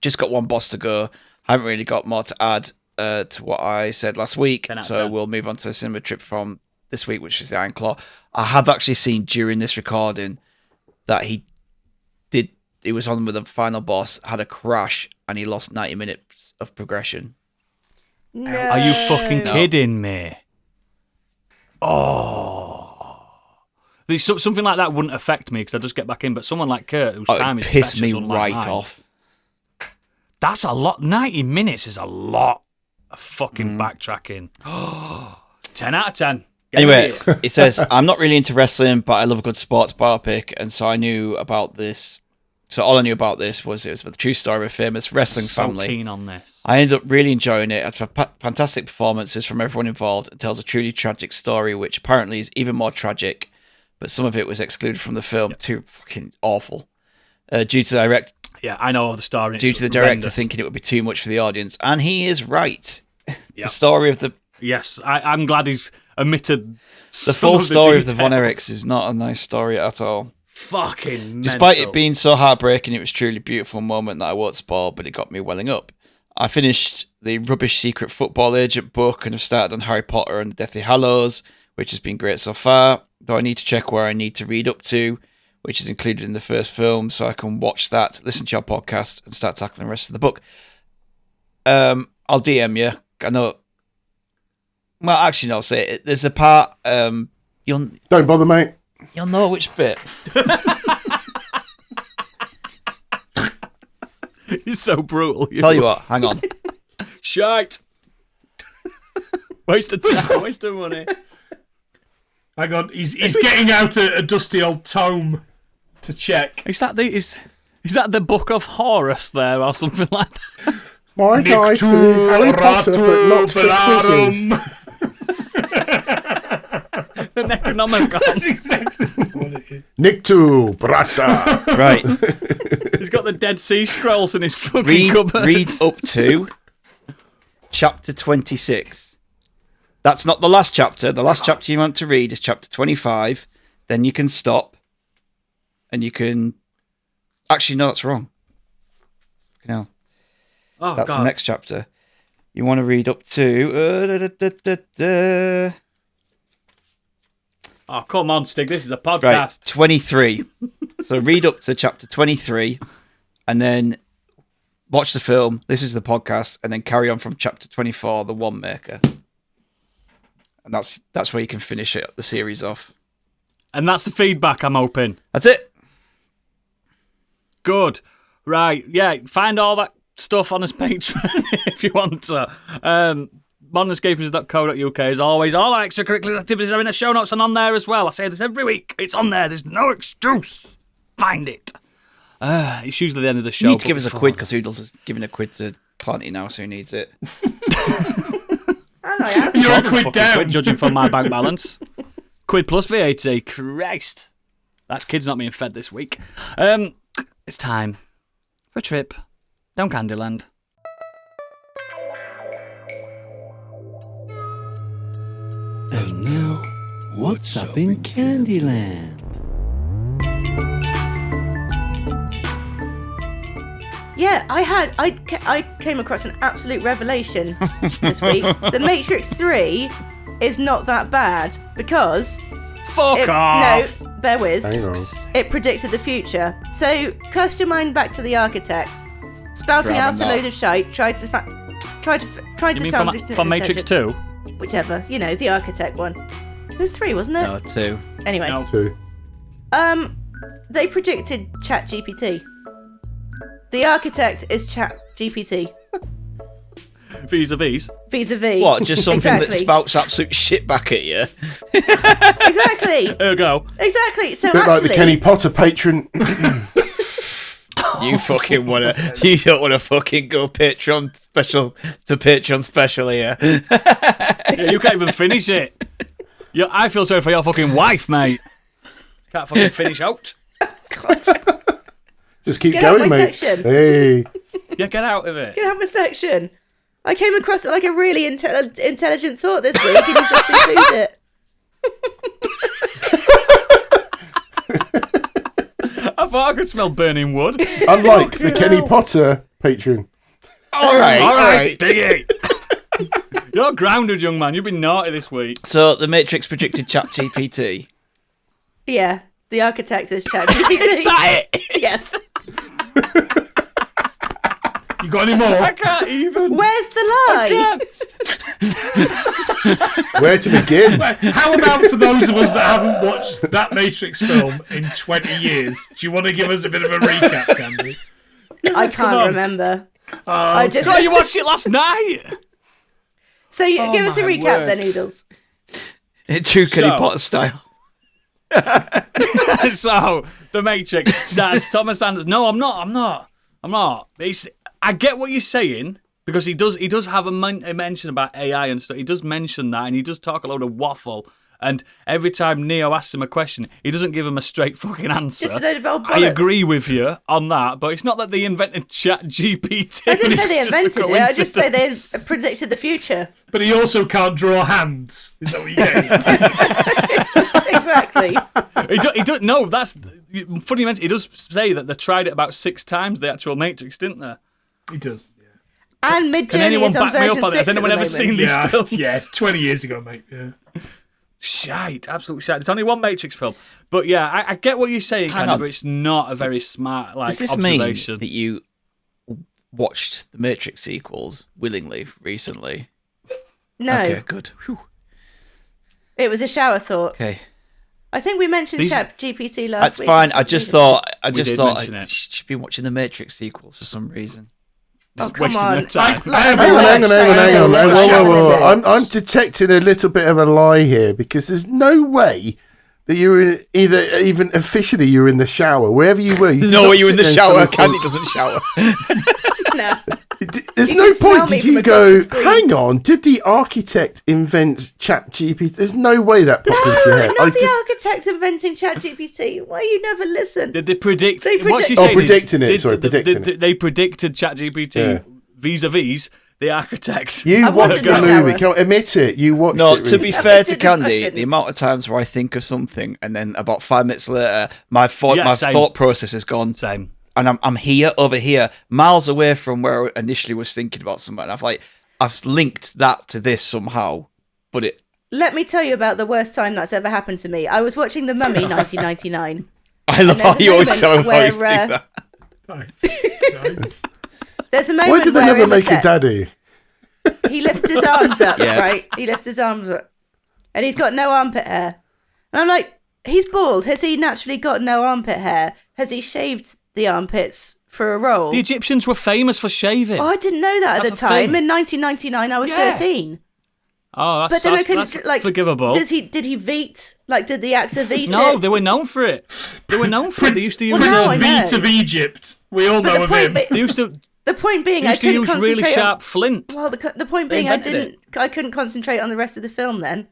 Just got one boss to go. Haven't really got more to add to what I said last week. So we'll move on to the cinema trip from this week, which is the Iron Claw. I have actually seen during this recording that he was on with the final boss, had a crash, and he lost 90 minutes of progression. No. Are you fucking kidding me? Oh. Something like that wouldn't affect me because I just get back in, but someone like Kurt, whose time is pissed me right off. That's a lot. 90 minutes is a lot of fucking backtracking. 10 out of 10. Anyway, it says, I'm not really into wrestling, but I love a good sports biopic, and so I knew about this. So all I knew about this was it was the true story of a famous wrestling family. So keen on this. I ended up really enjoying it. It had fantastic performances from everyone involved. It tells a truly tragic story, which apparently is even more tragic, but some of it was excluded from the film. Yep. Too fucking awful. Due to the director. Yeah, I know of the story. Due to the director thinking it would be too much for the audience, and he is right. Yep. The story of the. Yes, I'm glad he's omitted the full story of the Von Erichs is not a nice story at all. Fucking Despite mental. it being so heartbreaking, it was a truly beautiful moment that I won't spoil, but it got me welling up. I finished the rubbish Secret Football Agent book and have started on Harry Potter and Deathly Hallows, which has been great so far, though I need to check where I need to read up to, which is included in the first film, so I can watch that, listen to your podcast, and start tackling the rest of the book. I'll DM you. I know. Well, actually, no, say it. There's a part. You'll Don't bother, mate. You'll know which bit. You're so brutal. Tell you what, hang on. Shite. Waste of time, waste of money. Hang on, he's getting out a dusty old tome to check. Is that the Book of Horus there or something like that? My guide to Harry Potter, but not for quizzes. The Necronomicon. That's exactly what it is. Nictu Brata. Right. He's got the Dead Sea Scrolls in his fucking cupboard. Read up to chapter 26. That's not the last chapter. The last chapter you want to read is chapter 25. Then you can stop. And you can... Actually, no, that's wrong. No. Oh, that's God. the next chapter. You want to read up to... Oh, come on, Stig. This is a podcast. Right, 23. So read up to chapter 23 and then watch the film, listen to the podcast, and then carry on from chapter 24, The One Maker. And that's where you can finish the series off. And that's the feedback, I'm hoping. That's it. Good. Right, yeah, find all that stuff on his Patreon if you want to. modernescapism.co.uk as always. All our extracurricular activities are in the show notes and on there as well. I say this every week. It's on there. There's no excuse. Find it. It's usually the end of the show. You need to give us a quid because Hoodles is giving a quid to PLANTY now, so who needs it? I know I have. You're a quid down. Quid, judging from my bank balance. Quid plus VAT. Christ. That's kids not being fed this week. It's time for a trip down Candyland. And now, what's up in Candyland? Yeah, I came across an absolute revelation this week. The Matrix 3 is not that bad because Fuck off! No, bear with. Hang on. It predicted the future. So cast your mind back to the architect, spouting out a load of shite. Tried to You mean sound from Matrix 2? Whichever, the architect one. It was 3, wasn't it? No, 2. Anyway, No. 2. they predicted ChatGPT. The architect is ChatGPT. Vis-a-vis. Vis-a-vis. What, just something exactly. that spouts absolute shit back at you? Exactly. Ergo. Exactly. So Bit actually, like the Kenny Potter patron. You fucking you don't wanna fucking go Patreon special here. Yeah, you can't even finish it. I feel sorry for your fucking wife, mate. Can't fucking finish out. Just keep Get out going, my mate. section. Hey. Yeah, get out of it. Get out my section. I came across like a really intelligent thought this week, and you just include it. I thought I could smell burning wood. Unlike the Kenny Potter patron. All right. Biggie. You're grounded, young man. You've been naughty this week. So the Matrix predicted ChatGPT. Yeah, the architect is ChatGPT. Is that it? Yes. You got any more? I can't even. Where's the lie? Where to begin? How about for those of us that haven't watched that Matrix film in 20 years? Do you want to give us a bit of a recap, Candy? I can't remember. I just. God, you watched it last night. So give us a my recap, word. then, Noodles. In true Kenny So- Potter style. So, The Matrix stars Thomas Anderson. No, I'm not. I get what you're saying, because he does have a mention about AI and stuff. He does mention that, and he does talk a load of waffle. And every time Neo asks him a question, he doesn't give him a straight fucking answer. Just a load of old I bollocks. agree with you on that, but it's not that they invented ChatGPT. I didn't say they It's just a invented it. I just say they coincidence. predicted the future. But he also can't draw hands. Is that what you're getting? Exactly. He does. No, that's funny. You mention. He does say that they tried it about 6 times. The actual Matrix, didn't they? He does. Yeah. And Can Mid-Journey anyone is on back me version up on it? 6 Has anyone at the ever moment. seen these Yeah, films? yeah, 20 years ago, mate. Yeah. Shite, absolute shite. It's only one Matrix film, but yeah, I get what you're saying, Hang Candy, on. but it's not a very smart Does this observation. mean that you watched the Matrix sequels willingly recently? No, Okay, good. Whew. it was a shower thought. Okay. I think we mentioned These- ChatGPT last That's week. fine. I just thought did I mention it. should be watching the Matrix sequels for some reason. Oh, Just come wasting on. their time. Hang on. I'm detecting a little bit of a lie here, because there's no way that you're even officially you're in the shower. Wherever you were. You No, did you not in the sit there shower. and Candy doesn't shower. No. There's You no can smell point. me Did you from go, across the screen. hang on, did the architect invent ChatGPT? There's no way that popped into your No, head. not the architect inventing ChatGPT. Why you never listen? Did they predict? They what she's predict- saying is, predicting it, sorry, predicting it. They predicted ChatGPT Yeah. vis-a-vis the architect. You I was watched in the the movie. shower. Come on, admit it. You watched No, it. to be recently. fair I to didn't, I Candy, didn't. the amount of times where I think of something and then about 5 minutes later, my Yeah, same. thought process is gone. Same. And I'm here, over here, miles away from where I initially was thinking about something. And I've linked that to this somehow, but it. Let me tell you about the worst time that's ever happened to me. I was watching The Mummy 1999. I love how there's a you always moment tell me how you where, do that. Nice. There's a moment Why did they where never make a Imhotep- daddy? He lifts his arms up, Yeah. right? He lifts his arms up. And he's got no armpit hair. And I'm like, he's bald. Has he naturally got no armpit hair? Has he shaved the armpits for a role? The Egyptians were famous for shaving. Oh, I didn't know that at That's the a time. thing. In 1999, I was Yeah. 13. Oh, that's, But then I that's couldn't, like, forgivable. did he veet? Like, did the actor veet No, it? they were known for it. They were known for it. They used to use. Well, now I Prince know. Veet of Egypt. We all But know the of point, him. but They used to. The point being, I used to couldn't use concentrate really sharp flint. Well, the point being, I couldn't concentrate on the rest of the film then.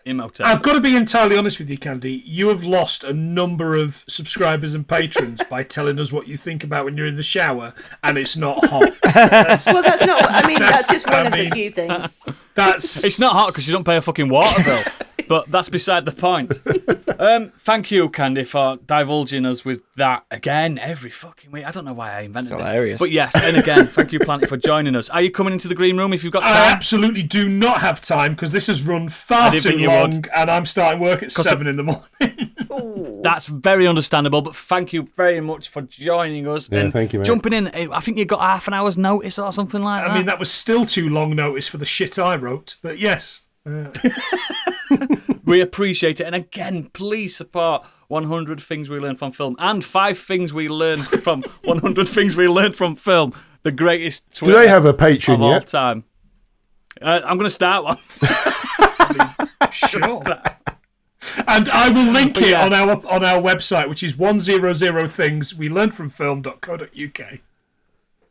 Imhotep. I've got to be entirely honest with you, Candy. You have lost a number of subscribers and patrons by telling us what you think about when you're in the shower and it's not hot. Well, that's not. I mean, that's just one of the few things. It's not hot because you don't pay a fucking water bill. But that's beside the point. Thank you, Candy, for divulging us with that again every fucking week. I don't know why I invented this. Hilarious. But yes, and again, thank you, Planty, for joining us. Are you coming into the green room if you've got time? I absolutely do not have time because this has run far too long and I'm starting work at 7 in the morning. That's very understandable, but thank you very much for joining us. Yeah, and thank you, mate. Jumping in, I think you got half an hour's notice or something like that. I mean, that was still too long notice for the shit I wrote, but yes. We appreciate it. And again, please support 100 Things We Learned from Film and 5 Things We Learned from 100 Things We Learned from Film. The greatest Twitter Do they have a Patreon of all yet? time. I'm going to start one. Sure. And I will link it on our website, which is 100thingswelearnedfromfilm.co.uk.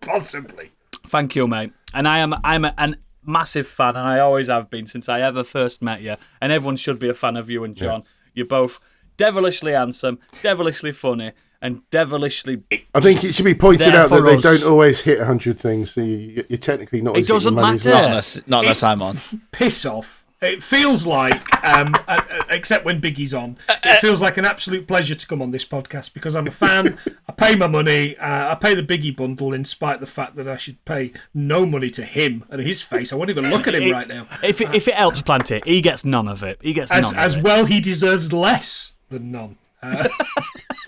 Possibly. Thank you, mate. And I'm a massive fan, and I always have been since I ever first met you. And everyone should be a fan of you and John. Yeah. You're both devilishly handsome, devilishly funny, and devilishly. I think it should be pointed out that they don't always hit 100 things, so you're technically not. It doesn't matter. Not unless I'm on. Piss off. It feels like, except when Biggie's on, it feels like an absolute pleasure to come on this podcast because I'm a fan. I pay my money. I pay the Biggie bundle in spite of the fact that I should pay no money to him and his face. I won't even look at him right now. If it helps, Planty, he gets none of it. He gets none of it. As well, he deserves less than none.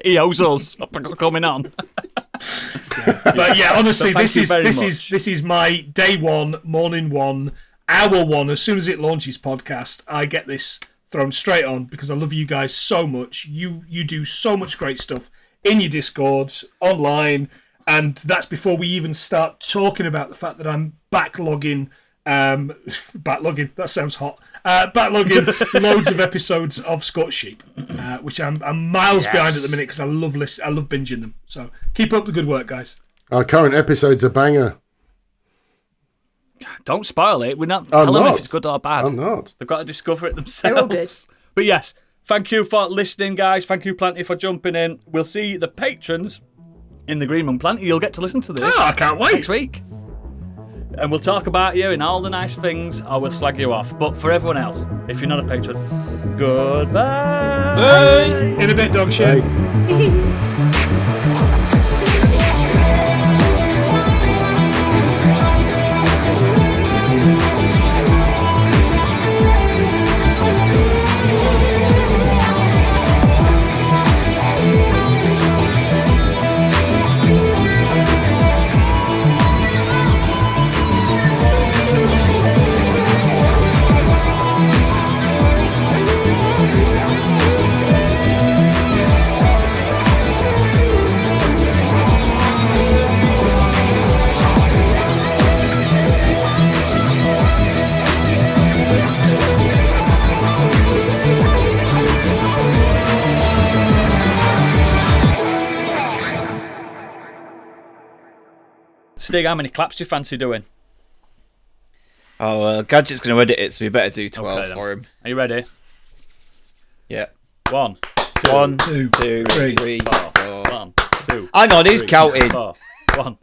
He owes us coming on. But yeah, honestly, this is my day one, morning one, hour one. As soon as it launches podcast, I get this thrown straight on because I love you guys so much. You do so much great stuff in your Discords, online, and that's before we even start talking about the fact that I'm backlogging, that sounds hot, backlogging loads of episodes of Scorched Sheep, which I'm miles behind at the minute because I love binging them. So keep up the good work, guys. Our current episode's a banger. Don't spoil it. We're not telling them if it's good or bad. I'm not. They've got to discover it themselves. They're all good. But yes, thank you for listening, guys. Thank you, Planty, for jumping in. We'll see the patrons in the green room. Planty, you'll get to listen to this. Oh, I can't wait. Next week. And we'll talk about you and all the nice things, or we'll slag you off. But for everyone else, if you're not a patron, goodbye. Bye. In a bit, dog shit. Stig, how many claps do you fancy doing? Oh, Gadget's going to edit it, so we better do 12 for him. Are you ready? Yeah. 1, 2, 3, 4. 1, 2. Hang on, who's counting? 4. 1,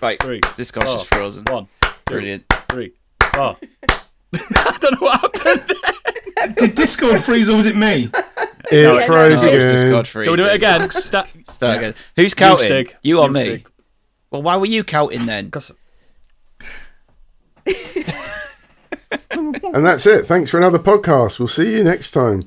Right, 3. Discord's just frozen. 1, 2, Brilliant. 3, 4. I don't know what happened there. Did Discord freeze or was it me? It froze It's again. Discord freeze. Shall we do it again? Start again. Who's counting? Stig. You or You, me? Stig. Well, why were you counting then? And that's it. Thanks for another podcast. We'll see you next time.